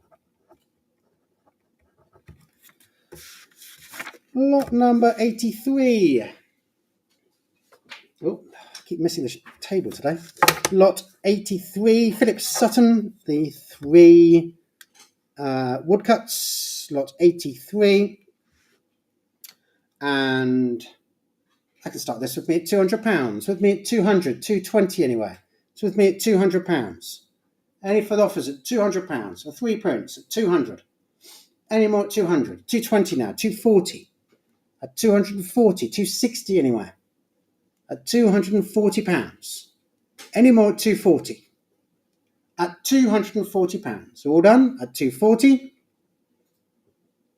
Lot number 83. Oh, I keep missing the table today. Lot 83, Philip Sutton, the three woodcuts. Lot 83. And I can start this with me at £200. With me at 200, 220 anyway. It's with me at £200. Any further offers at £200 for 3 prints at 200. Any more at 200, 220 now, 240. At 240, 260 anywhere. At £240. Any more at 240. At £240. All done at 240.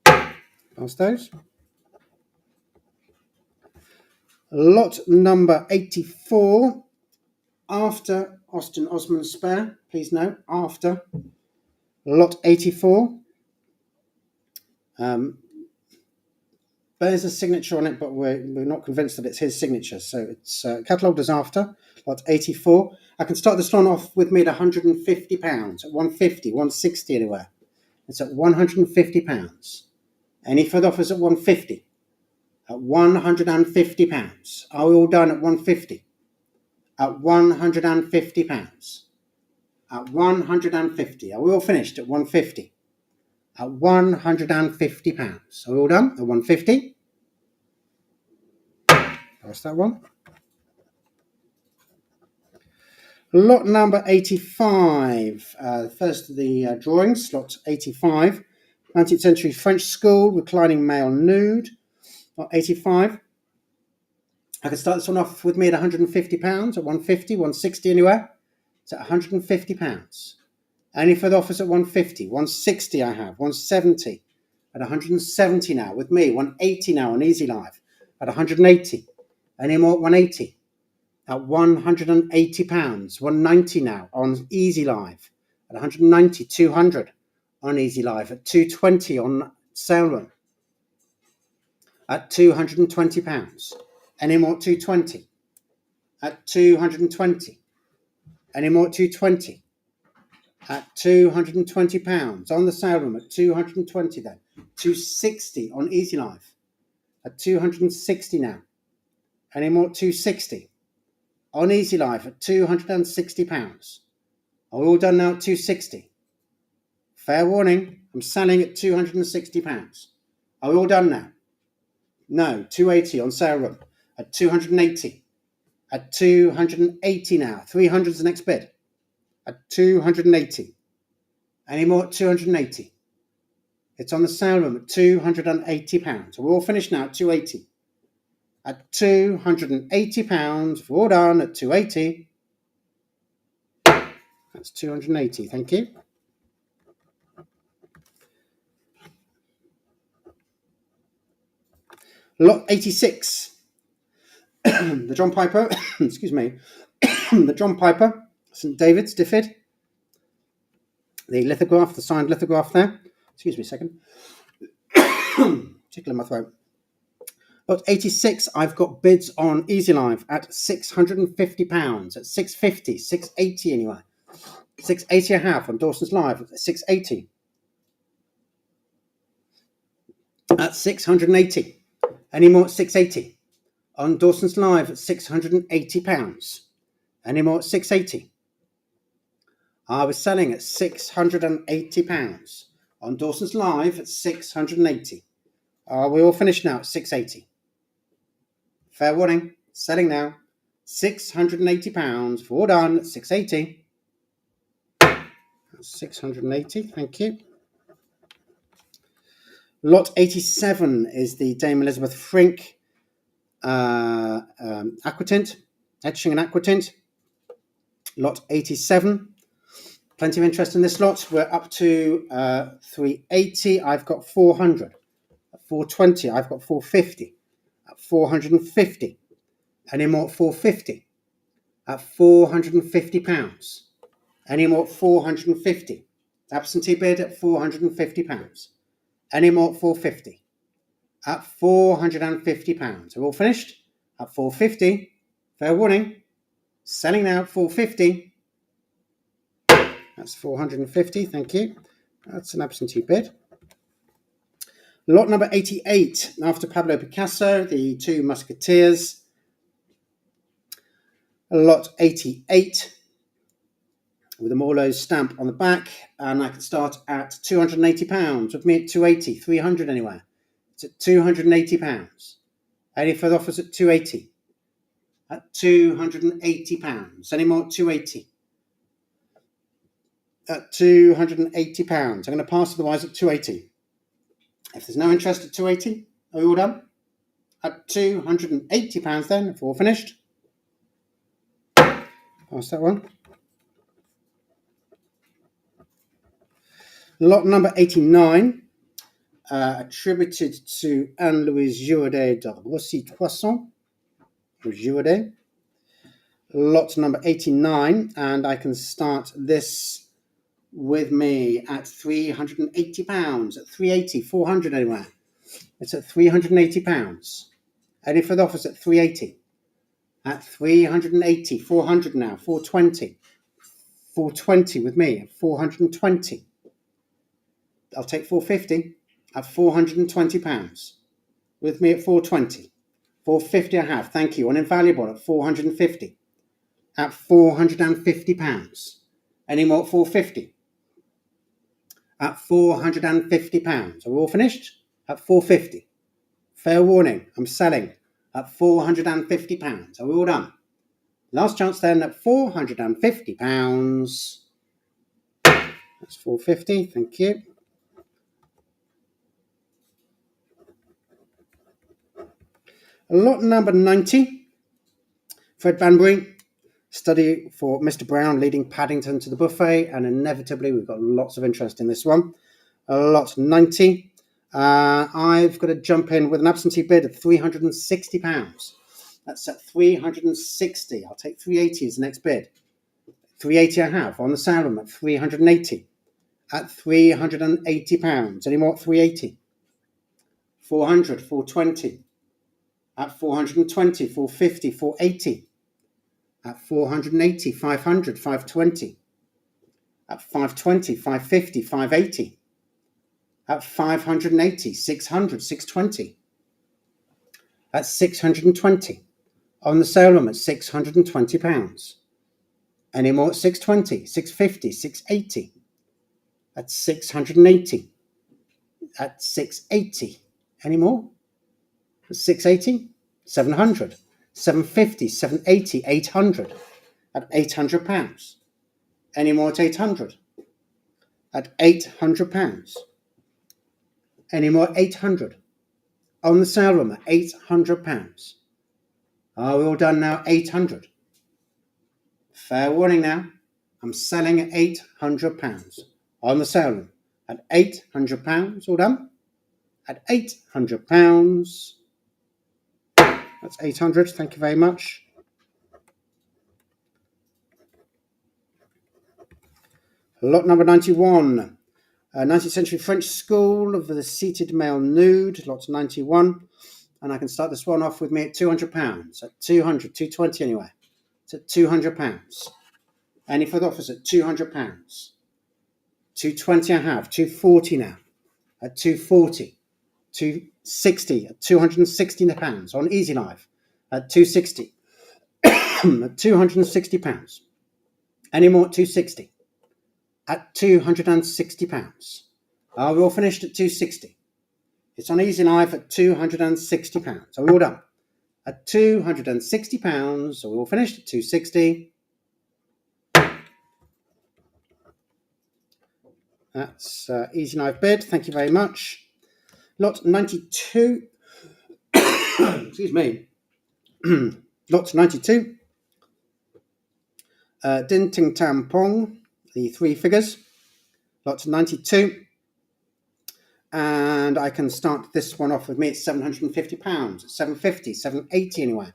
Pass those. Lot number 84. After Austin Osman Spear. Please note, after. Lot 84. Bears a signature on it, but we're not convinced that it's his signature. So it's catalogued as after, lot 84. I can start this one off with me at £150, at 150, 160 anywhere. It's at £150. Any further offers at 150? At £150. Are we all done at 150? At £150. At 150. Are we all finished at 150? At £150. Are we all done at 150? Pass that one. Lot number 85. First of the drawings, lot 85. 19th century French school, reclining male nude. Lot 85. I can start this one off with me at £150, at 150, 160 anywhere. It's at £150. Any further offers at 150, 160 I have, 170, at 170 now with me, 180 now on Easy Live, at 180. Any more at 180? At £180, 190 now on Easy Live, at 190, 200 on Easy Live, at 220 on Sale Run, at £220. Any more at 220? At 220. Any more at 220? At £220 on the sale room at 220 then. 260 on Easy Live at 260 now. Any more at 260? On Easy Live at £260. Are we all done now at 260? Fair warning, I'm selling at £260. Are we all done now? No, 280 on sale room at 280. At 280 now. 300's the next bid. At 280. Any more at 280? It's on the sale room at £280. We're all finished now at 280. At £280, we're all done at 280. That's 280, thank you. Lot 86. The John Piper, excuse me, the John Piper, St. David's, Diffid. The lithograph, the signed lithograph there. Excuse me a second. Tickle in my throat. Lot 86, I've got bids on Easy Live at £650, at 650, 680 anyway. 680 I have on Dawson's Live at 680. At 680. Any more at 680? On Dawson's Live at £680. Any more at 680? I was selling at £680. On Dawson's Live at 680. Are we all finished now at 680? Fair warning, selling now £680. All done at 680. That's 680, thank you. Lot 87 is the Dame Elizabeth Frink aquatint, etching and aquatint. Lot 87. Plenty of interest in this lot. We're up to 380. I've got 400. At 420, I've got 450. At 450. Any more at 450? At £450. Any more at 450? Absentee bid at £450. Any more at 450? At £450. We're all finished? At 450. Fair warning. Selling now at 450. That's 450. Thank you. That's an absentee bid. Lot number 88. After Pablo Picasso, the Two Musketeers. Lot 88 with a Morlow's stamp on the back, and I can start at £280. With me at 280, 300 anywhere. It's at £280. Any further offers at 280? At £280. Any more at 280? At £280. I'm going to pass otherwise at 280. If there's no interest at 280, are we all done? At £280 then, if we're all finished. Pass that one. Lot number 89, attributed to Anne-Louise Girodet de Roissy-Toisson. Girodet. Lot number 89, and I can start this with me at £380, at 380, 400 anywhere. It's at £380. Any further offers at 380? At 380, 400 now, 420. 420 with me at 420. I'll take 450 at £420. With me at 420. 450 I have, thank you. On invaluable at 450. At £450. Any more at 450? At £450. Are we all finished? At 450. Fair warning, I'm selling at £450. Are we all done? Last chance then at £450. That's 450, thank you. Lot number 90. Fred Banbury. Study for Mr. Brown leading Paddington to the buffet, and inevitably we've got lots of interest in this one. Lot 90. I've got to jump in with an absentee bid of £360. That's at 360. I'll take 380 as the next bid. 380 I have on the sale room at 380. At £380. Any more at 380? 400, 420. At 420, 450, 480. At 480, 500, 520. At 520, 550, 580. At 580, 600, 620. At 620. On the sale room at £620. Any more at 620, 650, 680. At 680. At 680. Any more? At 680, 700. 750, 780, 800. At £800. Any more at 800? At £800. Any more at 800? On the sale room at £800. Are we all done now? 800. Fair warning now. I'm selling at £800. On the sale room at £800. All done? At £800. That's 800. Thank you very much. Lot number 91. 19th century French school of the seated male nude. Lot 91. And I can start this one off with me at £200. At 200, 220 anyway. It's at £200. Any further offers at £200? 220 I have. 240 now. At 240. 260 at £260 on Easy Life at 260. At £260. Any more at 260? At £260. Are we all finished at 260? It's on Easy Life at £260. Are we all done? at £260. So we're all finished at 260. That's easy knife bid. Thank you very much. Lot 92. Excuse me. Lot 92. Dinh Thi Tham Poong, the 3 figures. Lot 92. And I can start this one off with me at £750. 750, 780 anywhere.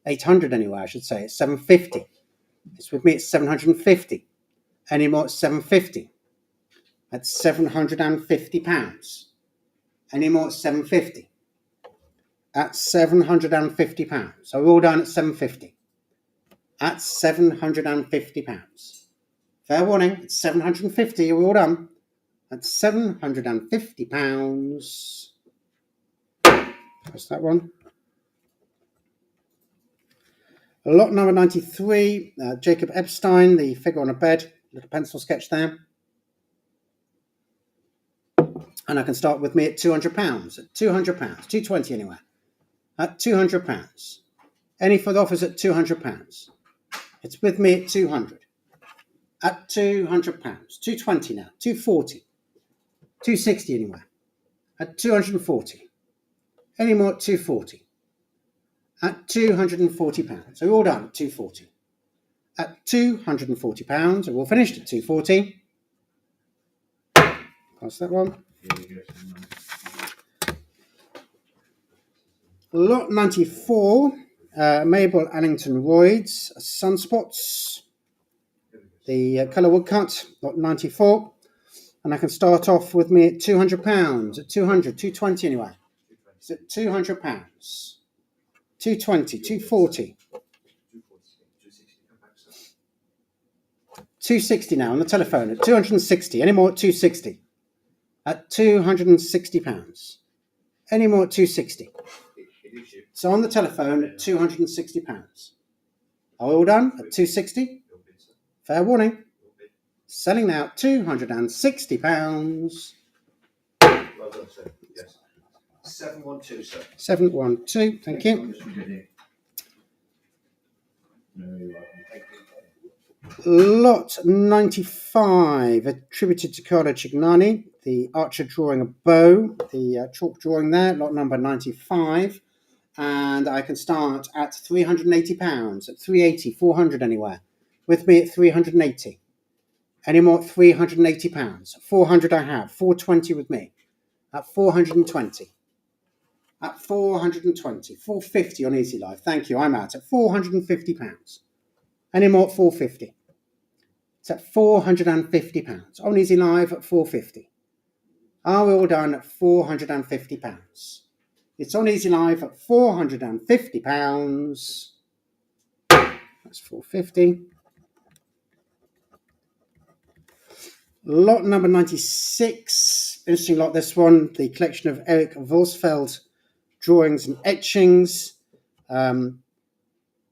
800 anywhere, I should say. It's 750. It's with me at 750. Any more at 750. That's £750. Any more at 750. At £750. So we're all done at 750. At £750. Fair warning, it's 750. We're all done. That's £750. That's that one. Lot number 93, Jacob Epstein, the figure on a bed, little pencil sketch there. And I can start with me at £200. At £200, 220 anywhere. At £200. Any further offers at £200? It's with me at 200. At £200, 220 now, 240, 260 anywhere. At 240. Any more at 240. At £240. So we're all done at 240. At £240, and we're all finished at 240. Pass that one. Lot 94, Mabel Allington Royds, Sunspots. The colour woodcut, lot 94. And I can start off with me at £200. At 200, 220 anyway. It's at £200. 220, 240. 260 now on the telephone at 260. Any more at 260? At £260. Any more at 260? So on the telephone at £260. Are we all done at 260? Fair warning. Selling now at £260. Well done, sir. Yes. 712, sir. 712, thank you. Lot 95, attributed to Carlo Cignani, the archer drawing a bow, the chalk drawing there, lot number 95. And I can start at £380, at 380, 400 anywhere. With me at 380. Any more at £380? 400 I have, 420 with me. At 420. At 420, 450 on Easy Life. Thank you, I'm out at £450. Any more at 450? It's at £450. On Easy Live at 450. Are we all done at £450? It's on Easy Live at £450. That's 450. Lot number 96. Interesting lot, this one. The collection of Eric Volsfeld drawings and etchings.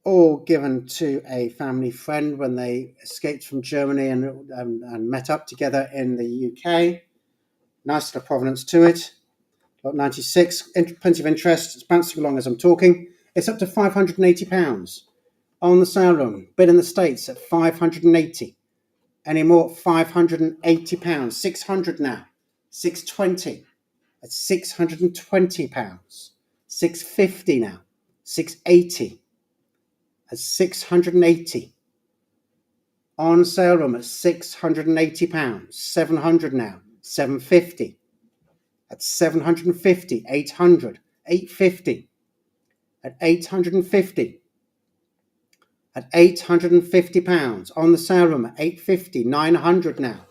All given to a family friend when they escaped from Germany and met up together in the UK. Nice little provenance to it. Lot 96, plenty of interest. It's bouncing along as I'm talking. It's up to £580 on the sale room. Bid in the States at £580. Any more? £580. 600 now. 620. At £620. 650 now. 680. At 680. On sale room at £680. 700 now. 750. At 750. 800. 850. At 850. At £850 on the sale room at 850, 900 now.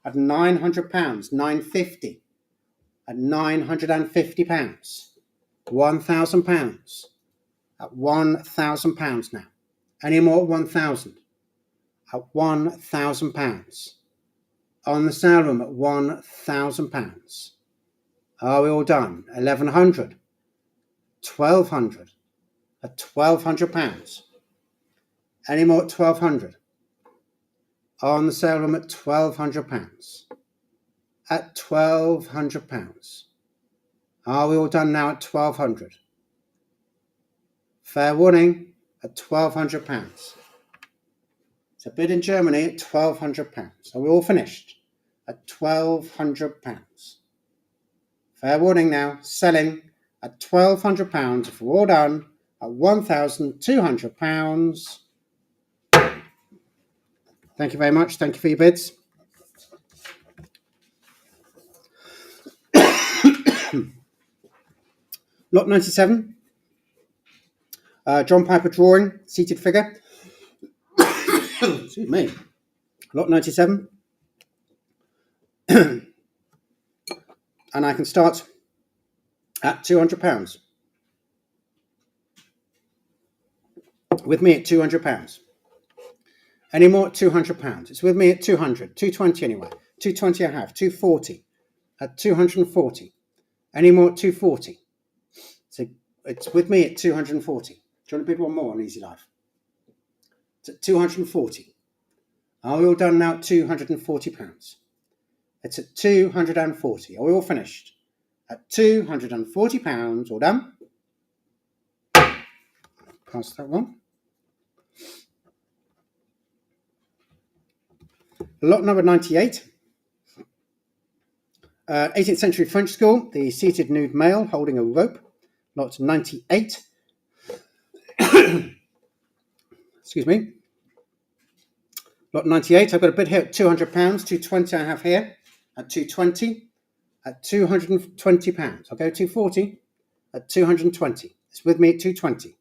At £900, 950. At £950, £1,000. At £1,000 now. Any more at 1,000? At £1,000. On the sale room at £1,000. Are we all done? 1,100, 1,200. At £1,200. Any more at 1,200? On the sale room at £1,200. At £1,200. Are we all done now at 1,200? Fair warning, at £1,200. It's a bid in Germany at £1,200. Are we all finished? At £1,200. Fair warning now, selling at £1,200. If we're all done, at £1,200. Thank you very much. Thank you for your bids. Lot 97. John Piper drawing, seated figure. Excuse me. Lot 97. And I can start at £200. With me at £200. Any more at £200? It's with me at 200, 220 anyway. 220 I have, 240. At 240. Any more at 240? So it's with me at 240. Do you want to bid one more on Easy Life? It's at 240. Are we all done now at £240? It's at 240. Are we all finished? At £240, all done. Pass that one. Lot number 98. 18th century French school, the seated nude male holding a rope. Lot 98. Excuse me. Lot 98. I've got a bid here at £200. 220 I have here at 220. At £220. I'll go 240 at 220. It's with me at 220.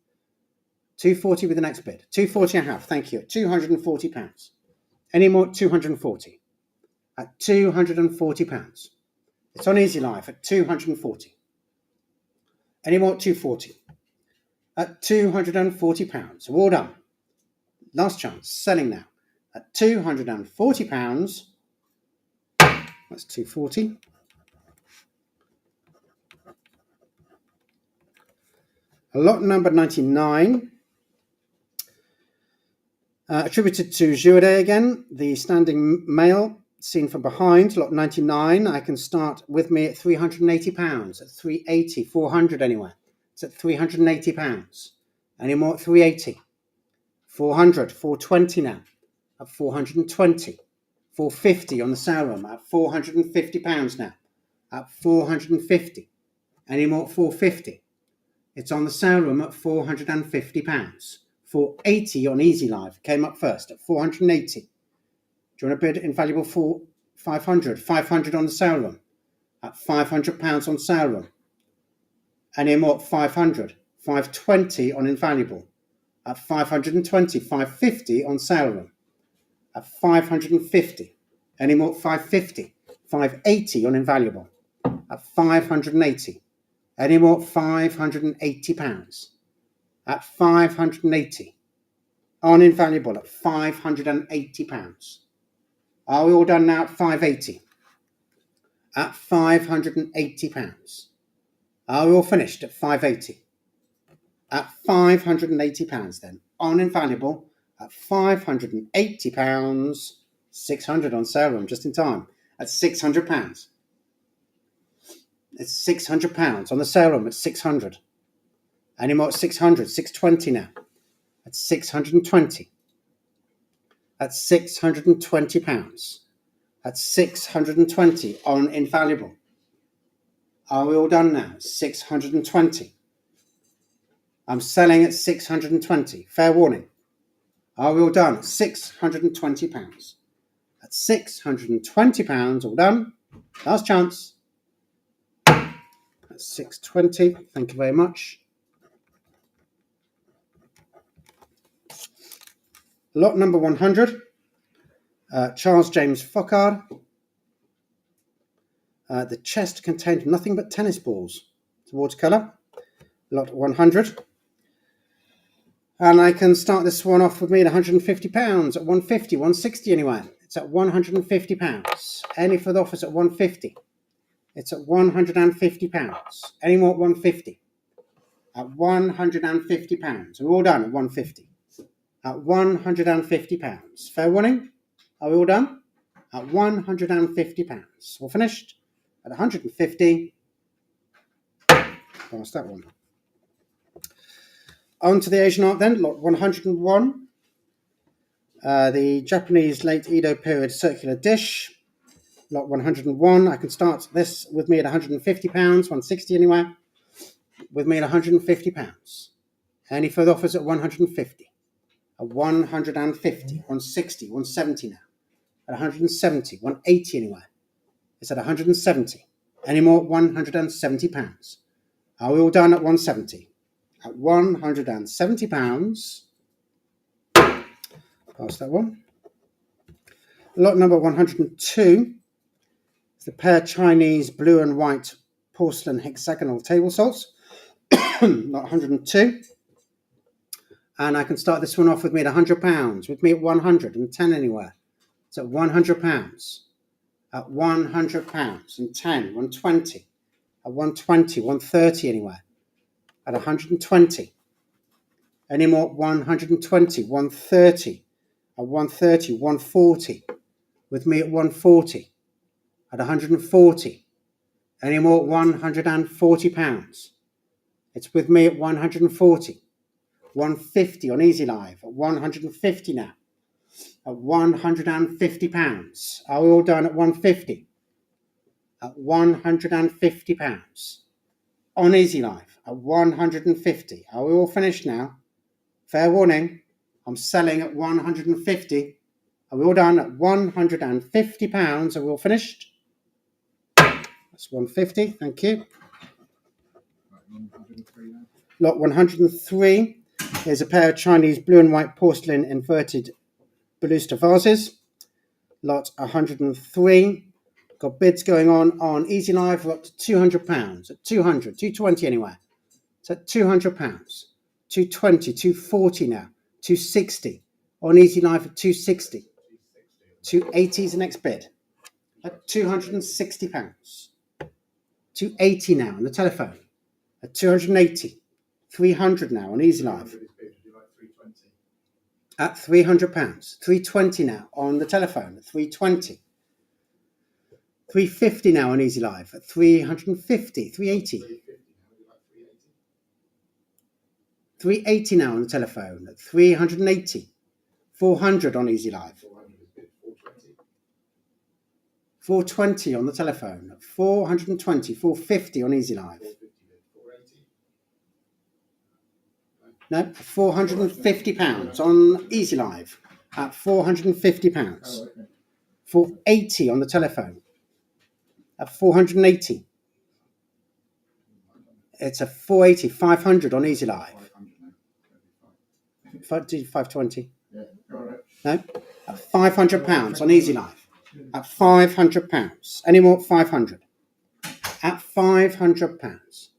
240 with the next bid. 240 I have. Thank you. At £240. Any more at 240? At £240. It's on Easy Life at 240. Any more at 240? At £240. So all done. Last chance. Selling now. At £240. That's 240. Lot number 99. Attributed to Jules again, the standing male, seen from behind, lot 99. I can start with me at £380, at 380, 400 anyway. It's at £380. Any more at 380? 400, 420 now, at 420. 450 on the sale room, at £450 now, at 450. Any more at 450? It's on the sale room at £450. 480 on Easy Live came up first at 480. Do you want to bid invaluable for 500? 500 on the sale room at £500 on sale room. Any more at 500? 520 on invaluable at 520. 550 on sale room at 550. Any more at 550? 580 on invaluable at 580. Any more at £580? At 580. On invaluable at £580. Are we all done now at 580? At £580. Are we all finished at 580? At £580 then. On invaluable at £580. 600 on sale room, just in time. At £600. It's £600 on the sale room at 600. Any more at 600? 620 now. At 620. At £620. At 620 on invaluable. Are we all done now? 620. I'm selling at 620. Fair warning. Are we all done? £620. At £620, all done. Last chance. At 620. Thank you very much. Lot number 100. Charles James Foccard. The chest contained nothing but tennis balls. Towards colour. Lot 100. And I can start this one off with me at £150 at 150, 160 anyway. It's at £150. Any further offers at 150? It's at £150. Any more at 150? At £150. We're all done at 150. At £150. Fair warning? Are we all done? At £150. All finished? At 150. Past that one. On to the Asian art then, lot 101. The Japanese late Edo period circular dish, lot 101. I can start this with me at £150, 160 anywhere, with me at £150. Any further offers at 150? At 150, 160, 170 now. At 170, 180 anywhere. It's at 170. Any more? £170. Are we all done at 170? At £170. Pass that one. Lot number 102 is the pair Chinese blue and white porcelain hexagonal table salts. Lot 102. And I can start this one off with me at £100. With me at 110 anywhere. It's at £100. At £100. And 10, 120. At 120, 130 anywhere. At 120. Any more? 120, 130. At 130, 140. With me at 140. At 140. Any more? £140. It's with me at 140. 150 on Easy Live. At 150 now. At £150. Are we all done at 150? At £150. On Easy Live. At 150. Are we all finished now? Fair warning. I'm selling at 150. Are we all done at £150? Are we all finished? That's 150. Thank you. Lot 103 is a pair of Chinese blue and white porcelain inverted baluster vases. Lot 103. Got bids going on Easy Live for up to £200. At 200, 220 anywhere. It's at £200. 220, 240 now. 260. On Easy Live at 260. 280 is the next bid. At £260. 280 now on the telephone. At 280. 300 now on Easy Live. At £300. 320 now on the telephone. At 320. 350 now on Easy Live. At 350. 380. 380 now on the telephone. At 380. 400 on Easy Live. 420 on the telephone. At 420. 450 on Easy Live. No, £450 on Easy Live at £450. 480 on the telephone at 480. It's a 480, 500 on Easy Live. 520. No, at £500 on Easy Live at £500. Any more? 500 at £500.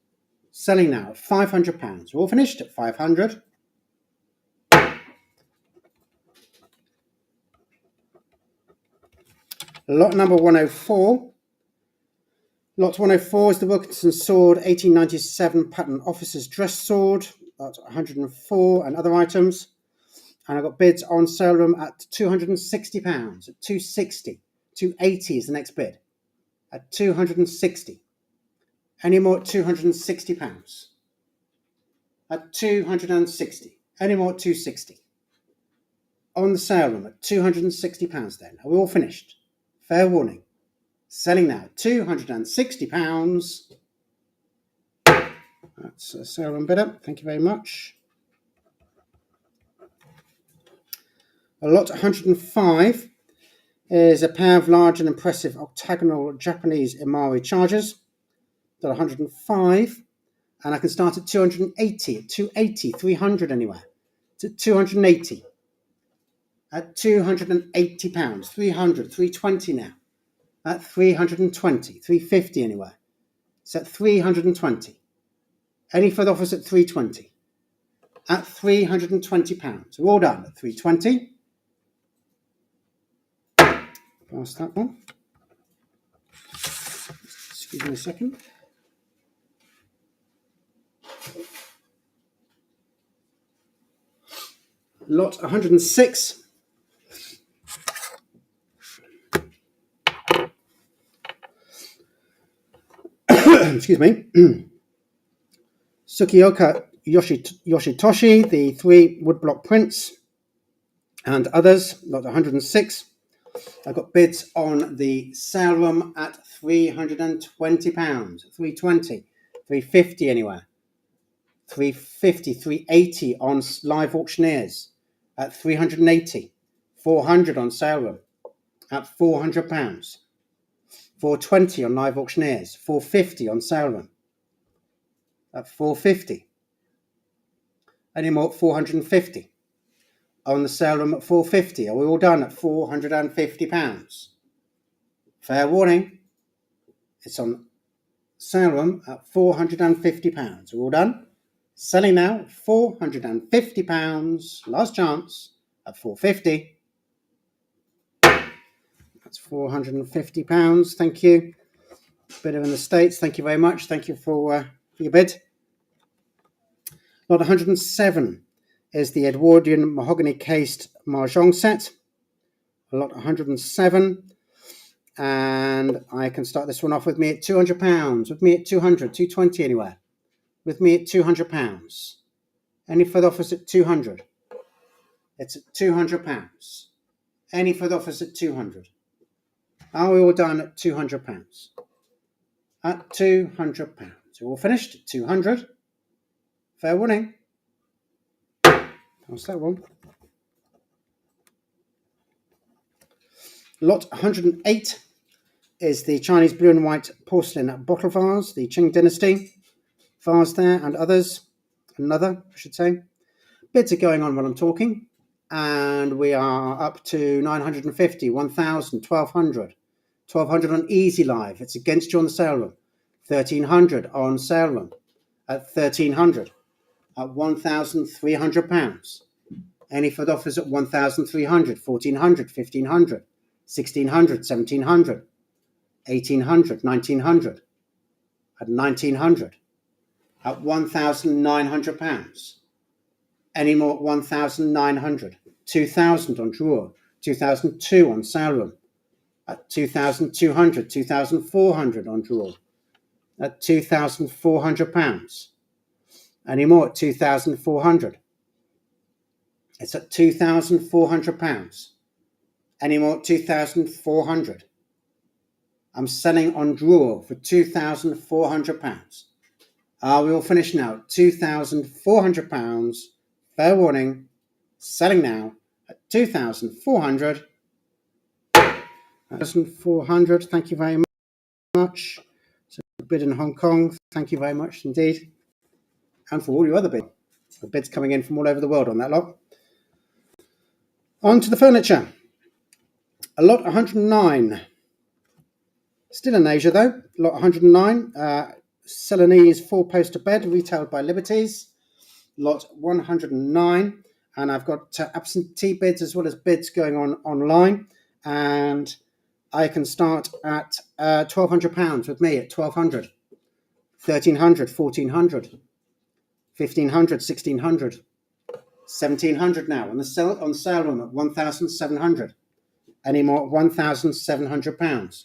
Selling now at £500. We're all finished at 500. Lot number 104. Lot 104 is the Wilkinson Sword 1897 Pattern Officer's Dress Sword. That's 104 and other items. And I've got bids on sale room at £260. At 260. 280 is the next bid. At 260. Any more at £260? At 260. Any more at 260? On the sale room at £260 then. Are we all finished? Fair warning. Selling now at £260. That's a sale room bidder. Thank you very much. Lot 105 is a pair of large and impressive octagonal Japanese Imari chargers. Got 105, and I can start at 280, 280, 300 anywhere. It's at 280. At £280, 300, 320 now. At 320, 350 anywhere. It's at 320. Any further offers at 320? At £320. We're all done at 320. Pass that one. Excuse me a second. Lot 106. Excuse me. Tsukioka Yoshitoshi, the 3 woodblock prints, and others, lot 106. I've got bids on the sale room at £320, 320, 350 anywhere, 350, 380 on live auctioneers at 380, 400 on sale room at £400, 420 on live auctioneers, 450 on sale room at 450. Any more at 450 on the sale room at 450. Are we all done at £450? Fair warning, it's on sale room at £450. We're all done. Selling now at £450. Last chance at £450. That's £450. Thank you. Bidder in the States. Thank you very much. Thank you for your bid. Lot 107 is the Edwardian mahogany cased mahjong set. Lot 107. And I can start this one off with me at £200. With me at 200, 220 anywhere. With me at £200. Any further offers at 200? It's at £200. Any further offers at 200? Are we all done at £200? At £200. We're all finished at 200. Fair warning. What's that one? Lot 108 is the Chinese blue and white porcelain bottle vase, the Qing Dynasty vase there, and others. Another, I should say. Bids are going on while I'm talking, and we are up to 950, 1,000, 1,200. 1,200 on Easy Live. It's against you on the sale room. 1,300 on sale room at 1,300 at £1,300. Any further offers at 1,300, 1,400, 1,500, 1,600, 1,700, 1,800, 1,900 at 1,900 at £1,900. Any more at 1,900, 2,000 on drawer, 2,002 on sale room at 2,200, 2,400 on drawer at £2,400. Any more at 2,400? It's at £2,400. Any more at 2,400? I'm selling on drawer for £2,400. Are we all finished now? £2,400. Fair warning. Selling now at 2,400. 2,400. Thank you very much. So bid in Hong Kong. Thank you very much indeed. And for all your other bids. The bids coming in from all over the world on that lot. On to the furniture. A lot 109. Still in Asia though. Lot 109. Celanese 4-poster bed retailed by Liberties. Lot 109. And I've got absentee bids as well as bids going on online. And I can start at £1,200 with me at 1,200. 1,300, 1,400. 1,500, 1,600. 1,700 now on sale room at 1,700. Any more at £1,700?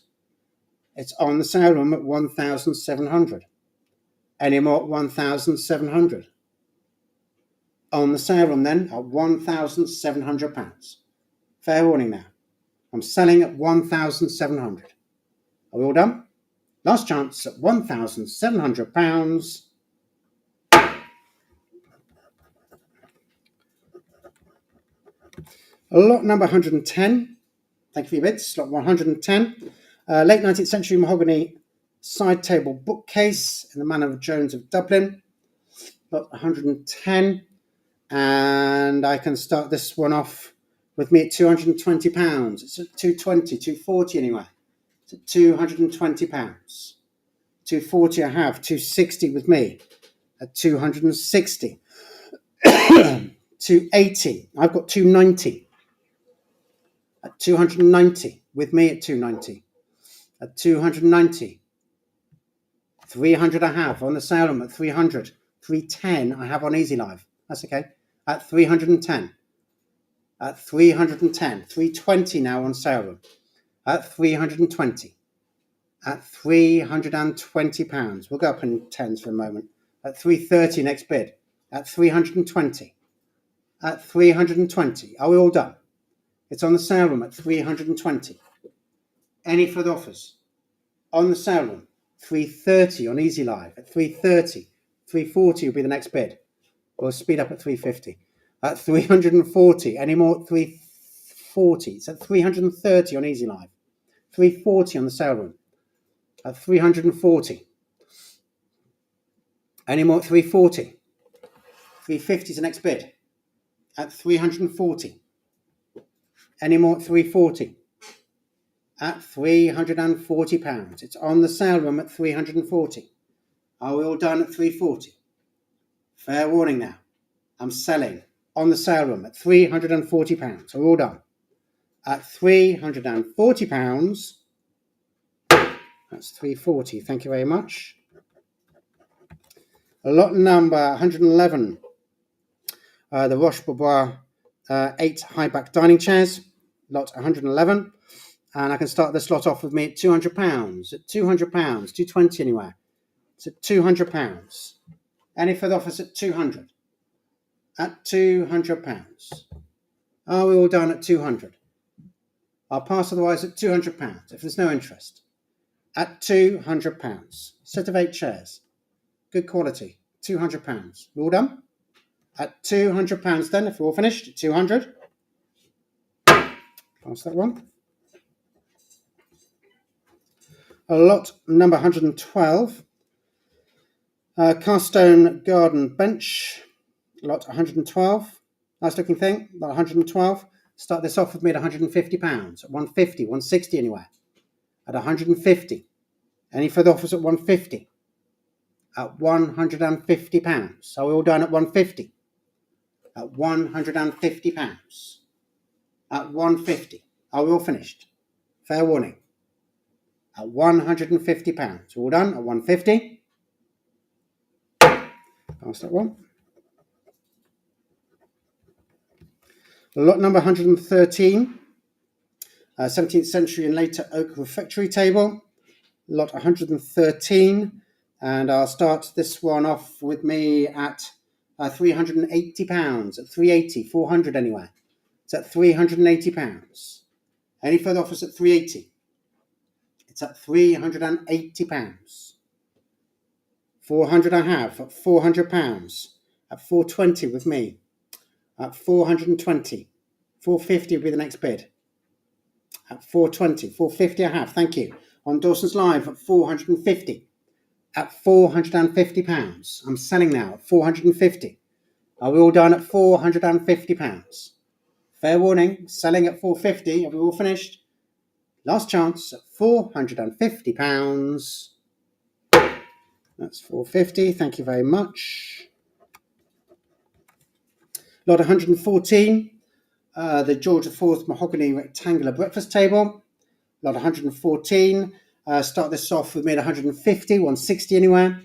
It's on the sale room at 1,700. Any more at 1,700? On the sale room then at £1,700. Fair warning now. I'm selling at 1,700. Are we all done? Last chance at £1,700. Lot number 110. Thank you for your bids. Lot 110. Late 19th century mahogany side table bookcase in the manner of Jones of Dublin. Lot 110. And I can start this one off with me at £220. It's at 220, 240 anyway. It's at £220. 240 I have. 260 with me at 260. 280. I've got 290. At 290, with me at 290. At 290. 300 I have on the sale room at 300. 310 I have on Easy Live. That's okay. At 310. At 310. 320 now on sale room. At 320. At £320. We'll go up in tens for a moment. At 330 next bid. at 320. At 320. Are we all done? It's on the sale room at 320. Any further offers? On the sale room, 330 on Easy Live at 330. 340 will be the next bid. We'll speed up at 350. At 340. Any more? 340. It's at 330 on Easy Live. 340 on the sale room. At 340. Any more at 340? 350 is the next bid. At 340. Any more at 340? At £340. It's on the sale room at 340. Are we all done at 340? Fair warning now. I'm selling on the sale room at £340. Are we all done? At £340. That's 340. Thank you very much. Lot number 111. The Roche-Beaubois 8 high-back dining chairs. Lot 111. And I can start this lot off with me at £200. At £200. 220 anywhere. It's at £200. Any further offers at 200? At £200. Are we all done at 200? I'll pass otherwise at £200 if there's no interest. At £200. Set of 8 chairs. Good quality. £200. We all done? At £200 then, if we're all finished, at 200. Pass that one. Lot number 112. Carstone garden bench. Lot 112. Nice looking thing. Lot 112. Start this off with me at £150. At 150, 160 anywhere. At 150. Any further offers at 150? At £150. Are we all done at 150? At £150. At 150. Are we all finished? Fair warning. At £150. All done at 150. Pass that one. Lot number 113. 17th century and later oak refectory table. Lot 113. And I'll start this one off with me at £380. At 380, 400 anywhere. It's at £380. Any further offers at 380? It's at £380. 400 I have at £400. At 420 with me. At 420. 450 will be the next bid. At 420. 450 I have, thank you. On Dawson's Live at 450. At £450. I'm selling now at 450. Are we all done at £450? Fair warning, selling at 450. Are we all finished? Last chance at £450. That's 450. Thank you very much. Lot 114. The George IV mahogany rectangular breakfast table. Lot 114. Start this off with me at 150, 160 anywhere.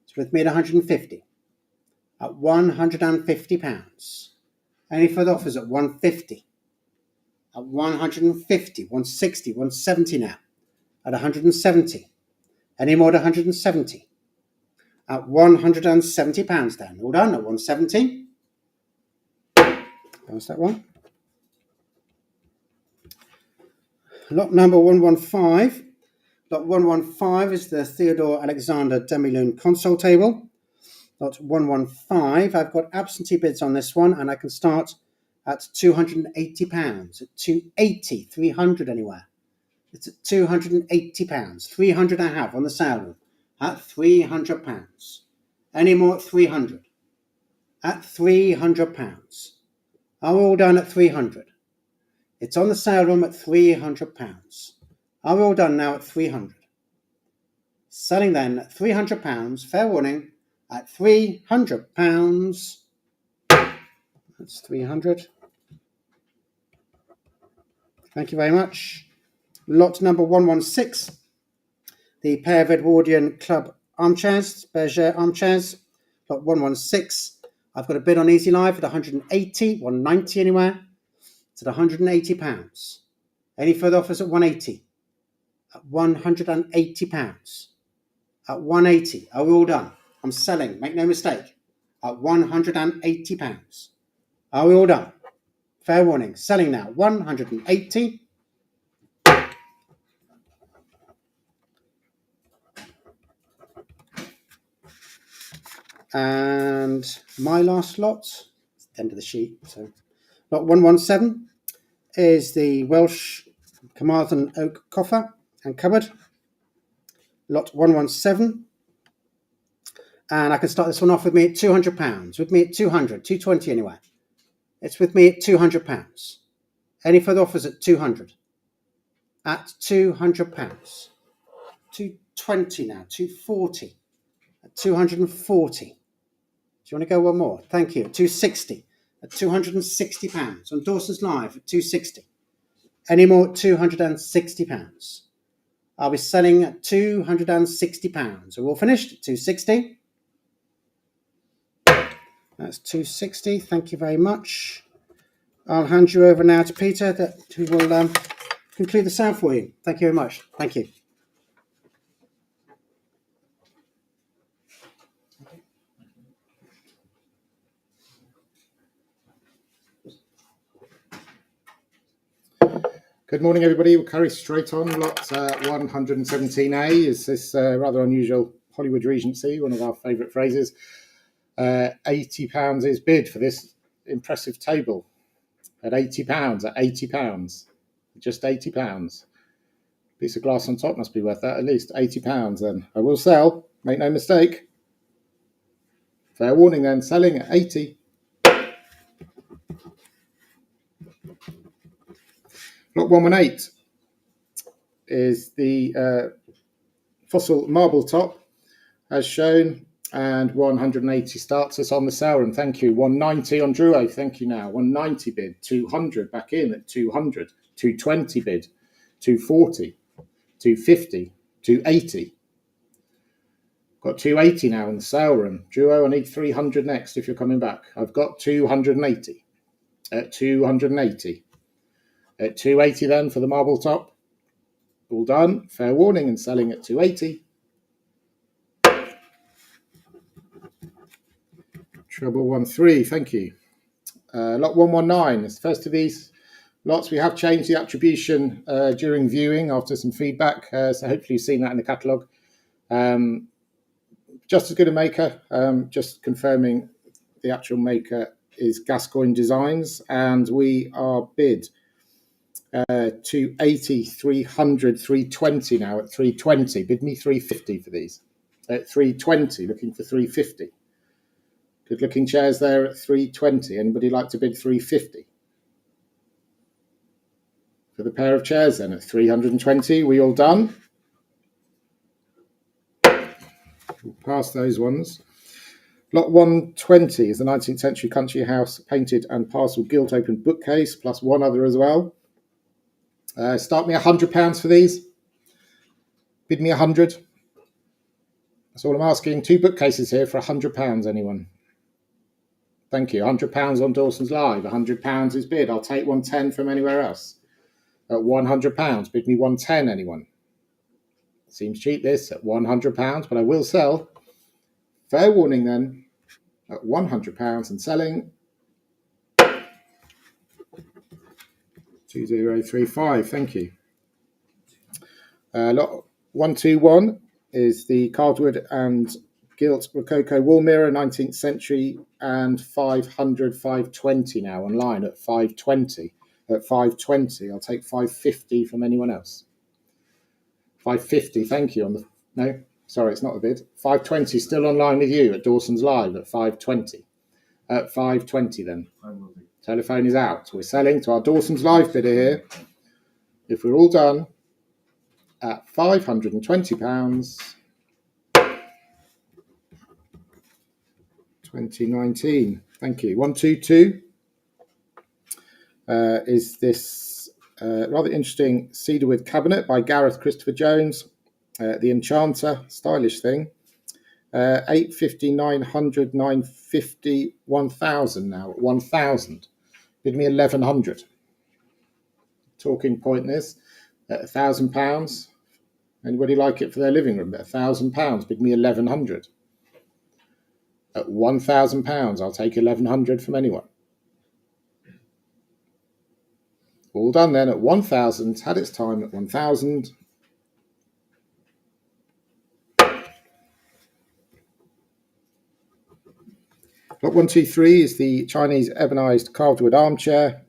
So with me at 150. At £150. Any further offers at 150? At 150, 160, 170 now. At 170. Any more at 170? At £170 then. All done at 170. That's that one. Lot number 115. Lot 115 is the Theodore Alexander Demi-Lune console table. Lot 115. I've got absentee bids on this one, and I can start at £280. At 280, 300 anywhere. It's at £280. 300 I have on the sale room. At £300. Any more at 300? At £300. Are we all done at 300? It's on the sale room at £300. Are we all done now at 300? Selling then at £300. Fair warning, at £300. That's 300. Thank you very much. Lot number 116. The pair of Edwardian Club armchairs, Bergère armchairs. Lot 116. I've got a bid on Easy Live at 180, 190 anywhere. It's at £180. Any further offers at 180? At £180. At 180. Are we all done? I'm selling. Make no mistake. at £180. Are we all done? Fair warning. Selling now. 180. And my last lot, it's the end of the sheet, so lot 117 is the Welsh Carmarthen oak coffer and cupboard. Lot 117. And I can start this one off with me at £200. With me at 200, 220 anyway. It's with me at £200. Any further offers at 200? At £200. 220 now, 240. At 240. Do you want to go one more? Thank you. At 260. At £260. On Dawson's Live at 260. Any more at £260? I'll be selling at £260. We're all finished at 260. That's 260. Thank you very much. I'll hand you over now to Peter, who will conclude the sale for you. Thank you very much. Thank you. Good morning, everybody. We'll carry straight on. Lot 117A is this rather unusual Hollywood Regency, one of our favourite phrases. £80 is bid for this impressive table. At £80, just £80. Piece of glass on top must be worth that, at least £80 then. I will sell, make no mistake. Fair warning then, selling at 80. Lot 118 is the fossil marble top, as shown, and 180 starts us on the sale run. Thank you. 190 on Druo. Thank you now. 190 bid. 200 back in at 200. 220 bid. 240. 250. 280. Got 280 now in the sale run. Druo, I need 300 next if you're coming back. I've got 280. At 280. At 280 then for the marble top. All done. Fair warning and selling at 280. Treble 13, thank you. Lot 119 is the first of these lots. We have changed the attribution during viewing after some feedback, so hopefully you've seen that in the catalogue. Just as good a maker, just confirming the actual maker is Gascoigne Designs, and we are bid 280, 300, 320 now at 320. Bid me 350 for these. At 320, looking for 350. Good looking chairs there at 320. Anybody like to bid 350? For the pair of chairs then at 320. We all done? We'll pass those ones. Lot 120 is the 19th century country house painted and parcel gilt open bookcase, plus one other as well. Start me £100 for these. Bid me 100. That's all I'm asking. 2 bookcases here for £100. Anyone? Thank you. £100 on Dawson's Live. £100 is bid. I'll take 110 from anywhere else. At £100. Bid me 110. Anyone? Seems cheap this at £100, but I will sell. Fair warning then. At £100 and selling. 2035, thank you. Lot 121 is the cardwood and gilt Rococo wall mirror, 19th century, and 500, 520 now online at 520. At 520, I'll take 550 from anyone else. 550, thank you. No, sorry, it's not a bid. 520 still online with you at Dawson's Live at 520. At 520 then. Telephone is out. We're selling to our Dawson's Live bidder here. If we're all done at £520, 2019. Thank you. 122 is this rather interesting cedarwood cabinet by Gareth Christopher Jones, the Enchanter, stylish thing. 850, 900, 950, 1,000 now. 1,000. Bid me 1,100. Talking point this at £1,000. Anybody like it for their living room? At £1,000. Bid me 1,100. At £1,000, I'll take 1,100 from anyone. All done then at 1,000, had its time at 1,000. Lot 123 is the Chinese ebonized carved wood armchair.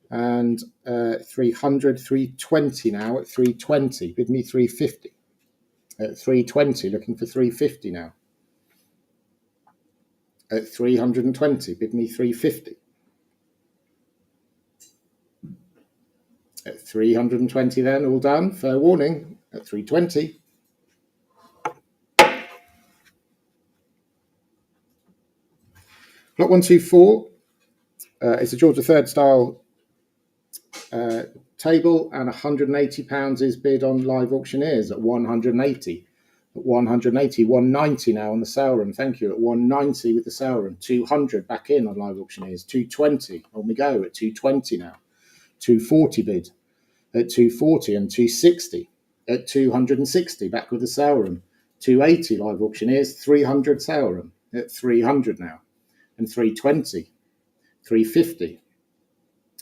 And 300, 320 now at 320. Bid me 350. At 320, looking for 350 now. At 320, bid me 350. At 320 then, all done. Fair warning, at 320. Lot 124 is a George III style table, and £180 is bid on live auctioneers at 180. At 180, 190 now on the sale room. Thank you. At 190 with the sale room. 200 back in on live auctioneers. 220 on we go at 220 now. 240 bid at 240 and 260 at 260 back with the sale room. 280 live auctioneers. 300 sale room at 300 now, and 320, 350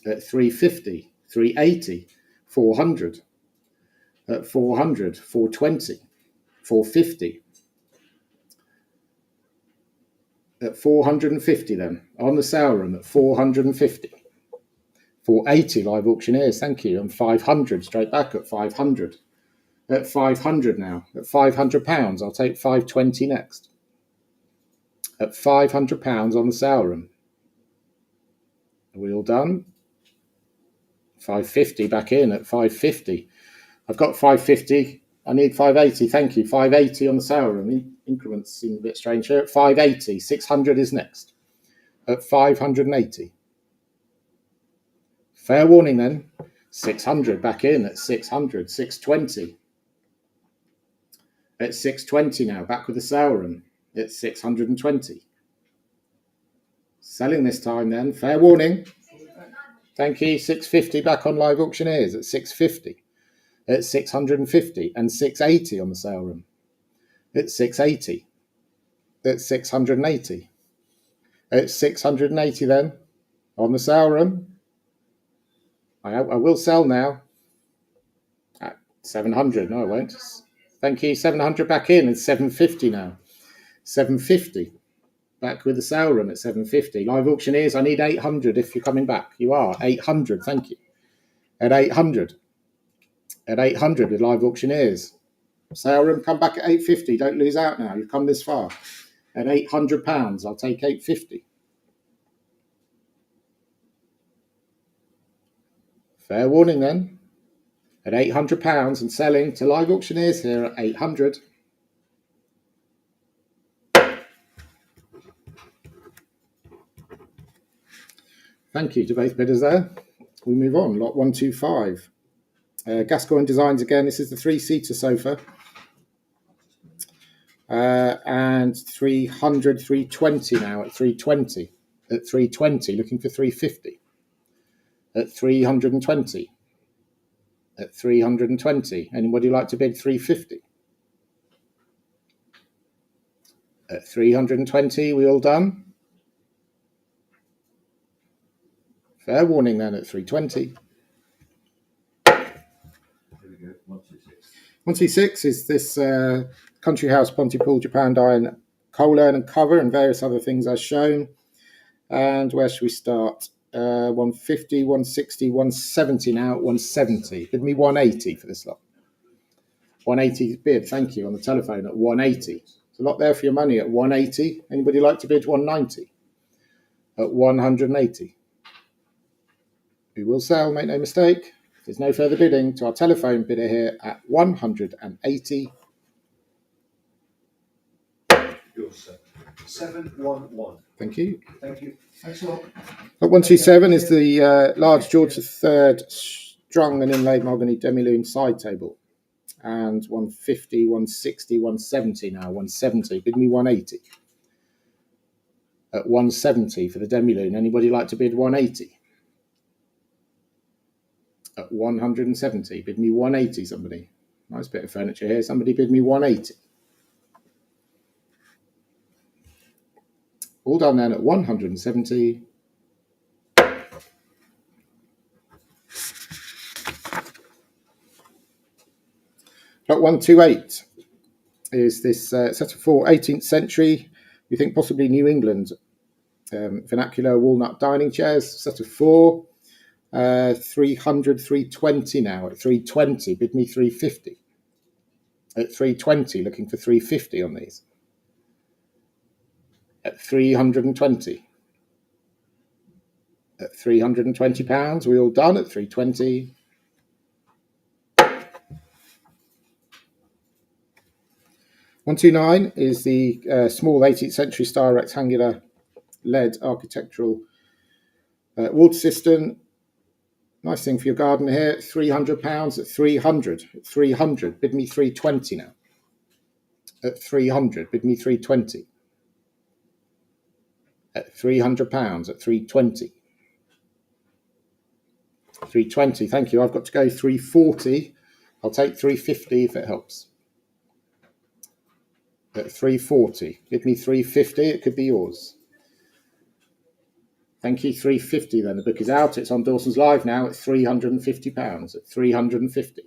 at 350, 380, 400 at 400, 420. 450 at 450 then on the sale room at 450. 480 live auctioneers, thank you, and 500 straight back at 500. At 500 now, at £500, I'll take 520 next. At £500 on the sale room. Are we all done? 550 back in at 550. I've got 550. I need 580, thank you. 580 on the sale room. Increments seem a bit strange here. At 580, 600 is next. At 580. Fair warning then. 600 back in at 600, 620. At 620 now, back with the sale room. At 620. Selling this time then. Fair warning. Thank you. 650 back on live auctioneers at 650. At 650 and 680 on the sale room. At 680. At 680. At 680 then on the sale room. I will sell now. At 700. No, I won't. Thank you. 700 back in. It's 750 now. 750. Back with the sale room at 750. Live auctioneers, I need 800 if you're coming back. You are. 800. Thank you. At 800. At 800 with live auctioneers. Sale room, come back at 850. Don't lose out now. You've come this far. At £800, I'll take 850. Fair warning then. At £800 and selling to live auctioneers here at 800. Thank you to both bidders there. We move on. Lot 125. Gascoigne Designs again. This is the 3-seater sofa. And 300, 320 now at 320. At 320, looking for 350. At 320. At 320. Anybody like to bid 350? At 320, we all done? Fair warning then at 320. 126 is this Country House Pontypool Japan Iron coal urn and cover and various other things as shown. And where should we start? 150, 160, 170 now at 170. Bid me 180 for this lot. 180 bid, thank you, on the telephone at 180. There's a lot there for your money at 180. Anybody like to bid 190? At 180. We will sell, make no mistake. There's no further bidding to our telephone bidder here at 180. 711. Thank you. Thank you. Thanks a lot. At 127 is the large George III strung and inlaid mahogany demi-lune side table. And 150, 160, 170 now. 170. Bid me 180. At 170 for the demi-lune. Anybody like to bid 180? At 170. Bid me 180, somebody. Nice bit of furniture here. Somebody bid me 180. All done then at 170. Lot 128 is this set of 4 18th century, we think possibly New England, vernacular walnut dining chairs, set of 4, 300, 320 now at 320, bid me 350. At 320, looking for 350 on these. At 320. At £320, we all done at 320. £129 is the small 18th century style rectangular lead architectural water cistern. Nice thing for your garden here. £300 at 300. At 300, bid me 320 now. At 300, bid me 320. At £300 at 320. 320, thank you. I've got to go 340. I'll take 350 if it helps. At 340, give me 350. It could be yours. Thank you. 350 then. The book is out. It's on Dawson's Live now at £350. At 350.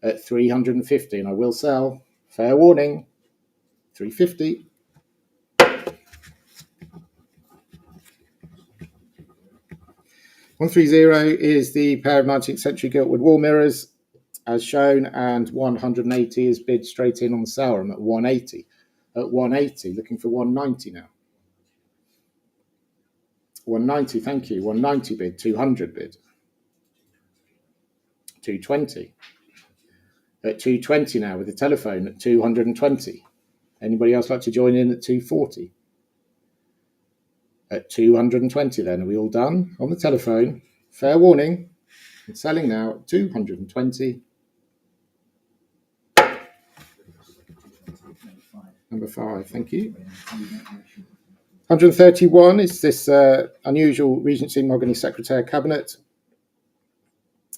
At 350, and I will sell. Fair warning. 350. £130 is the pair of 19th century giltwood wall mirrors as shown, and 180 is bid straight in on the Saurum at 180. At 180, looking for 190 now. 190, thank you. 190 bid, 200 bid. 220. At 220 now with the telephone at 220. Anybody else like to join in at 240? At 220 then, are we all done? On the telephone, fair warning, it's selling now at 220. Number 5, thank you. 131 is this unusual Regency mahogany secretaire cabinet.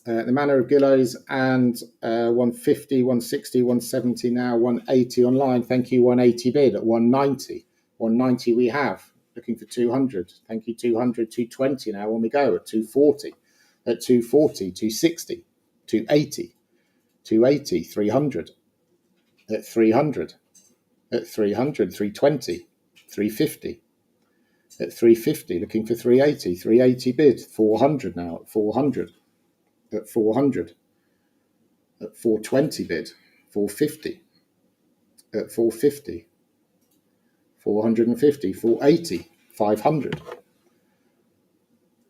The Manor of Gillows, and 150, 160, 170 now, 180 online. Thank you, 180 bid at 190. 190 we have. Looking for 200. Thank you, 200, 220 now on we go at 240. At 240, 260, 280, 280, 300. At 300. At 300, 320, 350. At 350, looking for 380. 380 bid. 400 now at 400. At 400. At 420 bid. 450. At 450. 450, 480, 500.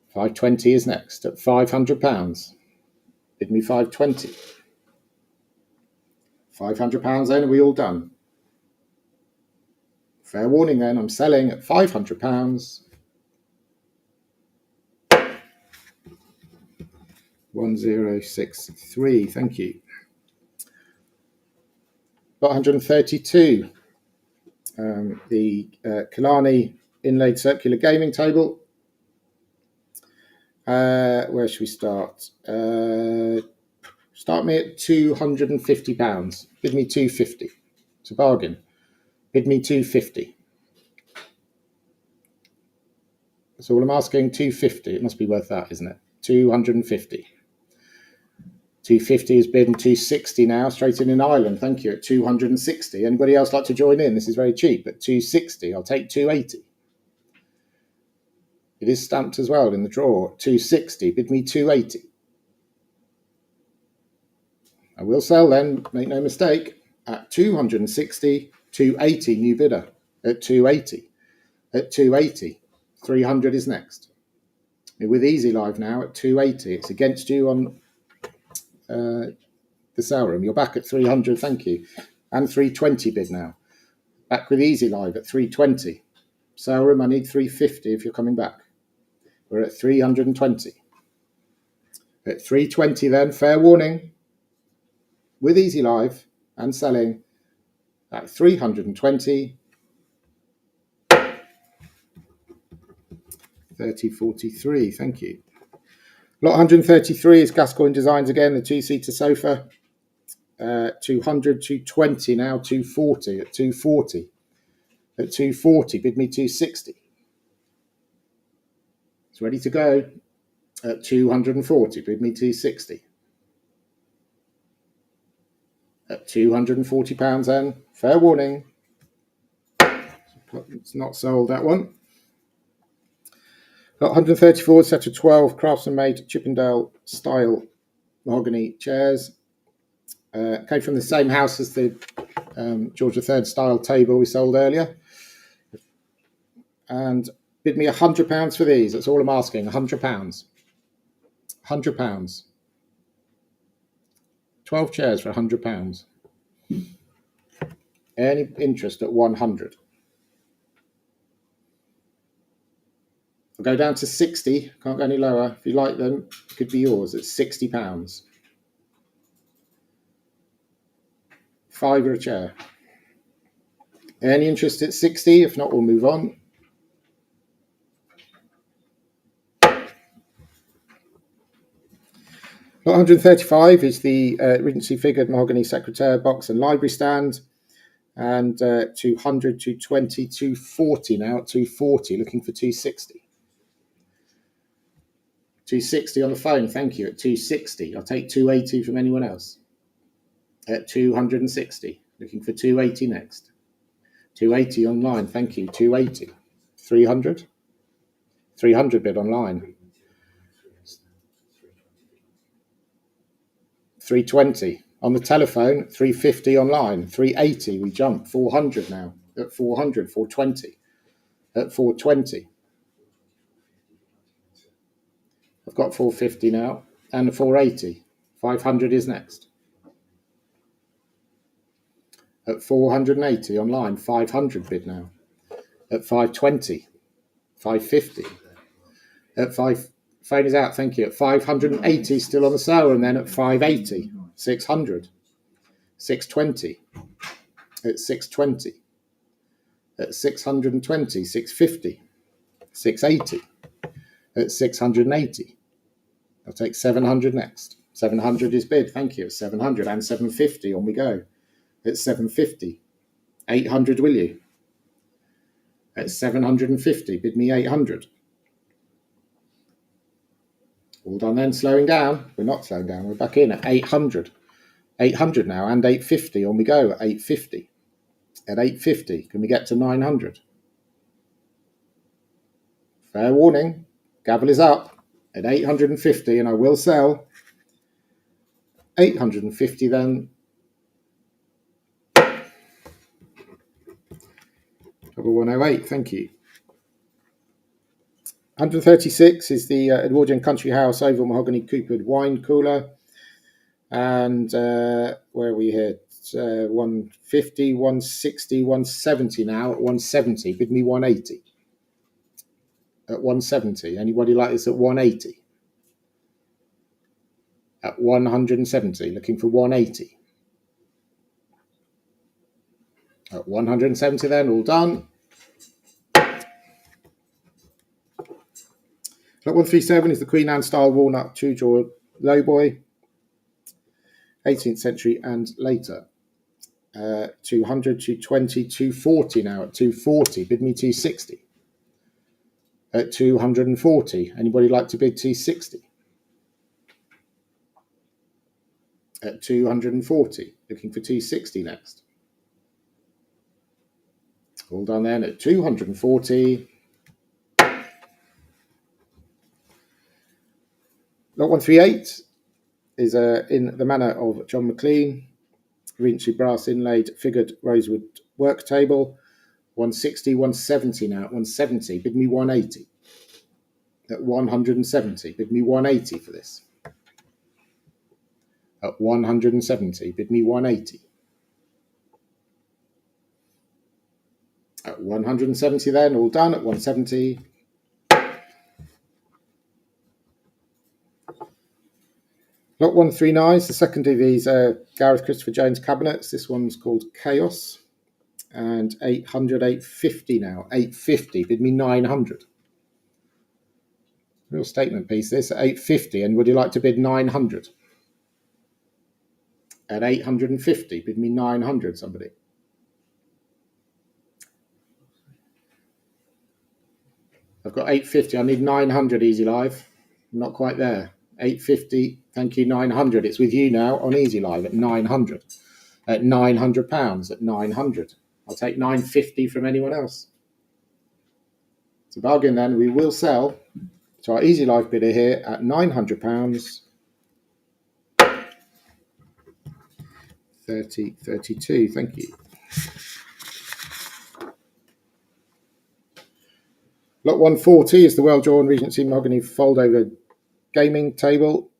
520 is next at £500. Bid me 520. £500 then, are we all done? Fair warning then, I'm selling at £500. 1063, thank you. Got 132. The Killarney inlaid circular gaming table. Where should we start? Start me at £250. Bid me 250. It's a bargain. Bid me 250. That's all I'm asking. 250. It must be worth that, isn't it? 250. 250 is bid and 260 now, straight in Ireland. Thank you. At 260. Anybody else like to join in? This is very cheap. At 260, I'll take 280. It is stamped as well in the drawer. 260. Bid me 280. I will sell then. Make no mistake. At 260, 280. New bidder. At 280. At 280. 300 is next. With Easy Live now at 280. It's against you on the Saurum. You're back at 300, thank you. And 320 bid now. Back with Easy Live at 320. Saurum, I need 350 if you're coming back. We're at 320. At 320 then, fair warning. With Easy Live and selling at 320. 3043, thank you. Lot 133 is Gascoigne Designs again, the two-seater sofa. 200, 220 now, 240 at 240. At 240, bid me 260. It's ready to go. At 240, bid me 260. At £240 then, fair warning. It's not sold, that one. Got 134, set of 12 craftsman-made Chippendale style mahogany chairs. Came from the same house as the George III style table we sold earlier. And bid me £100 for these. That's all I'm asking, £100. £100. 12 chairs for £100. Any interest at 100? I'll go down to 60. Can't go any lower. If you like them, it could be yours. It's £60. £5 a chair. Any interest at 60? If not, we'll move on. Lot 135 is the Regency figured mahogany secretaire box and library stand. And 200, 220, 240 now at 240, looking for 260. 260 on the phone, thank you, at 260. I'll take 280 from anyone else. At 260, looking for 280 next. 280 online, thank you, 280. 300? 300 bid online. 320 on the telephone, 350 online, 380 we jump, 400 now, at 400, 420, at 420. I've got 450 now, and 480, 500 is next. At 480 online, 500 bid now, at 520, 550, at 5, phone is out, thank you, at 580 still on the sale, and then at 580, 600, 620, at 620, at 620, 650, 680, at 680. I'll take 700 next. 700 is bid, thank you, 700, and 750, on we go. At 750, 800 will you? At 750, bid me 800. All done then, slowing down. We're not slowing down, we're back in at 800. 800 now, and 850, on we go at 850. At 850, can we get to 900? Fair warning, gavel is up at 850, and I will sell. 850 then. 1108, thank you. 136 is the Edwardian Country House Oval Mahogany Coopered Wine Cooler. And where are we here? 150, 160, 170 now at 170. Bid me 180. At 170. Anybody like this at 180? At 170. Looking for 180. At 170 then, all done. Lot 137 is the Queen Anne style walnut two-jaw lowboy. 18th century and later. 200, 220, 240 now at 240. Bid me 260. At 240. Anybody like to bid 260? At 240. Looking for 260 next. All done then at 240. Lot 138 is in the manner of John Maclean. Regency brass inlaid figured rosewood work table. 160, 170 now at 170. Bid me 180. At 170. Bid me 180 for this. At 170. Bid me 180. At 170 then, all done at 170. Lot 139 is the second of these Gareth Christopher Jones cabinets. This one's called Chaos. And 800, 850 now. 850, bid me 900. Real statement piece this at 850. And would you like to bid 900? At 850, bid me 900, somebody. I've got 850. I need 900 Easy Live. I'm not quite there. 850. Thank you. 900. It's with you now on Easy Live at 900. At £900. At 900. I'll take 950 from anyone else. It's a bargain then. We will sell to our Easy Live bidder here at £900. 32. Thank you. Lot 140 is the well-drawn Regency mahogany fold-over gaming table,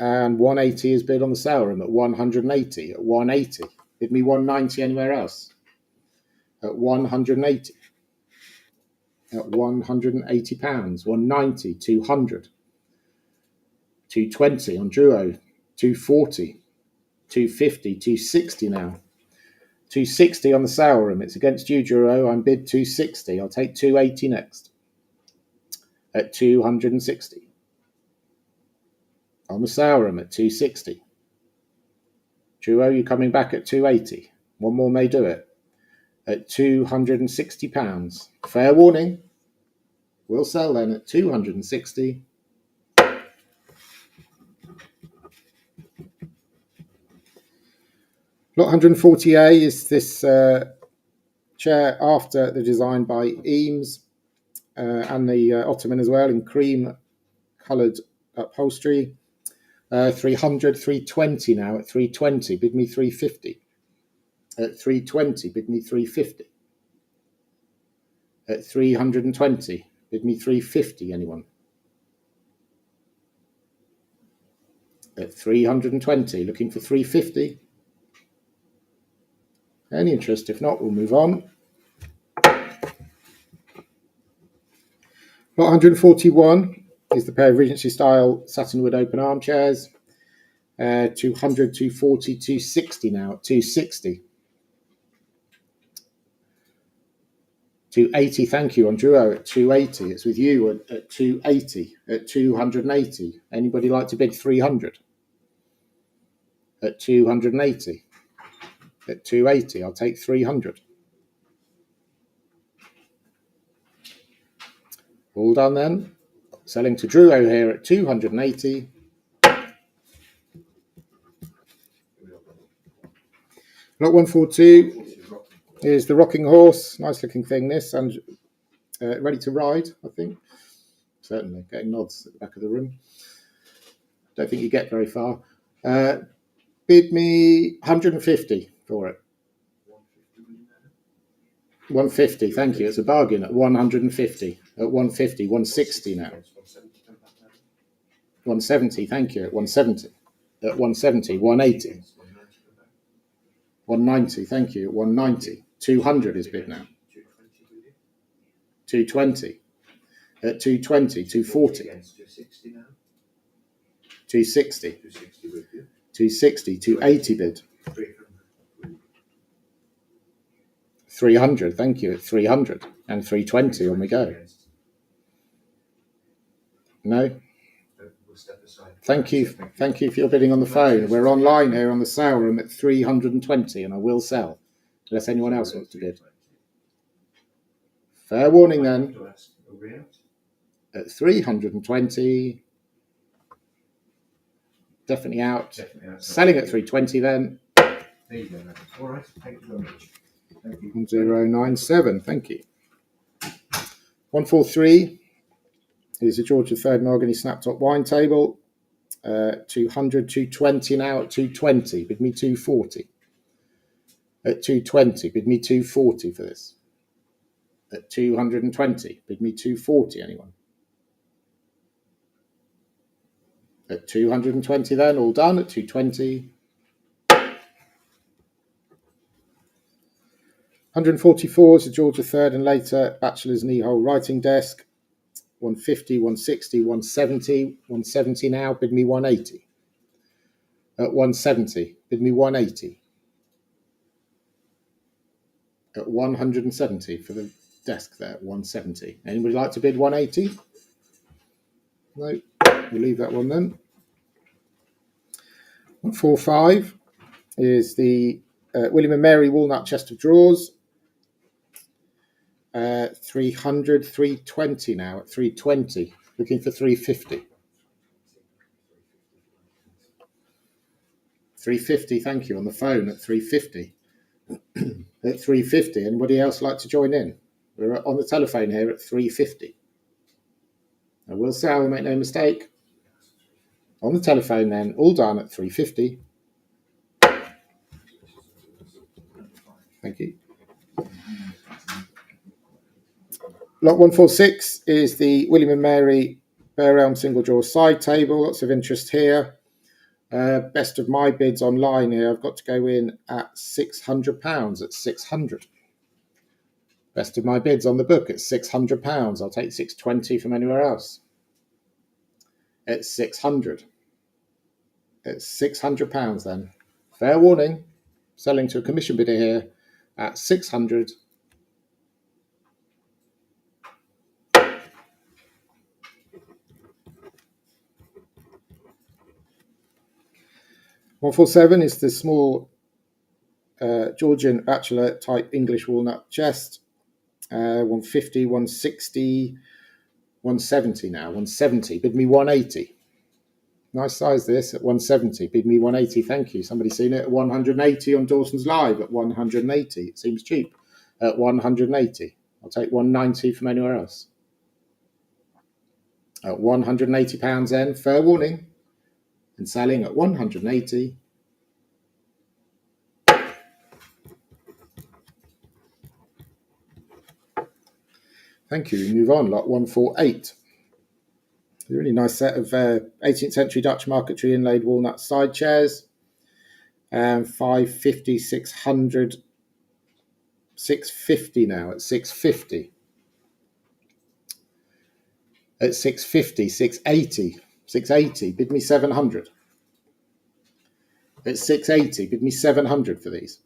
and 180 is bid on the sale room at 180. At 180, bid me 190 anywhere else. At 180. At £180. 190. 200. 220 on Duo. 240. 250. 260 now. 260 on the sale room. It's against you, Duro. I'm bid 260. I'll take 280 next. At 260. On the sale room at 260. Duo, you coming back at 280. One more may do it. At £260. Fair warning. We'll sell then at 260. Lot 140A is this chair after the design by Eames and the Ottoman as well, in cream coloured upholstery. 300, 320 now at 320. Bid me 350. At 320, bid me 350. At 320, bid me 350. Anyone? At 320, looking for 350. Any interest? If not, we'll move on. Lot 141 is the pair of Regency style satinwood open armchairs. 200, 240, 260 now at 260. 280, thank you, on Duo at 280. It's with you at 280. At 280. Anybody like to bid 300? At 280. At 280, I'll take 300. All done then. Selling to Duo here at 280. Lot 142 is the rocking horse. Nice looking thing, this, and ready to ride, I think. Certainly, getting nods at the back of the room. Don't think you get very far. Bid me 150 for it. 150, thank you. It's a bargain at 150. At 150, 160 now. 170, thank you. At 170. At 170, 180. 190, thank you. At 190. 200 is bid now. 220. At 220, 240. 260. 260, 280 bid. 300, thank you. At 300. And 320 on we go. No? Thank you for your bidding on the phone. We're online here on the sale room at 320, and I will sell, unless anyone else wants to bid. Fair warning then. At 320. Definitely out. Selling at 320 then. There you go. All right. Thank you very much. 1097. Thank you. 143 is a George III mahogany snap-top wine table. 200, 220 now at 220. Bid me 240. At 220. Bid me 240 for this. At 220. Bid me 240. Anyone? At 220 then. All done at 220. 144 is a George III and later bachelor's knee-hole writing desk. 150, 160, 170. 170 now, bid me 180. At 170, bid me 180. At 170 for the desk there, 170. Anybody like to bid 180? No, we'll leave that one then. 145 is the William and Mary walnut chest of drawers. 300, 320 now at 320. Looking for 350. 350, thank you, on the phone at 350. At 350. Anybody else like to join in? We're on the telephone here at 350. I will sell, make no mistake. On the telephone then, all done at 350. Thank you. Lot 146 is the William and Mary Bare Elm single drawer side table. Lots of interest here. Best of my bids online here. I've got to go in at £600 at 600. Best of my bids on the book at £600. I'll take 620 from anywhere else. At 600. It's £600 then. Fair warning. Selling to a commission bidder here at 600. $147 is the small Georgian bachelor type English walnut chest. 150, 160, 170 now. 170. Bid me 180. Nice size this at 170. Bid me 180. Thank you. Somebody seen it at 180 on Dawson's Live at 180. It seems cheap at 180. I'll take 190 from anywhere else. At £180 then. Fair warning. And selling at 180. Thank you. We move on. Lot 148. A really nice set of 18th century Dutch marquetry inlaid walnut side chairs. 550, 600, 650 now at 650. At 650, 680, 680. Bid me 700. At 680, bid me 700 for these.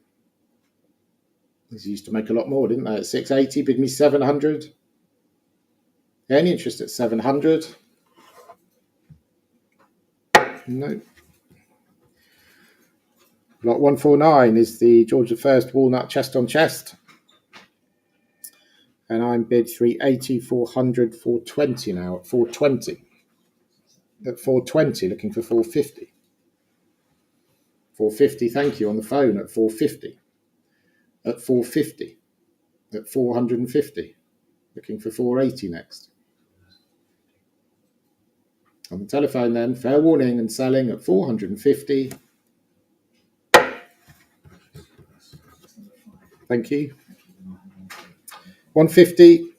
These used to make a lot more, didn't they? At 680, bid me 700. Any interest at 700? No. Lot 149 is the George I walnut chest on chest. And I'm bid 380, 400, 420 now at 420. At 420, looking for 450. 450, thank you, on the phone at 450. At 450. At 450. Looking for 480 next. On the telephone then, fair warning and selling at 450. Thank you. 150.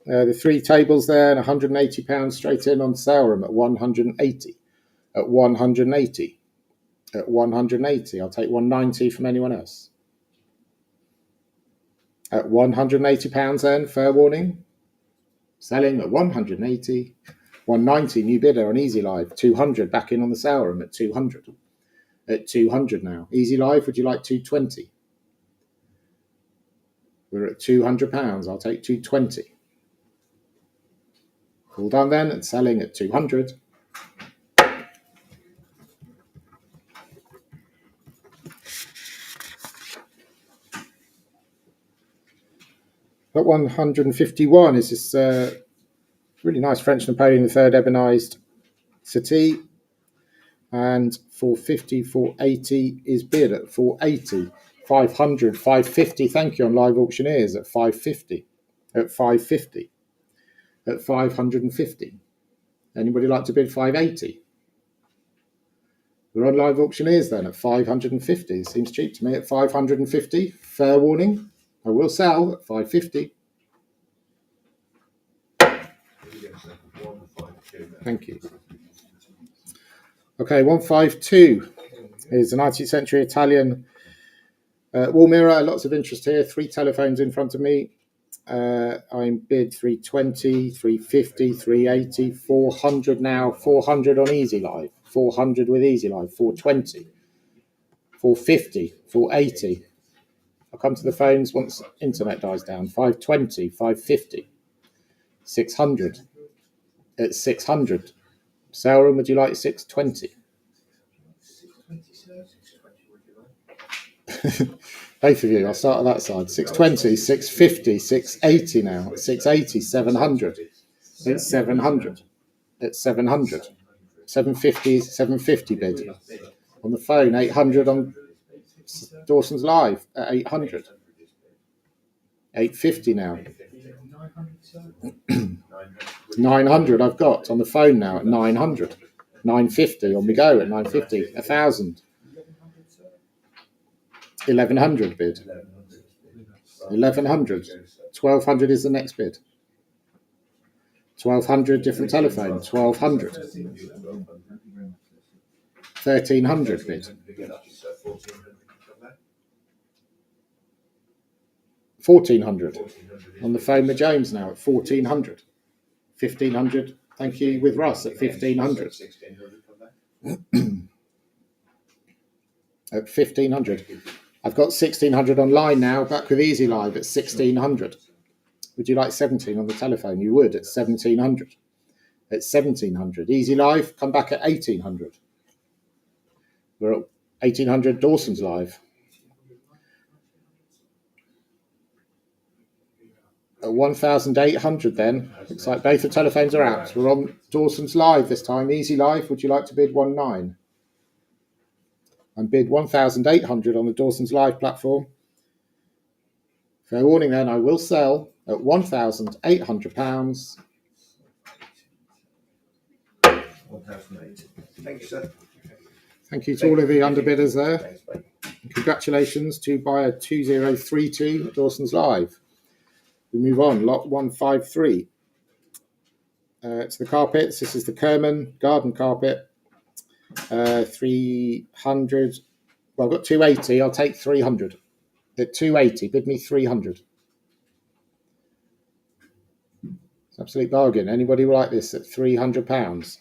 The three tables there and £180 straight in on sale room at 180. At 180. At 180. I'll take 190 from anyone else. At £180 then, fair warning. Selling at 180. 190, new bidder on Easy Live. 200 back in on the sale room at 200. At 200 now. Easy Live, would you like 220? We're at £200. I'll take 220. All done then and selling at 200. At 151 is this really nice French Napoleon III ebonised settee. And 450, 480 is bid at 480. 500, 550, thank you, on Live Auctioneers at 550. At 550. At 550. Anybody like to bid 580? We're on Live Auctioneers then at 550. Seems cheap to me at 550. Fair warning. I will sell at 550. Thank you. Okay, 152 is a 19th century Italian wall mirror. Lots of interest here. Three telephones in front of me. I'm bid 320, 350, 380, 400 now. 400 on Easy Live. 400 with Easy Live. 420, 450, 480. I'll come to the phones once internet dies down. 520, 550, 600. At 600. Sale room, would you like 620? Both of you, I'll start on that side. 620, 650, 680 now. 680, 700. It's 700. It's 700. 750, 750 bid. On the phone, 800 on Dawson's Live at 800. 850 now. 900 I've got on the phone now at 900. 950 on the go at 950. 1,000. 1,100 bid. 1,100. 1,200 is the next bid. 1,200 different telephone. 1,200. 1,300 bid. 1,400 on the phone with James now at 1,400. 1,500. Thank you with Russ at 1,500. At 1,500. I've got 1,600 online now, back with Easy Live at 1,600. Would you like 17 on the telephone? You would at 1,700. At 1,700. Easy Live, come back at 1,800. We're at 1,800 Dawson's Live. At 1,800 then. Looks like both the telephones are out. We're on Dawson's Live this time. Easy Live, would you like to bid 1,900? And bid 1,800 on the Dawson's Live platform. Fair warning then, I will sell at £1,800. 1,008. Thank you, sir. Thank you to all of the underbidders there. Congratulations to buyer 2032 at Dawson's Live. We move on, lot 153. It's the carpets. This is the Kerman garden carpet. 300. Well, I've got 280. I'll take 300. At 280, bid me 300. It's an absolute bargain. Anybody will like this at £300?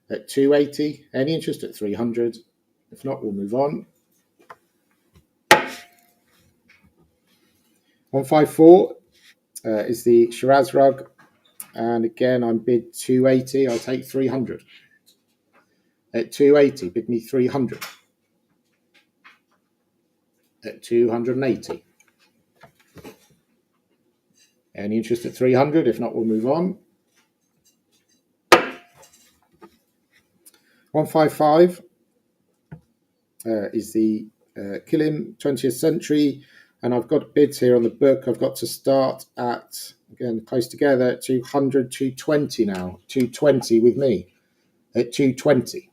At 280, any interest at 300? If not, we'll move on. 154 is the Shiraz rug. And again, I'm bid 280. I'll take 300. At 280, bid me 300. At 280. Any interest at 300? If not, we'll move on. 155 is the Kilim 20th century. And I've got bids here on the book. I've got to start at, again, close together, at 200, 220 now. 220 with me. At 220.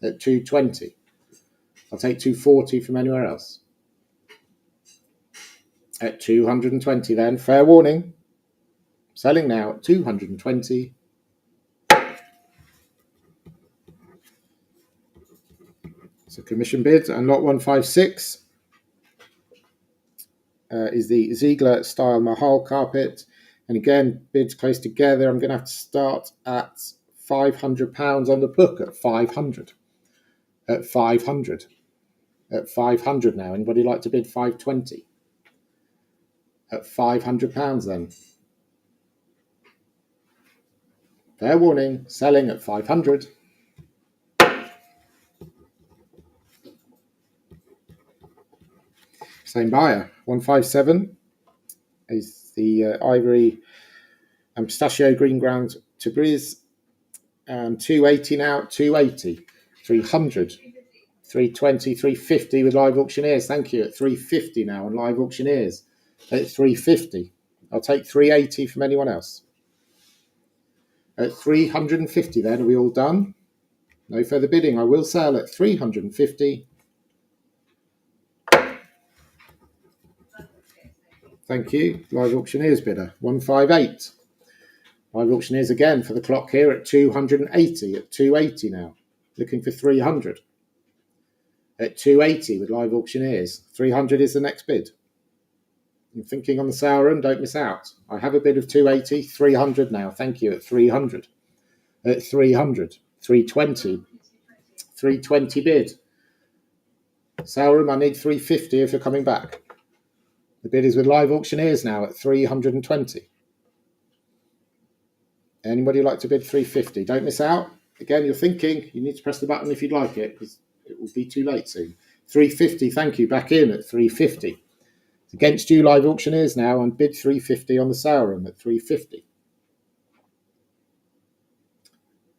At 220. I'll take 240 from anywhere else. At 220 then. Fair warning. Selling now at 220. It's a commission bid. And lot 156 is the Ziegler style Mahal carpet. And again, bids close together. I'm going to have to start at £500 on the book at 500. At 500. At 500 now. Anybody like to bid 520? At £500 then. Fair warning, selling at 500. Same buyer. 157 is the Ivory and Pistachio Green Ground Tabriz. And 280 now, 280. 300. 320, 350 with live auctioneers. Thank you. At 350 now on live auctioneers. At 350. I'll take 380 from anyone else. At 350 then, are we all done? No further bidding. I will sell at 350. Thank you. Live auctioneers bidder. 158. Live auctioneers again for the clock here at 280. At 280 now. Looking for 300. At 280 with live auctioneers. 300 is the next bid. You're thinking on the Sauron, don't miss out. I have a bid of 280, 300 now. Thank you. At 300. At 300. 320. 320 bid. Sauron, I need 350 if you're coming back. The bid is with live auctioneers now at 320. Anybody like to bid 350? Don't miss out. Again, you're thinking, you need to press the button if you'd like it, because it will be too late soon. 350, thank you, back in at 350. Against you, live auctioneers now, and bid 350 on the sale room at 350.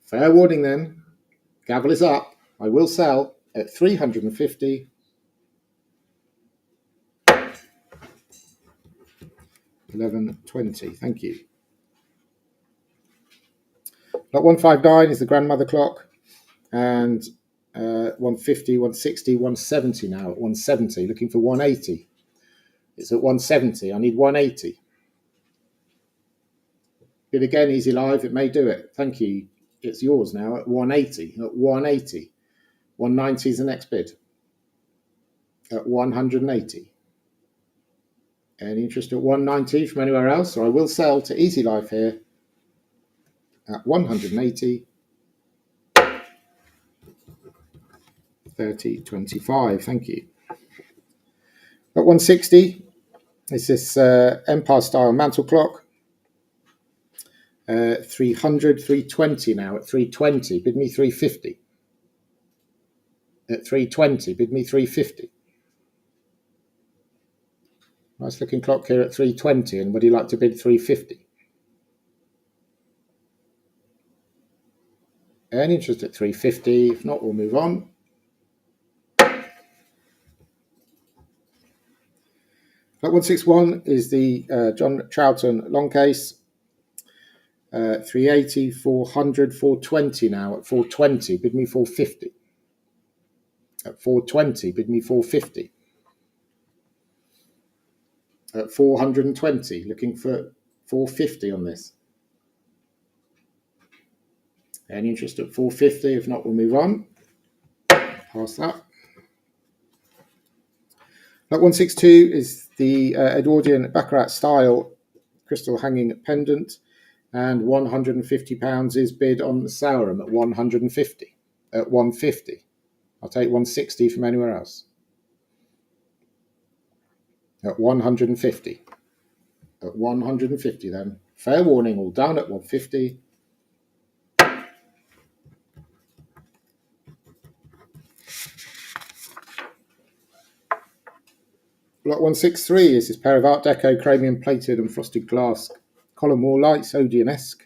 Fair warning then, gavel is up. I will sell at 350. 1120, thank you. Lot 159 is the grandmother clock, and 150, 160, 170 now at 170, looking for 180. It's at 170, I need 180. Bid again, easy live, it may do it. Thank you. It's yours now at 180. At 180. 190 is the next bid. At 180. Any interest at 190 from anywhere else? So I will sell to easy live here at 180. 30.25. Thank you. At 160 is this Empire style mantle clock. 300, 320 now at 320. Bid me 350. At 320, bid me 350. Nice looking clock here at 320, and would you like to bid 350? Any interest at 350? If not, we'll move on. At 161 is the John Troughton long case. 380, 400, 420 now at 420. Bid me 450. At 420, bid me 450. At 420, looking for 450 on this. Any interest at 450? If not, we'll move on. Pass that. At 162 is the Edwardian Baccarat style crystal hanging pendant, and £150 is bid on the sale room at 150. At 150. I'll take 160 from anywhere else. At 150. At 150 then. Fair warning, all down at 150. Lot 163 is this pair of Art Deco chromium plated and frosted glass column wall lights, Odeon-esque.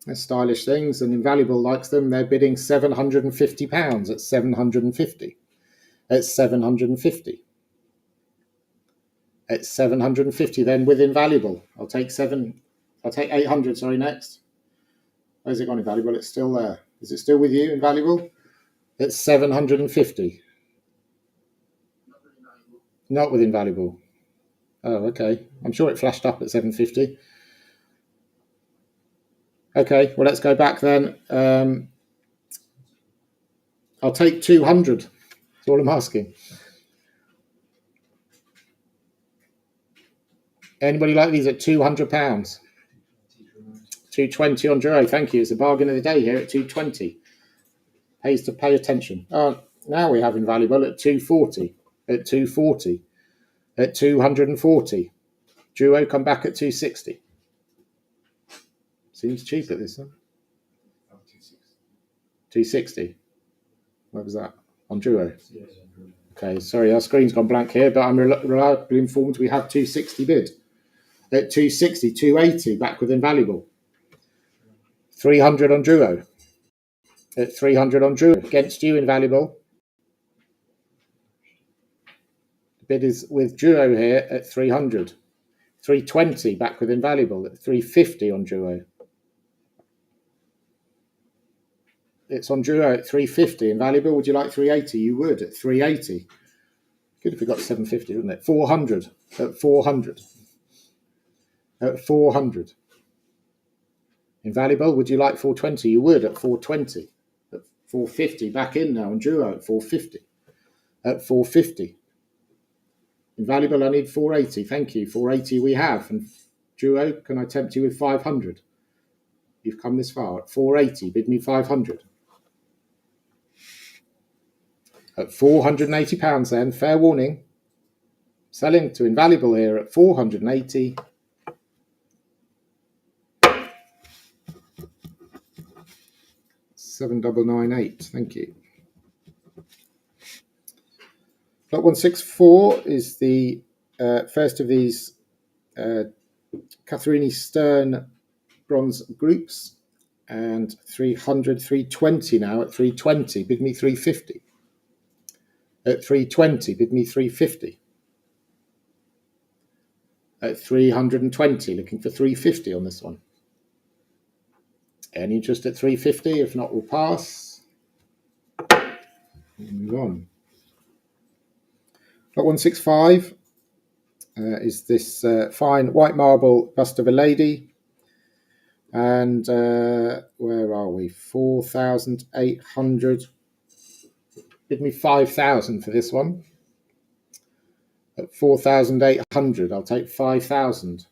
They're stylish things, and Invaluable likes them. They're bidding £750 at 750. At 750. At 750 then with Invaluable. I'll take 800, sorry, next. Where's it gone, Invaluable? It's still there. Is it still with you, Invaluable? It's 750. Not with Invaluable. Oh, okay. I'm sure it flashed up at 750. Okay, well, let's go back then. I'll take 200. That's all I'm asking. Anybody like these at £200? 220 on Duro. Thank you. It's a bargain of the day here at 220. Pays to pay attention. Now we have Invaluable at 240. At 240. At 240. Duo come back at 260. Seems cheap at this, huh? 260. What was that? On Duo? Okay, sorry, our screen's gone blank here, but I'm reliably informed we have 260 bid. At 260, 280, back with Invaluable. 300 on Duo. At 300 on Duo. Against you, Invaluable. The bid is with Duo here at 300. 320, back with Invaluable. At 350 on Duo. It's on Duo at 350. Invaluable, would you like 380? You would at 380. Good if we got 750, wouldn't it? 400 at 400. At 400. Invaluable, would you like 420? You would at 420. At 450. Back in now on Duo at 450. At 450. Invaluable, I need 480. Thank you. 480 we have. And Duo, can I tempt you with 500? You've come this far. At 480, bid me 500. At £480 then, fair warning. Selling to Invaluable here at 480. $7,998, thank you. Lot 164 is the first of these Catherine Stern bronze groups, and 300, 320 now at 320. Bid me 350. At 320, bid me 350. At 320, looking for 350 on this one. Any interest at 350? If not, we'll pass. We'll move on. Lot 165 is this fine white marble bust of a lady. And where are we? 4,800. Bid me 5,000 for this one. At 4,800, I'll take 5,000.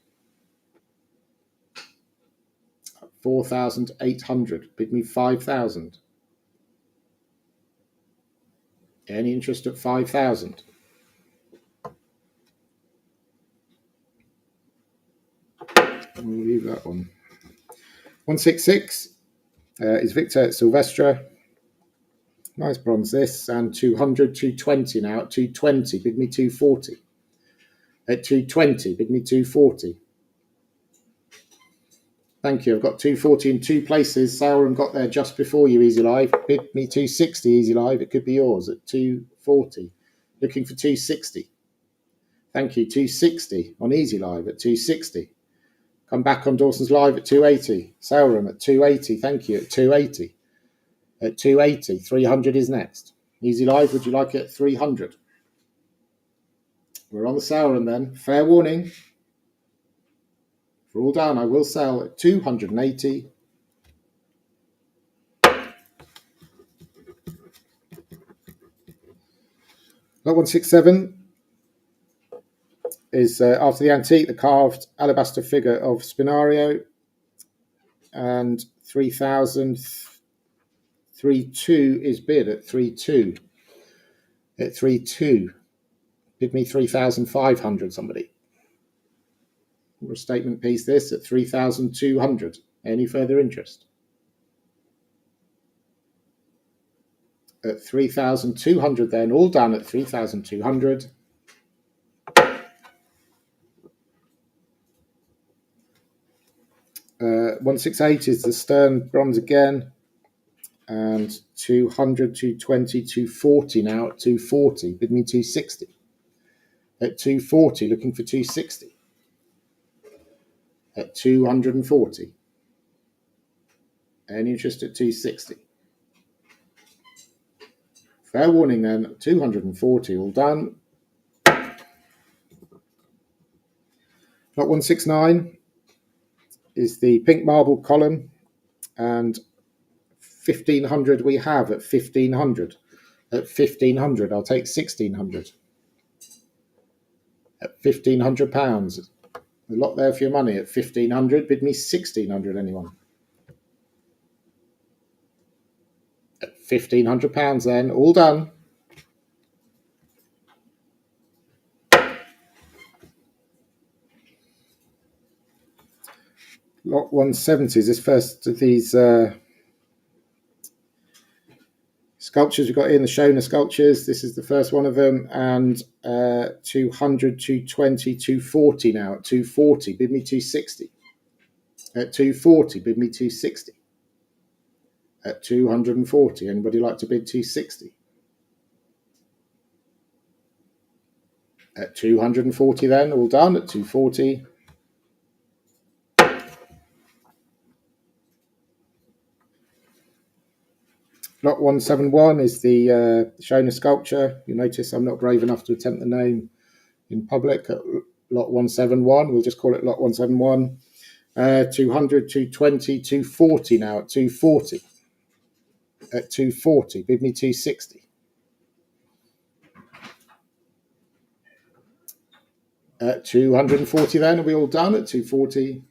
4,800. Bid me 5,000. Any interest at 5,000? We'll leave that one. 166 is Victor Silvestre. Nice bronze this. And 200, 220 now at 220. Bid me 240. At 220, bid me 240. Thank you. I've got 240 in two places. Sauron got there just before you, Easy Live. Bid me 260, Easy Live. It could be yours at 240. Looking for 260. Thank you. 260 on Easy Live at 260. Come back on Dawson's Live at 280. Sauron at 280. Thank you. At 280. At 280. 300 is next. Easy Live, would you like it at 300? We're on the Sauron then. Fair warning. For all down, I will sell at 280. Lot 167 is after the antique, the carved alabaster figure of Spinario, and 3,032 is bid at 3.2. At 3.2, bid me 3,500. Somebody. Or a statement piece this at 3,200. Any further interest? At 3,200 then, all done at 3,200. 168 is the Stern bronze again, and 200, 220, 240 now at 240. Bid me 260. At 240, looking for 260. At 240. Any interest at 260? Fair warning then, 240, all done. Lot 169 is the pink marble column, and 1,500 we have at 1,500. At 1,500, I'll take 1,600. At £1,500. A lot there for your money at 1,500. Bid me 1,600, anyone? At £1,500 then, all done. Lot 170 is this first of these sculptures we've got in, the Shona sculptures. This is the first one of them, and 200, 220, 240 now at 240. Bid me 260. At 240, bid me 260. At 240, anybody like to bid 260? At 240 then, all done at 240. Lot 171 is the Shona sculpture. You notice I'm not brave enough to attempt the name in public. At Lot 171, we'll just call it Lot 171. 200, 220, 240 now at 240. At 240, bid me 260. At 240 then, are we all done at 240?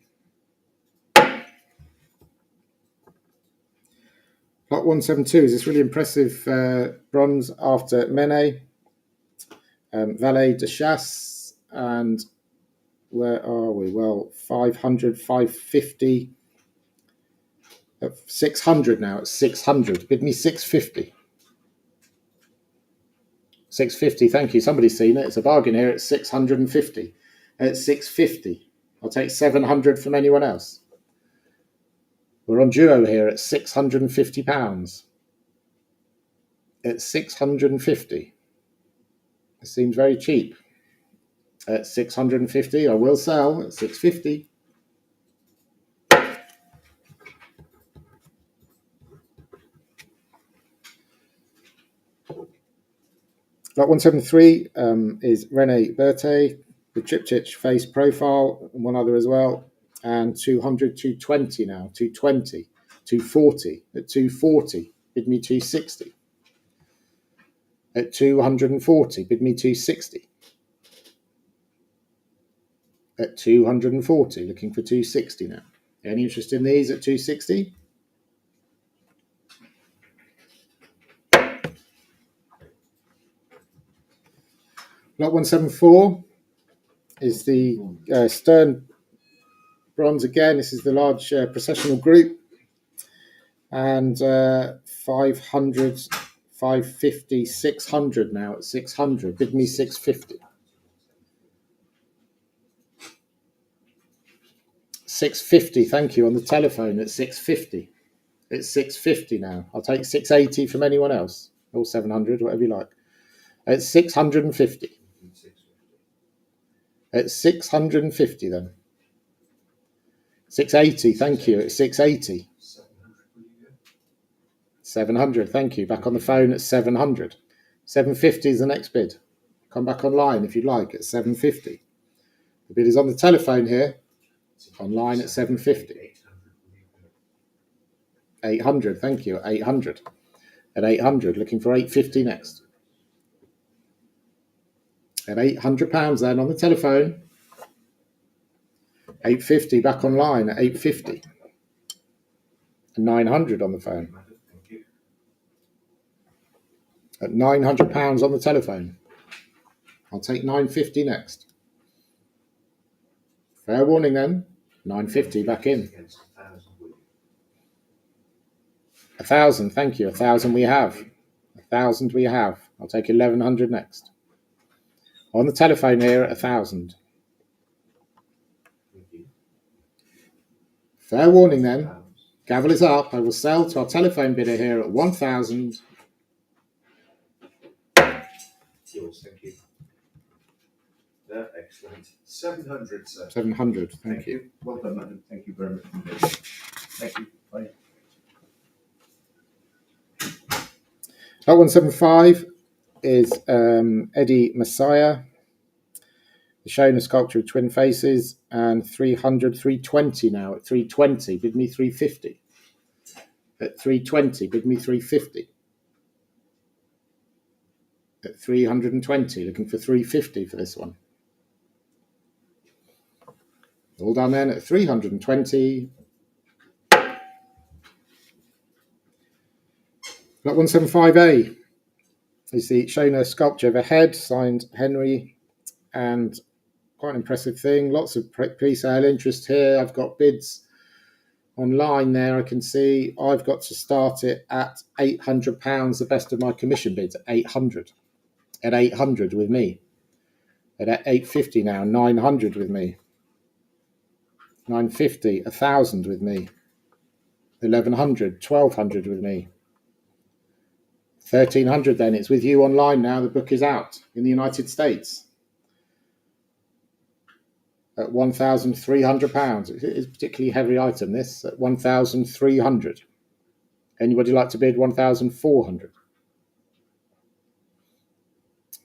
Lot 172 is this really impressive bronze after Menet, Valet de Chasse, and where are we? Well, 500, 550, 600 now. It's 600. Bid me 650. 650, thank you. Somebody's seen it. It's a bargain here at 650. At 650. I'll take 700 from anyone else. We're on duo here at £650. At 650. It seems very cheap. At 650, I will sell at 650. Lot 173 is René Berthet, the Triptych face profile, and one other as well. And 200, 220 now, 220, 240. At 240, bid me 260. At 240, bid me 260. At 240, looking for 260 now. Any interest in these at 260? Lot 174 is the Stern bronze again. This is the large processional group. And 500, 550, 600 now at 600. Bid me 650. 650, thank you, on the telephone at 650. It's 650 now. I'll take 680 from anyone else. Or 700, whatever you like. At 650. At 650 then. 680, thank you, at 680. 700, thank you. Back on the phone at 700. 750 is the next bid. Come back online if you'd like at 750. The bid is on the telephone here. Online at 750. 800, thank you, at 800. At 800, looking for 850 next. At £800 then on the telephone. 850 back online at 850. And 900 on the phone. At £900 on the telephone. I'll take 950 next. Fair warning then. 950 back in. 1,000, thank you. 1,000 we have. 1,000 we have. I'll take 1,100 next. On the telephone here at 1,000. Fair warning then. Gavel is up. I will sell to our telephone bidder here at 1,000. Yours, thank you. Excellent. 700, sir. 700, thank you. Well done, madam. Thank you very much indeed. Thank you. Bye. Lot 175 is Eddie Messiah, the Shona sculpture of twin faces, and 300, 320 now at 320. Bid me 350. At 320, bid me 350. At 320, looking for 350 for this one. All done then at 320. Lot 175A is the Shona sculpture of a head, signed Henry, and quite an impressive thing. Lots of pre-sale interest here. I've got bids online there. I can see I've got to start it at £800. The best of my commission bids at 800. At 800 with me. At 850 now. 900 with me. 950. 1,000 with me. 1,100. 1,200 with me. 1,300 then. It's with you online now. The book is out in the United States. At £1,300. It's a particularly heavy item, this. At 1,300. Anybody like to bid 1,400?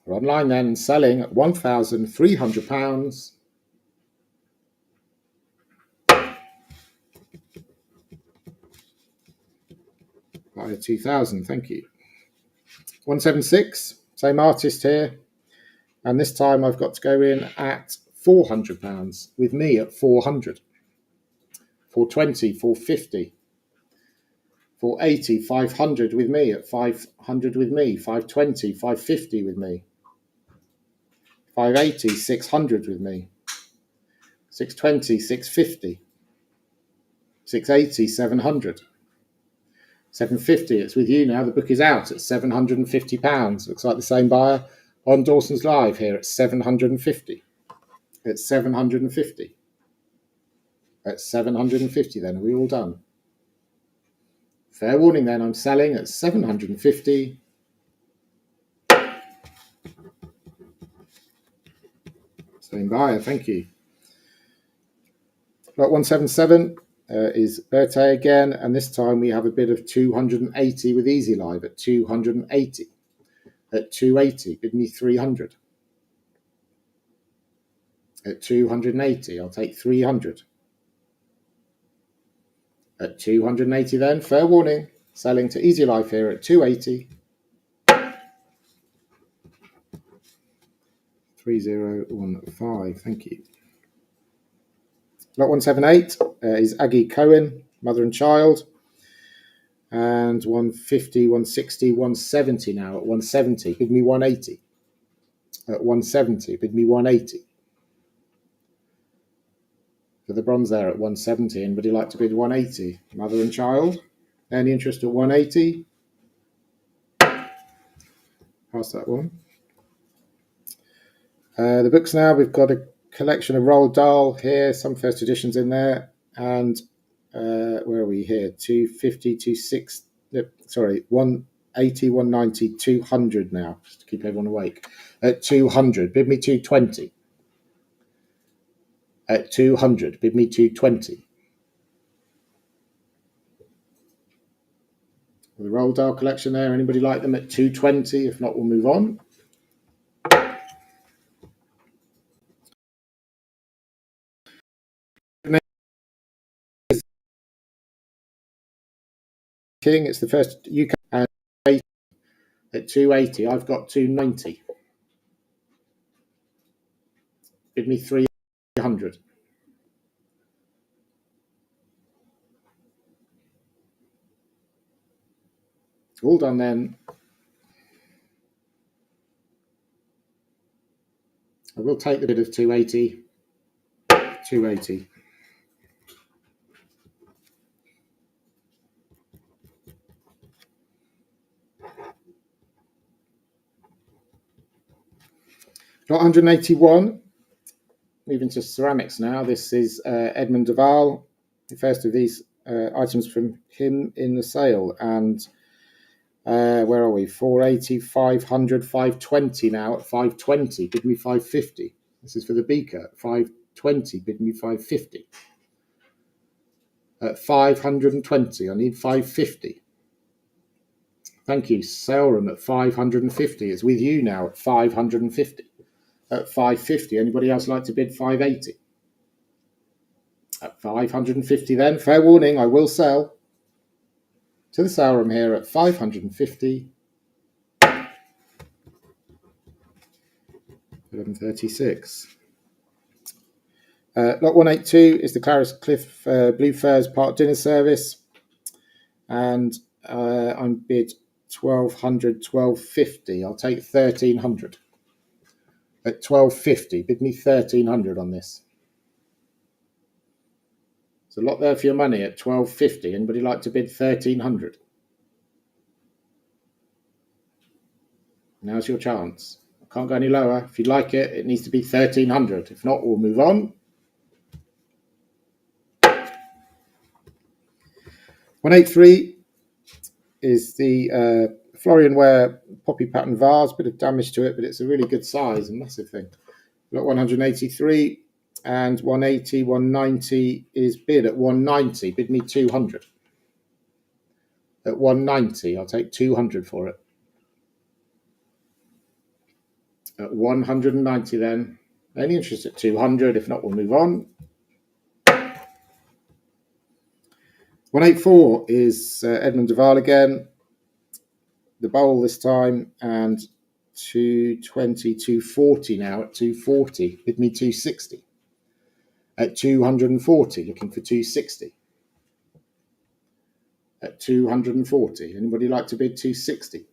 We're online then and selling at £1,300. By 2,000, thank you. 176, same artist here. And this time I've got to go in at £400 with me at 400. 420, 450. 480, 500 with me at 500 with me. 520, 550 with me. 580, 600 with me. 620, 650. 680, 700. 750. It's with you now. The book is out at £750. Looks like the same buyer on Dawson's Live here at 750. At 750. At 750 then. Are we all done? Fair warning then. I'm selling at 750. Same buyer. Thank you. Lot 177 is Berthe again. And this time we have a bid of 280 with Easy Live at 280. At 280. Bid me 300. At 280. I'll take 300. At 280 then, fair warning, selling to Easy Life here at 280. 3015, thank you. Lot 178 is Aggie Cohen, mother and child. And 150, 160, 170 now at 170. Bid me 180. At 170, bid me 180. For the bronze there at 170. Anybody like to bid 180? Mother and child. Any interest at 180? Pass that one. The books now, we've got a collection of Roald Dahl here, some first editions in there. And where are we here? 250, 260, sorry, 180, 190, 200 now, just to keep everyone awake. At 200, bid me 220. At 200, bid me 220. The Roald Dahl collection there, anybody like them at 220? If not, we'll move on. King, it's the first UK at 280. I've got 290. Bid me 300. All done then. I will take the bid of 280. 280. Lot 181. Moving to ceramics now. This is Edmund De Waal. The first of these items from him in the sale. And where are we? 480, 500, 520 now at 520. Bid me 550. This is for the beaker at 520. Bid me 550. At 520. I need 550. Thank you. Sale room at 550. It's with you now at 550. At 550. Anybody else like to bid 580? At 550 then. Fair warning, I will sell to the sale room here at 550. 1136. Lot 182 is the Clarice Cliff Blue Furs Park Dinner Service. And I'm bid 1200, 1250. I'll take 1300. At 1250, bid me 1300 on this. There's a lot there for your money at 1250. Anybody like to bid 1300? Now's your chance. I can't go any lower. If you like it, it needs to be 1300. If not, we'll move on. 183 is the Florian Ware poppy pattern vase. Bit of damage to it, but it's a really good size, a massive thing. Lot 183 and 180, 190 is bid at 190. Bid me 200. At 190, I'll take 200 for it. At 190 then. Any interest at 200? If not, we'll move on. 184 is Edmund De Waal again. The bowl this time, and 220, 240 now at 240. Bid me 260. At 240, looking for 260. At 240. Anybody like to bid 260?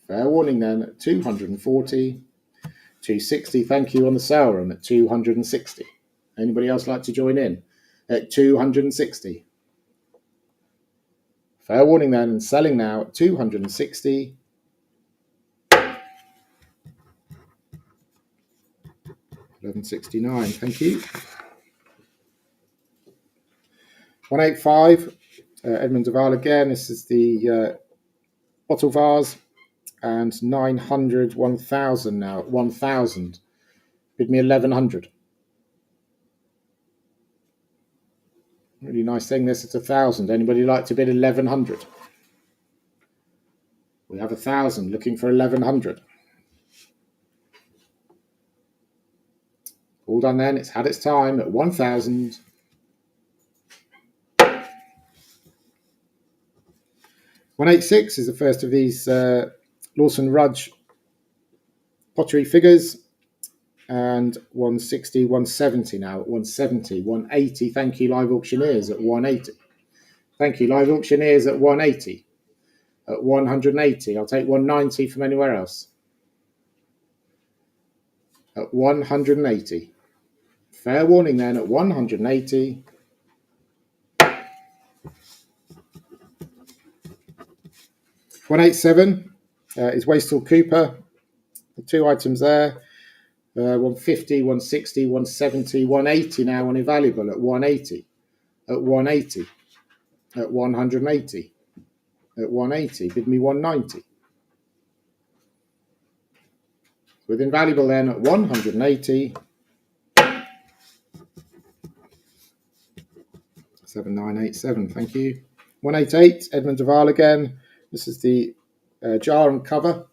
Fair warning then at 240. 260, thank you, on the sale room at 260. Anybody else like to join in? At 260. Fair warning then, and selling now at 260. $11.69, thank you. 185, Edmund De Waal again. This is the bottle vase, and 900, 1,000 now at 1,000. Bid me 1,100. Really nice thing. This at 1,000. Anybody like to bid 1,100? We have 1,000 looking for 1,100. All done then. It's had its time at 1,000. 186 is the first of these Lawson Rudge pottery figures, and 160, 170 now at 170, 180. Thank you, live auctioneers, at 180. Thank you, live auctioneers, at 180. At 180. I'll take 190 from anywhere else. At 180. Fair warning then at 180. 187 is Wastrel Cooper. The two items there. 150, 160, 170, 180 now on Invaluable at 180. At 180. At 180. At 180. Bid me 190. With Invaluable then at 180. 7987, thank you. 188, Edmund De Waal again. This is the jar and cover.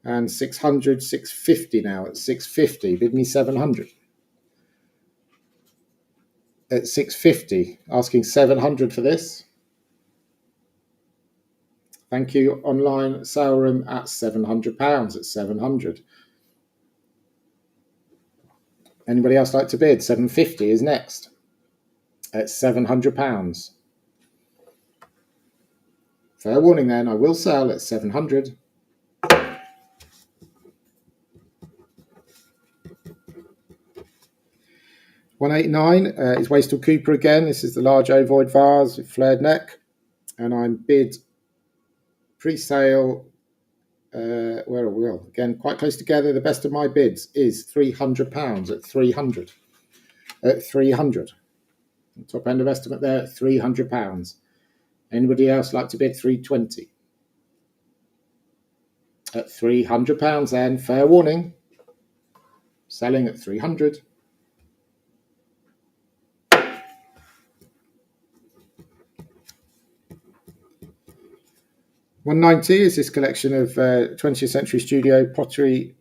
And 600, 650 now at 650. Bid me 700. At 650, asking 700 for this. Thank you. Online sale room at £700 at 700. Anybody else like to bid? 750 is next at £700. Fair warning then, I will sell at 700. $189 is Wastrel Cooper again. This is the large ovoid vase with flared neck, and I'm bid pre-sale. Where are we? Again, quite close together. The best of my bids is £300 at 300. At 300. Top end of estimate there at £300. Anybody else like to bid 320? At £300 then, fair warning. Selling at 300. $190 is this collection of 20th century studio pottery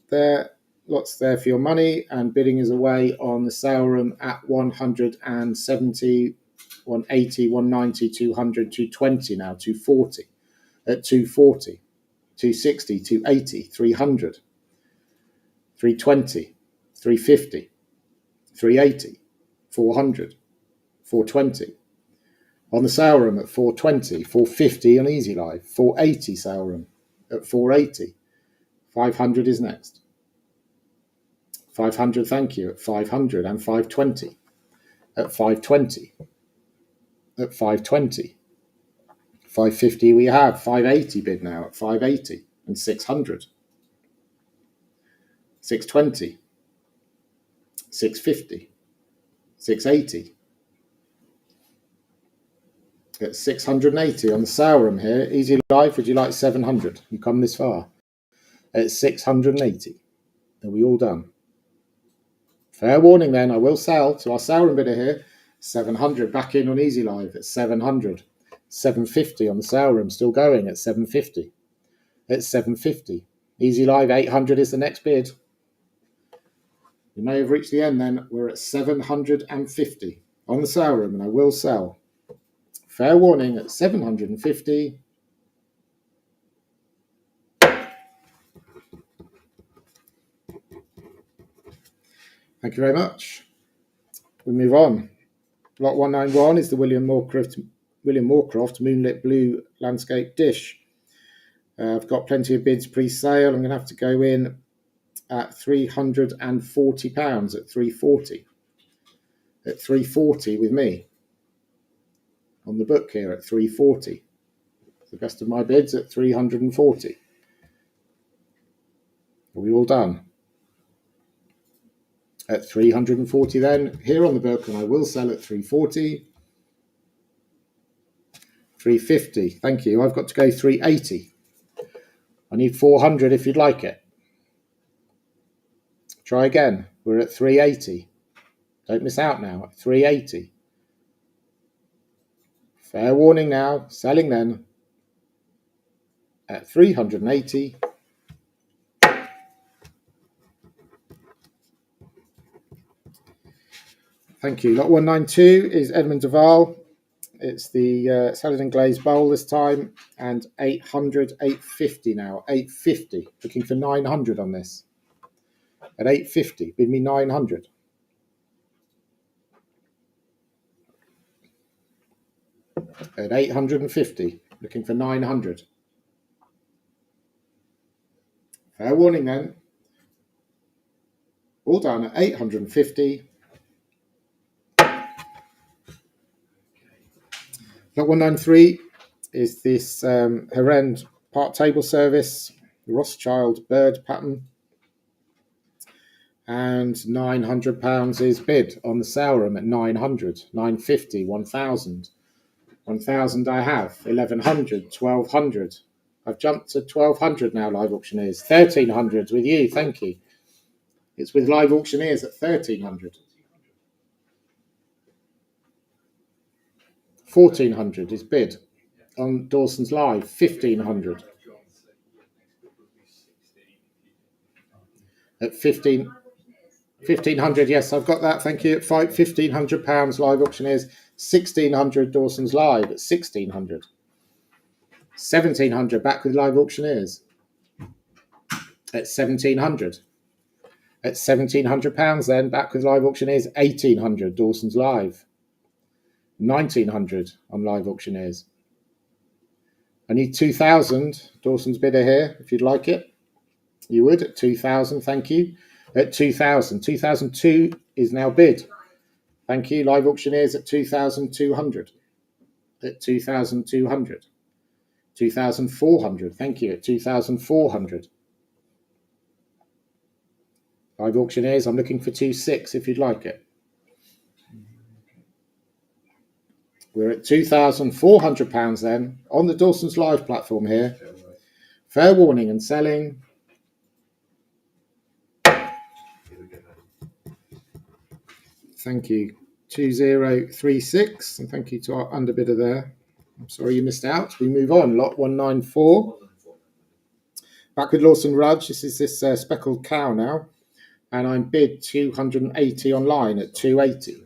there. Lots there for your money, and bidding is away on the sale room at 170, 180, 190, 200, 220 now, 240. At 240, 260, 280, 300, 320, 350, 380, 400, 420. On the sale room at 420, 450 on Easy Live, 480 sale room at 480. 500 is next. 500, thank you, at 500, and 520. At 520. At 520. 550 we have. 580 bid now at 580 and 600. 620. 650. 680. At 680 on the sale room here. Easy Life, would you like 700? You come this far. At 680. Are we all done? Fair warning then, I will sell to our sale room bidder here. 700 back in on Easy Live at 700. 750 on the sale room, still going at 750. At 750. Easy Live 800 is the next bid. We may have reached the end then. We're at 750 on the sale room, and I will sell. Fair warning at 750. Thank you very much. We move on. Lot 191 is the William Moorcroft Moonlit Blue Landscape Dish. I've got plenty of bids pre-sale. I'm going to have to go in at £340 at 340. At 340 with me. on the book here at 340. The best of my bids at 340. Are we all done? At 340 then, here on the book, and I will sell at 340. 350, thank you. I've got to go 380. I need 400 if you'd like it. Try again. We're at 380. Don't miss out now, at 380. Fair warning now, selling then at 380. Thank you. Lot 192 is Edmund De Waal. It's the Saladin glazed bowl this time, and 800, 850 now. 850. Looking for 900 on this. At 850, bid me 900. At 850, looking for 900. Fair warning then. All done at 850. Lot 193 is this Herend part table service, Rothschild bird pattern. And £900 is bid on the sale room at 900, 950, 1,000. 1,000 I have, 1,100, 1,200. I've jumped to 1,200 now, live auctioneers. 1,300 with you, thank you. It's with live auctioneers at 1,300. 1,400 is bid on Dawson's Live, 1,500. At 1,500, yes, I've got that, thank you. At £1,500 live auctioneers, 1,600 Dawson's Live at 1,600. 1,700 back with live auctioneers at 1,700. At £1,700 then, back with live auctioneers, 1,800 Dawson's Live. 1,900 on live auctioneers. I need 2,000 Dawson's bidder here, if you'd like it. You would at 2,000, thank you. At 2,000. 2,002 is now bid. Thank you. Live auctioneers at 2,200. At 2,200. 2,400. Thank you. At 2,400. Live auctioneers, I'm looking for 2,600 if you'd like it. We're at £2,400 then on the Dawson's Live platform here. Fair warning and selling. Thank you. 2036. And thank you to our underbidder there. I'm sorry you missed out. We move on. Lot 194. Back with Lawson Rudge. This is this speckled cow now. And I'm bid 280 online at 280.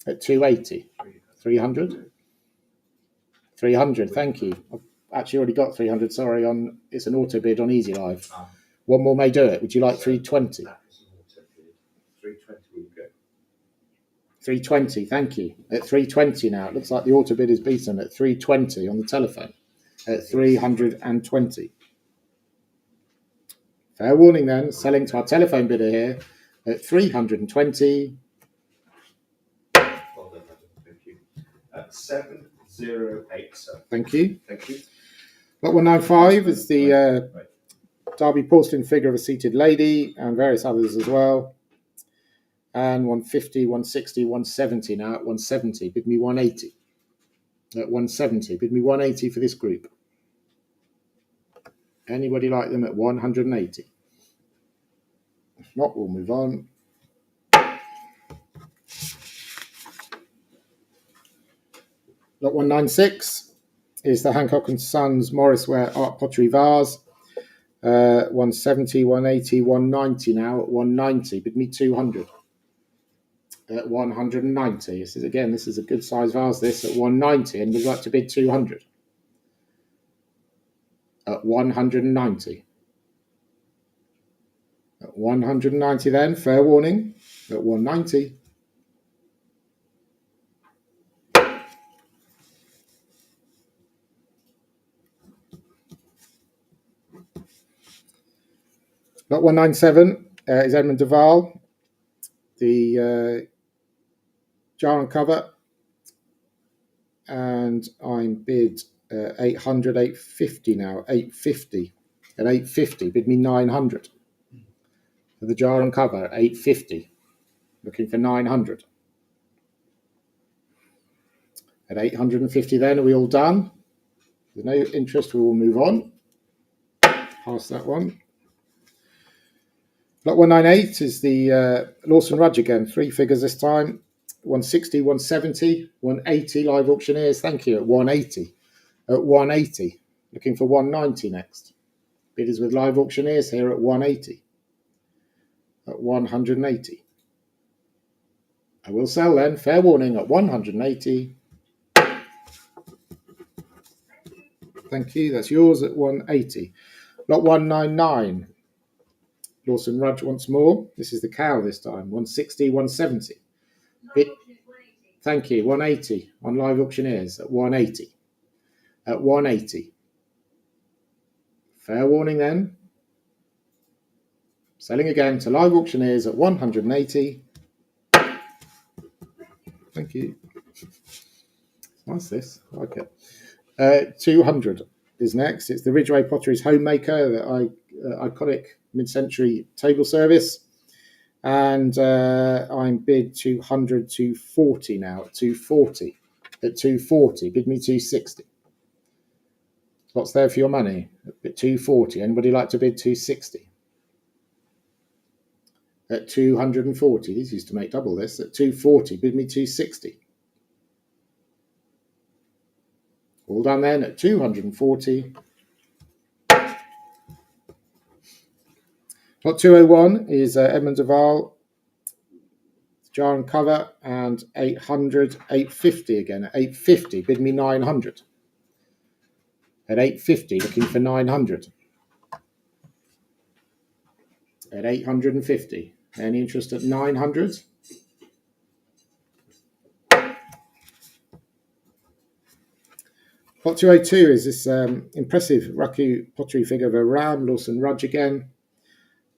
At 280. 300? 300, thank you. I've actually already got 300, sorry. It's an auto bid on Easy Live. One more may do it. Would you like 320? 320, thank you. At 320 now. It looks like the auto bid is beaten at 320 on the telephone. At 320. Fair warning then. Selling to our telephone bidder here at 320. 708, sir. Thank you. Thank you. Lot 195 is the Derby porcelain figure of a seated lady and various others as well. And 150, 160, 170 now at 170. Bid me 180. At 170. Bid me 180 for this group. Anybody like them at 180? If not, we'll move on. Lot 196 is the Hancock & Sons Morris Ware Art Pottery Vase. 170, 180, 190 now at 190. Bid me 200. At 190. This is a good size vase, this, at 190, and we'd like to bid 200. At 190. At 190 then, fair warning. At 190. Lot 197 is Edmund De Waal. The jar and cover and I'm bid 800, 850 now, 850. At 850, bid me 900. For the jar and cover, 850. Looking for 900. At 850 then, are we all done? There's no interest, we will move on. Past that one. Lot 198 is the Lawson Rudge again, 3 figures this time. 160, 170, 180 live auctioneers, thank you, at 180. At 180. Looking for 190 next. Bidders with live auctioneers here at 180. At 180. I will sell then, fair warning, at 180. Thank you, that's yours at 180. Lot 199. Lawson Rudge once more. This is the cow this time. 160, 170. Thank you, 180 on live auctioneers at 180. At 180. Fair warning then. Selling again to live auctioneers at 180. Thank you. Nice this, I like it. 200 is next. It's the Ridgeway Potteries Homemaker, the iconic mid-century table service. And I'm bid 200, 240 now at 240. At 240, bid me 260. What's there for your money? At 240. Anybody like to bid 260? At 240. These used to make double this. At 240, bid me 260. All done then at 240. Lot 201 is Edmund De Waal, jar and cover, and 800, 850 again. At 850, bid me 900. At 850, looking for 900. At 850. Any interest at 900? Lot 202 is this impressive Raku pottery figure of a ram, Lawson Rudge again.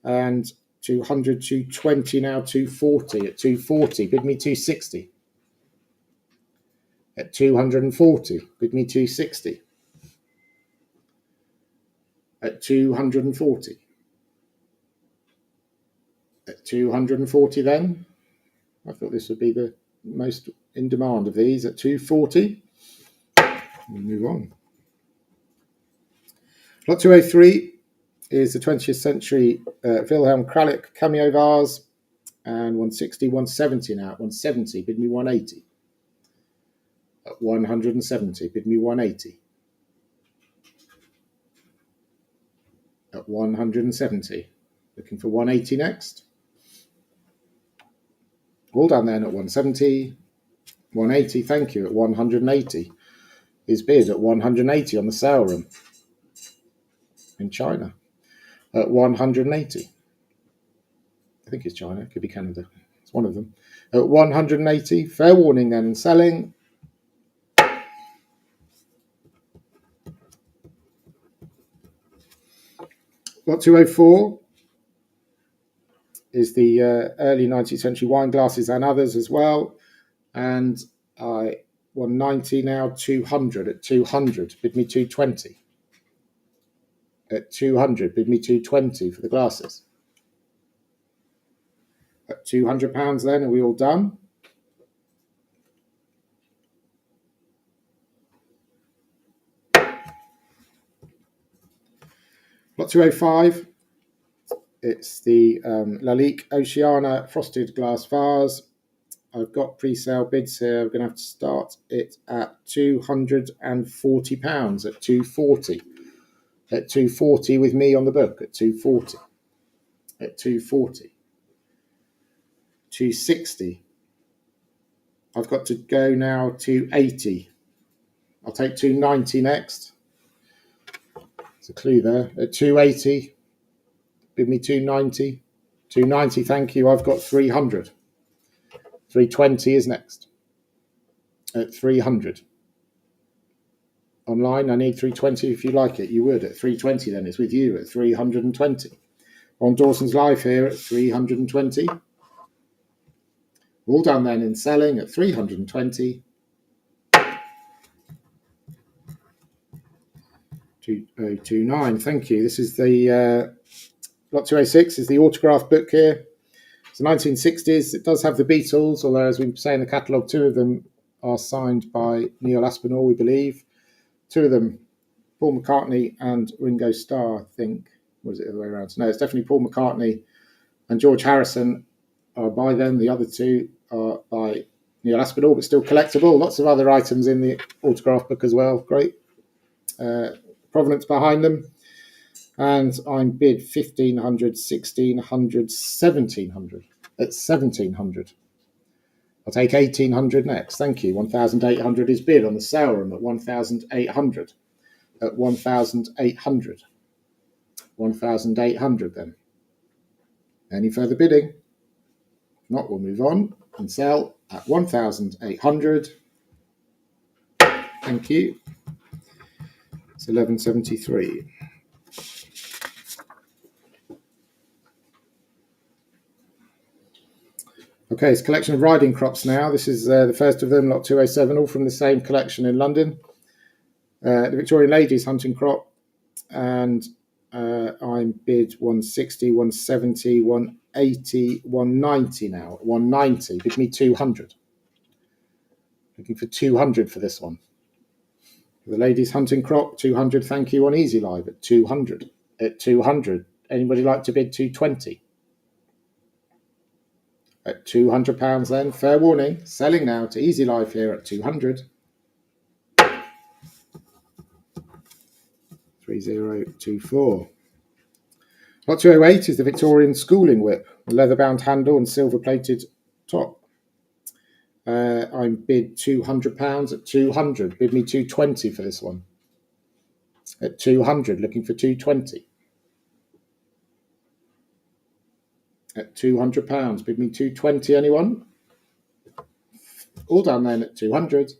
And 200, 220 now, 240. At 240, bid me 260. At 240, bid me 260. At 240. At 240 then. I thought this would be the most in demand of these. At 240. We'll move on. Lot 203 is the 20th century Wilhelm Kralik cameo vase, and 160, 170 now. At 170, bid me 180. At 170, bid me 180. At 170. Looking for 180 next. All done then at 170. 180, thank you, at 180. Is bid at 180 on the sale room in China. At 180. I think it's China, it could be Canada. It's one of them. At 180, fair warning then, selling. Lot 204 is the early 19th century wine glasses and others as well. And 190 now, 200. At 200, bid me 220. At 200, bid me 220 for the glasses. At £200 then, are we all done? Lot 205, it's the Lalique Oceana frosted glass vase. I've got pre-sale bids here. I'm going to have to start it at £240 at 240. At 240 with me on the book at 240. At 240. 260. I've got to go now to 80. I'll take 290 next. There's a clue there. At 280. Bid me 290. 290, thank you. I've got 300. 320 is next. At 300. Online, I need 320 if you like it. You would at 320 then. It's with you at 320. On Dawson's Live here at 320. All done then in selling at 320. 2029. Thank you. This is the lot 206 is the autograph book here. It's the 1960s. It does have the Beatles, although as we say in the catalogue, two of them are signed by Neil Aspinall, we believe. Two of them, Paul McCartney and Ringo Starr, I think. Or is it the other way around? No, it's definitely Paul McCartney and George Harrison are by them. The other two are by Neil Aspinall, but still collectible. Lots of other items in the autograph book as well. Great provenance behind them. And I'm bid 1,500, 1,600, 1,700. It's 1,700. I'll take 1,800 next. Thank you. 1,800 is bid on the sale room at 1,800. At 1,800. 1,800 then. Any further bidding? If not, we'll move on and sell at 1,800. Thank you. It's 1173. Okay, it's a collection of riding crops now. This is the first of them, lot 207, all from the same collection in London. The Victorian Ladies hunting crop, and I'm bid 160, 170, 180, 190 now. 190, bid me 200. Looking for 200 for this one. For the Ladies hunting crop, 200, thank you, on Easy Live at 200. At 200, anybody like to bid 220? At £200 then, fair warning, selling now to Easy Life here at 200. 3024. Lot 208 is the Victorian schooling whip, a leather-bound handle and silver-plated top. I'm bid £200 at 200. Bid me 220 for this one. At 200, looking for 220. At £200, bid me 220, anyone? All done then at 200.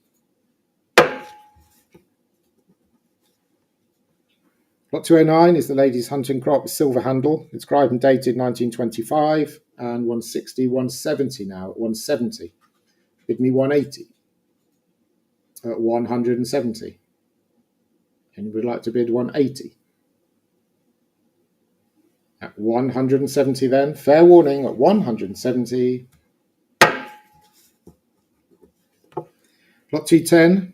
Lot 209 is the Ladies hunting crop with silver handle. Inscribed and dated 1925 and 160, 170 now at 170. Bid me 180 at 170. Anybody like to bid 180? At 170 then, fair warning at 170. Lot 210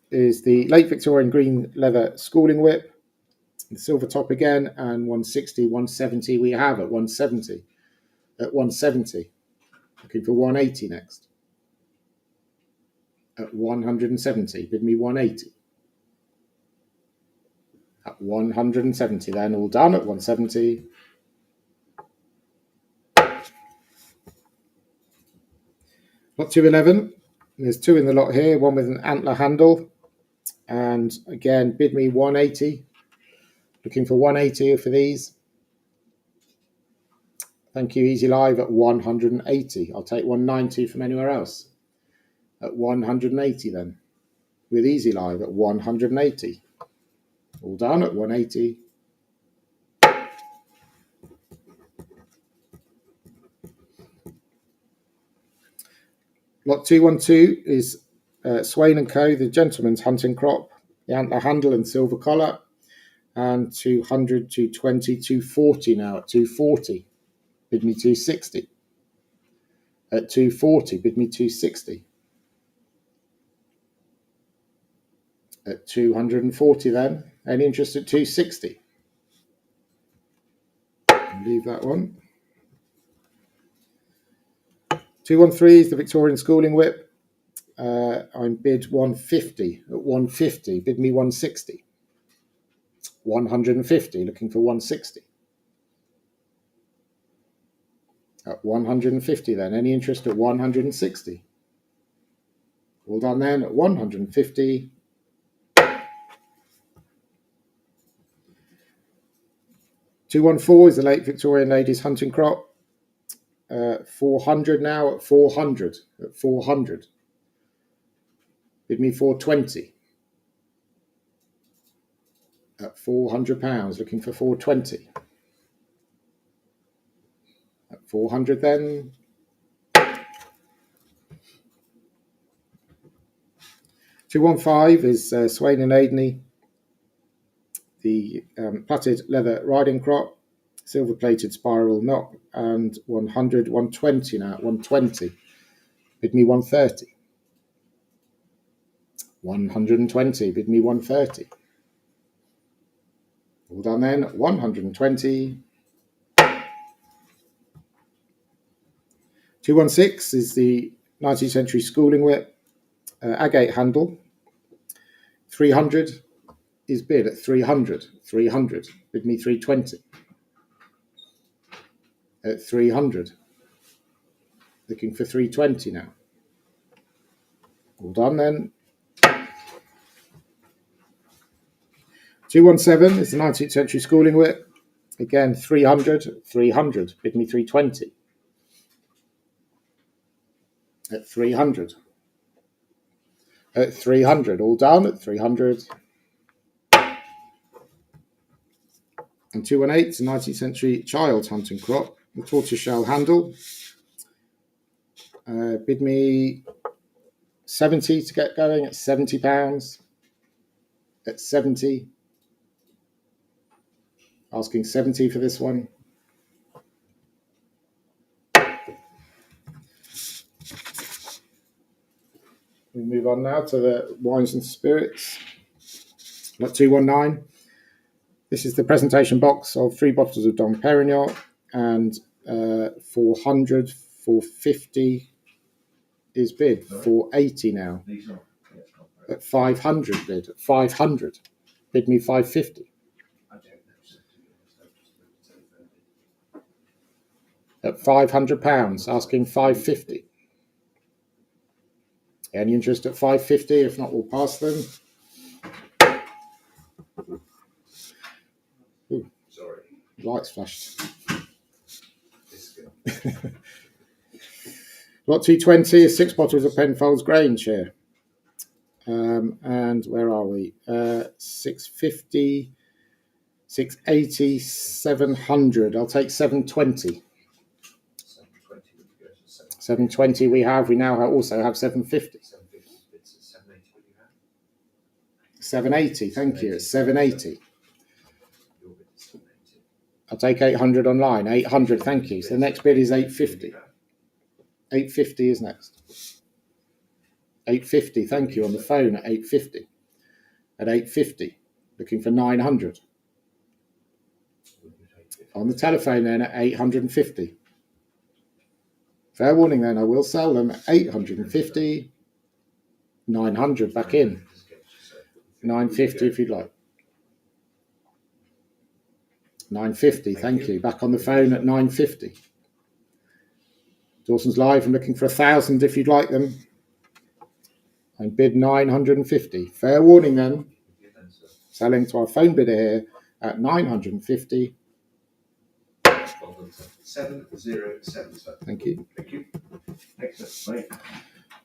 is the late Victorian green leather schooling whip. The silver top again, and 160, 170 we have at 170. At 170. Looking for 180 next. At 170, bid me 180. At 170 then, all done at 170. Lot 211, there's two in the lot here, one with an antler handle, and again, bid me 180. Looking for 180 for these. Thank you, Easy Live at 180. I'll take 190 from anywhere else. At 180 then. With Easy Live at 180. All done at 180. Lot 212 is Swain & Co., the gentleman's hunting crop, the antler handle and silver collar, and 200, 220, 240 now at 240. Bid me 260. At 240, bid me 260. At 240 then. Any interest at 260? Leave that one. 213 is the Victorian schooling whip. I'm bid 150. At 150, bid me 160. 150, looking for 160. At 150 then. Any interest at 160? All done then at 150. 214 is the late Victorian ladies hunting crop. 400 now at 400. At 400. Bid me 420. At £400, looking for 420. At 400 then. 215 is Swain and Aidney. the plaited leather riding crop, silver plated spiral knock, and 100, 120 now, 120. Bid me 130. 120, bid me 130. All done then, 120. 216 is the 19th century schooling whip, agate handle. 300 is bid at 300. 300, bid me 320. At 300. Looking for 320 now. All done then. 217 is the 19th century schooling whip. Again, 300. 300, bid me 320. At 300. At 300, all done at 300. And 218 is a 19th century child hunting crop, the tortoiseshell handle. Bid me 70 to get going at £70. At 70. Asking 70 for this one. We move on now to the wines and spirits. Lot 219. This is the presentation box of 3 bottles of Dom Perignon, and 400, 450 is bid. 480 now. At 500 bid. At 500. Bid me 550. At £500, asking 550. Any interest at 550? If not, we'll pass them. Ooh, sorry. Lights flashed. Lot 220 is 6 bottles of Penfolds Grange here. And where are we? 650, 680, 700. I'll take 720. 720 we have. We now also have 750. 780, thank you. It's 780. I'll take 800 online. 800, thank you. So the next bid is 850. 850 is next. 850, thank you. On the phone at 850. At 850. Looking for 900. On the telephone then at 850. Fair warning then, I will sell them at 850. 900 back in. 950 if you'd like. 950, thank you. Back on the phone at 950. Dawson's Live, I'm looking for 1,000 if you'd like them. And bid 950. Fair warning then. Selling to our phone bidder here at 950. 707. Thank you. Thank you. Excellent.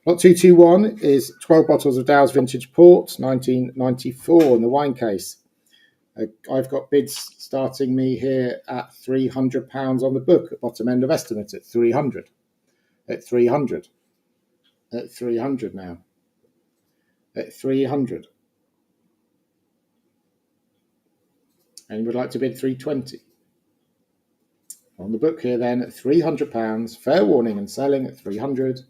Lot 221 is 12 bottles of Dow's Vintage Port, 1994 in the wine case. I've got bids starting me here at £300 on the book, at bottom end of estimate at 300. At 300. At 300 now. At 300. And you would like to bid 320. On the book here then at £300. Fair warning and selling at 300.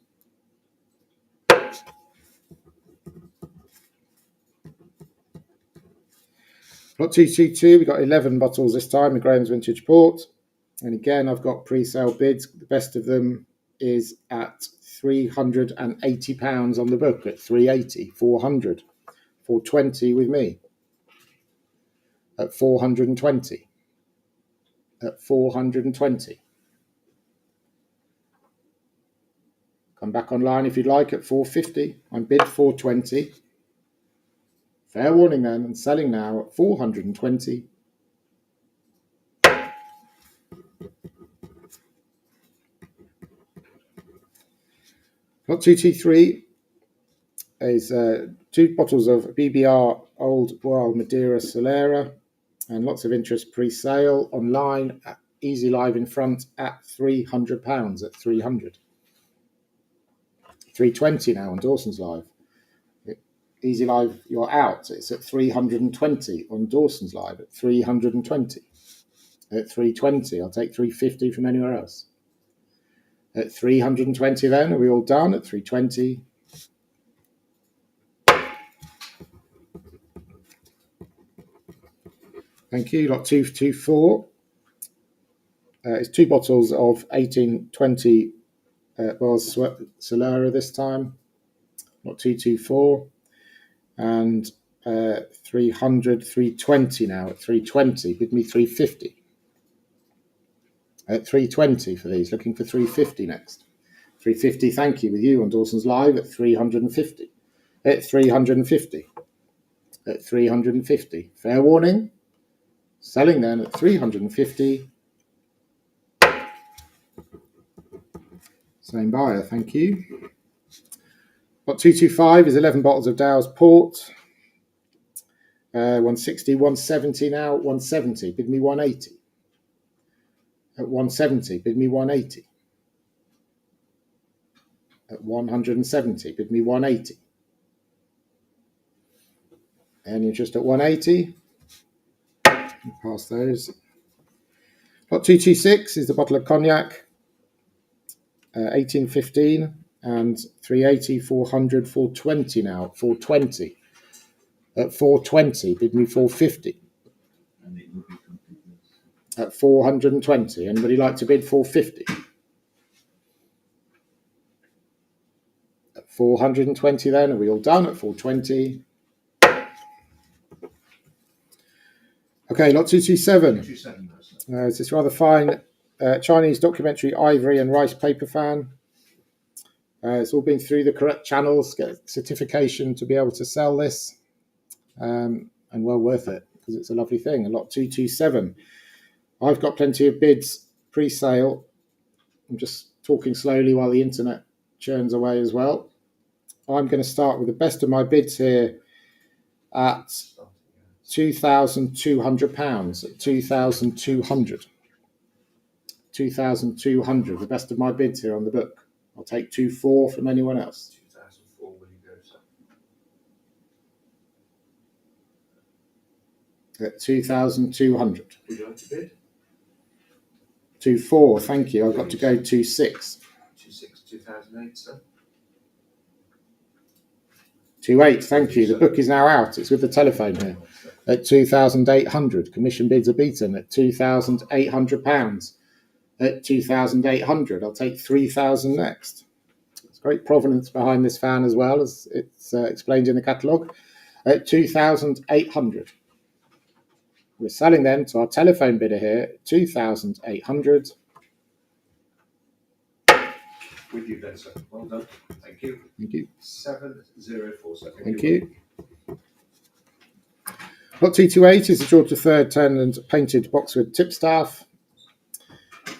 Lot 222, we've got 11 bottles this time of Graham's Vintage Port. And again, I've got pre-sale bids. The best of them is at £380 on the book at 380, 400, 420 with me. At 420. At 420. Come back online if you'd like at 450. I'm bid 420. Fair warning then, and selling now at 420. Lot 223 is 2 bottles of BBR Old Boal Madeira Solera, and lots of interest pre-sale online at Easy Live in front at £300 at 300. 320 now on Dawson's Live. Easy Live, you're out. It's at 320 on Dawson's Live at 320. At 320, I'll take 350 from anywhere else. At 320 then, are we all done? At 320. Thank you. Lot 224. It's 2 bottles of 1820 Bars Solera this time. Lot 224. And 300, 320 now at 320. Bid me 350. At 320 for these. Looking for 350 next. 350, thank you, with you on Dawson's Live at 350. At 350. At 350. Fair warning. Selling then at 350. Same buyer, thank you. Lot 225 is 11 bottles of Dow's Port. 160, 170 now, 170. Bid me 180. At 170, bid me 180. At 170, bid me 180. Any interest at 180? Pass those. Lot 226 is the bottle of cognac. 1815 and 380, 400, 420 now. 420. At 420, bid me 450. At 420. Anybody like to bid 450? At 420 then, are we all done at 420? Okay, lot 227. It's this rather fine Chinese documentary Ivory and rice paper fan. It's all been through the correct channels, get certification to be able to sell this, and well worth it because it's a lovely thing. A lot 227. I've got plenty of bids pre-sale. I'm just talking slowly while the internet churns away as well. I'm going to start with the best of my bids here at £2,200. At 2,200. 2,200. The best of my bids here on the book. I'll take 2,400 from anyone else. 2004, will you go, sir? At 2,200. Would you like to bid? 2,400, thank you. I've got to go 2,600. 2,600, 2008, sir. 2,800, thank you. The book is now out. It's with the telephone here. At 2,800. Commission bids are beaten at £2,800. At 2,800. I'll take 3,000 next. There's great provenance behind this fan as well, as it's explained in the catalogue. At 2,800. We're selling them to our telephone bidder here at 2,800. With you then, sir. Well done. Thank you. Thank you. 704, sir. Thank you. Lot 228 is the George III Tennant painted boxwood tipstaff.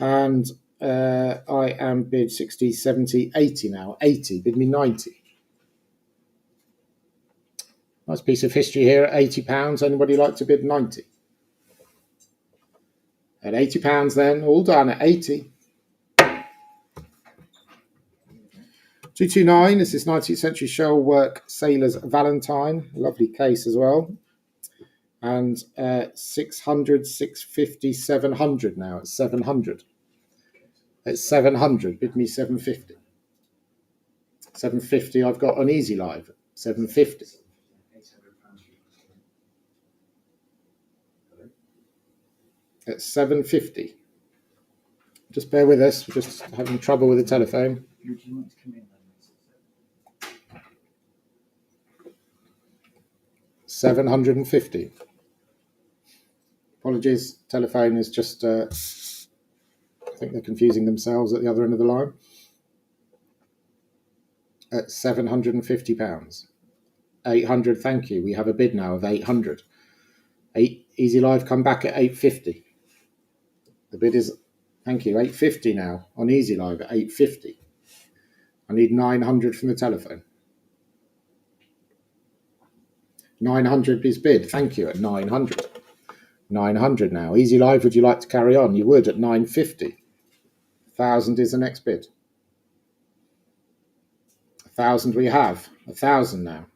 And I am bid 60, 70, 80 now. 80. Bid me 90. Nice piece of history here at £80. Anybody like to bid 90? At £80 then, all done at 80. 229 is this 19th century shell work Sailor's Valentine. Lovely case as well. And 600, 650, 700 now at 700. At 700, bid me 750. 750 I've got on Easy Live. 750. At 750. Just bear with us, we're just having trouble with the telephone. Would you like to come in then? 750. Apologies, telephone is just, I think they're confusing themselves at the other end of the line. At £750. 800, thank you. We have a bid now of 800. Easy Live come back at 850. The bid is, thank you, 850 now on Easy Live at 850. I need 900 from the telephone. 900 is bid, thank you, at 900. 900 now. Easy Live, would you like to carry on? You would at 950. 1,000 is the next bid. 1,000 we have. 1,000 now.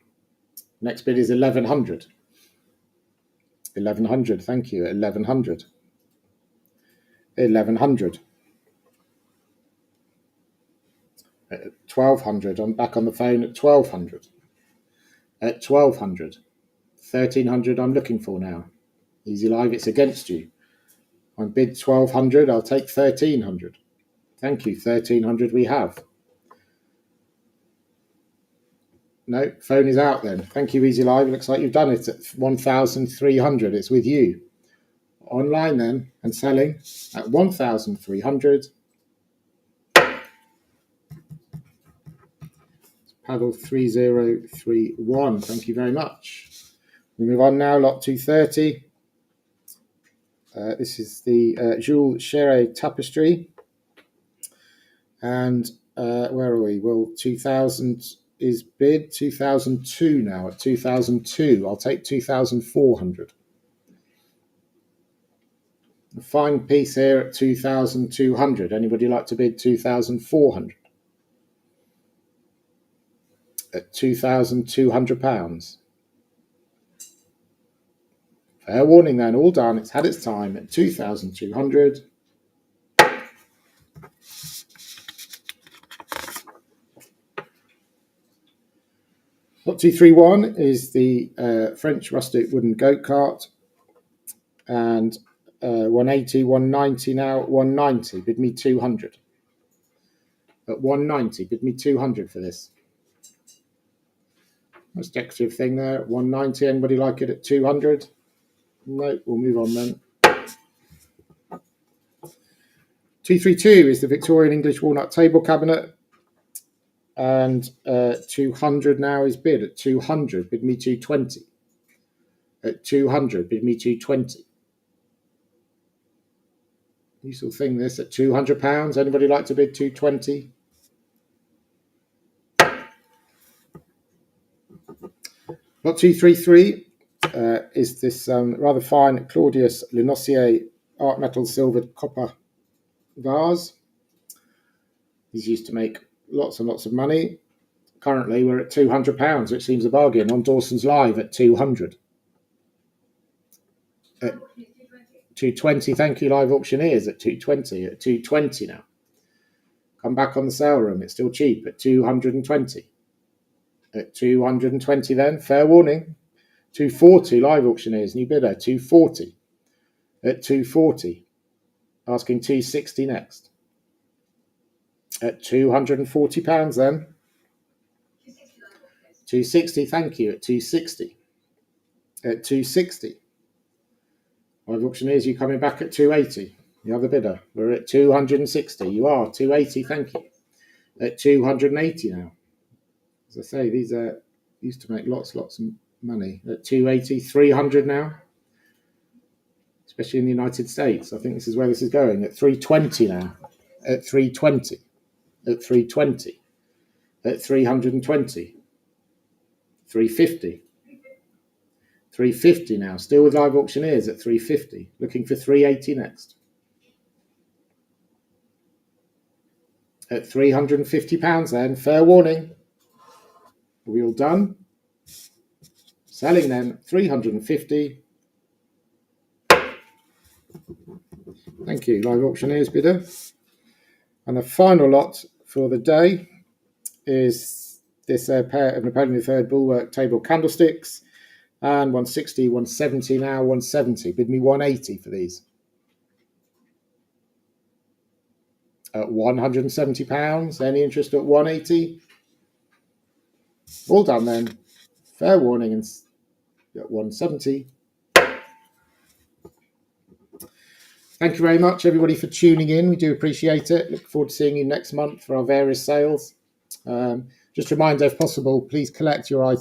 Next bid is 1100. 1100, thank you. 1100. 1100. 1200. I'm back on the phone at 1200. At 1200. 1300 I'm looking for now. Easy Live, it's against you. I bid 1200, I'll take 1300. Thank you, 1300 we have. No, phone is out then. Thank you, Easy Live. It looks like you've done it at 1300. It's with you. Online then, and selling at 1300. Paddle 3031. Thank you very much. We move on now, lot 230. This is the Jules Chéret tapestry. And where are we? Well, 2000 is bid. 2002 now at 2002. I'll take 2400. A fine piece here at 2200. Anybody like to bid 2400? At £2,200. Fair warning then, all done. It's had its time at 2,200. Lot 231 is the French rustic wooden goat cart, and 180, 190 now, 190. Bid me 200. At 190, bid me 200 for this. Nice decorative thing there. 190. Anybody like it at 200? No, we'll move on then. 232 is the Victorian English walnut table cabinet. And 200 now is bid at 200. Bid me 220. At 200, bid me 220. Useful thing this at £200. Anybody like to bid 220? Lot 233 is this rather fine Claudius Linossier art metal silvered copper vase. These used to make lots and lots of money. Currently we're at £200, which seems a bargain on Dawson's Live at 200. At 220, thank you, live auctioneers at 220. At 220 now. Come back on the sale room, it's still cheap at 220. At 220 then, fair warning. 240, live auctioneers, new bidder, 240. At 240. Asking 260 next. At £240 then. 260, thank you, at 260. At 260. Live auctioneers, you coming back at 280. The other bidder, we're at 260. You are, 280, thank you. At 280 now. As I say, these used to make lots of money. At 280, 300 now. Especially in the United States. I think this is where this is going. At 320 now. At 320. At 320. At 320. 350. 350 now. Still with live auctioneers at 350. Looking for 380 next. At £350 then. Fair warning. Are we all done? Selling then 350. Thank you, live auctioneers bidder. And the final lot for the day is this pair of Napoleon III Bulwark table candlesticks. And 160, 170 now, 170. Bid me 180 for these. At £170. Any interest at 180? All done then. Fair warning and at 170. Thank you very much, everybody, for tuning in. We do appreciate it. Look forward to seeing you next month for our various sales. Just a reminder, if possible, please collect your items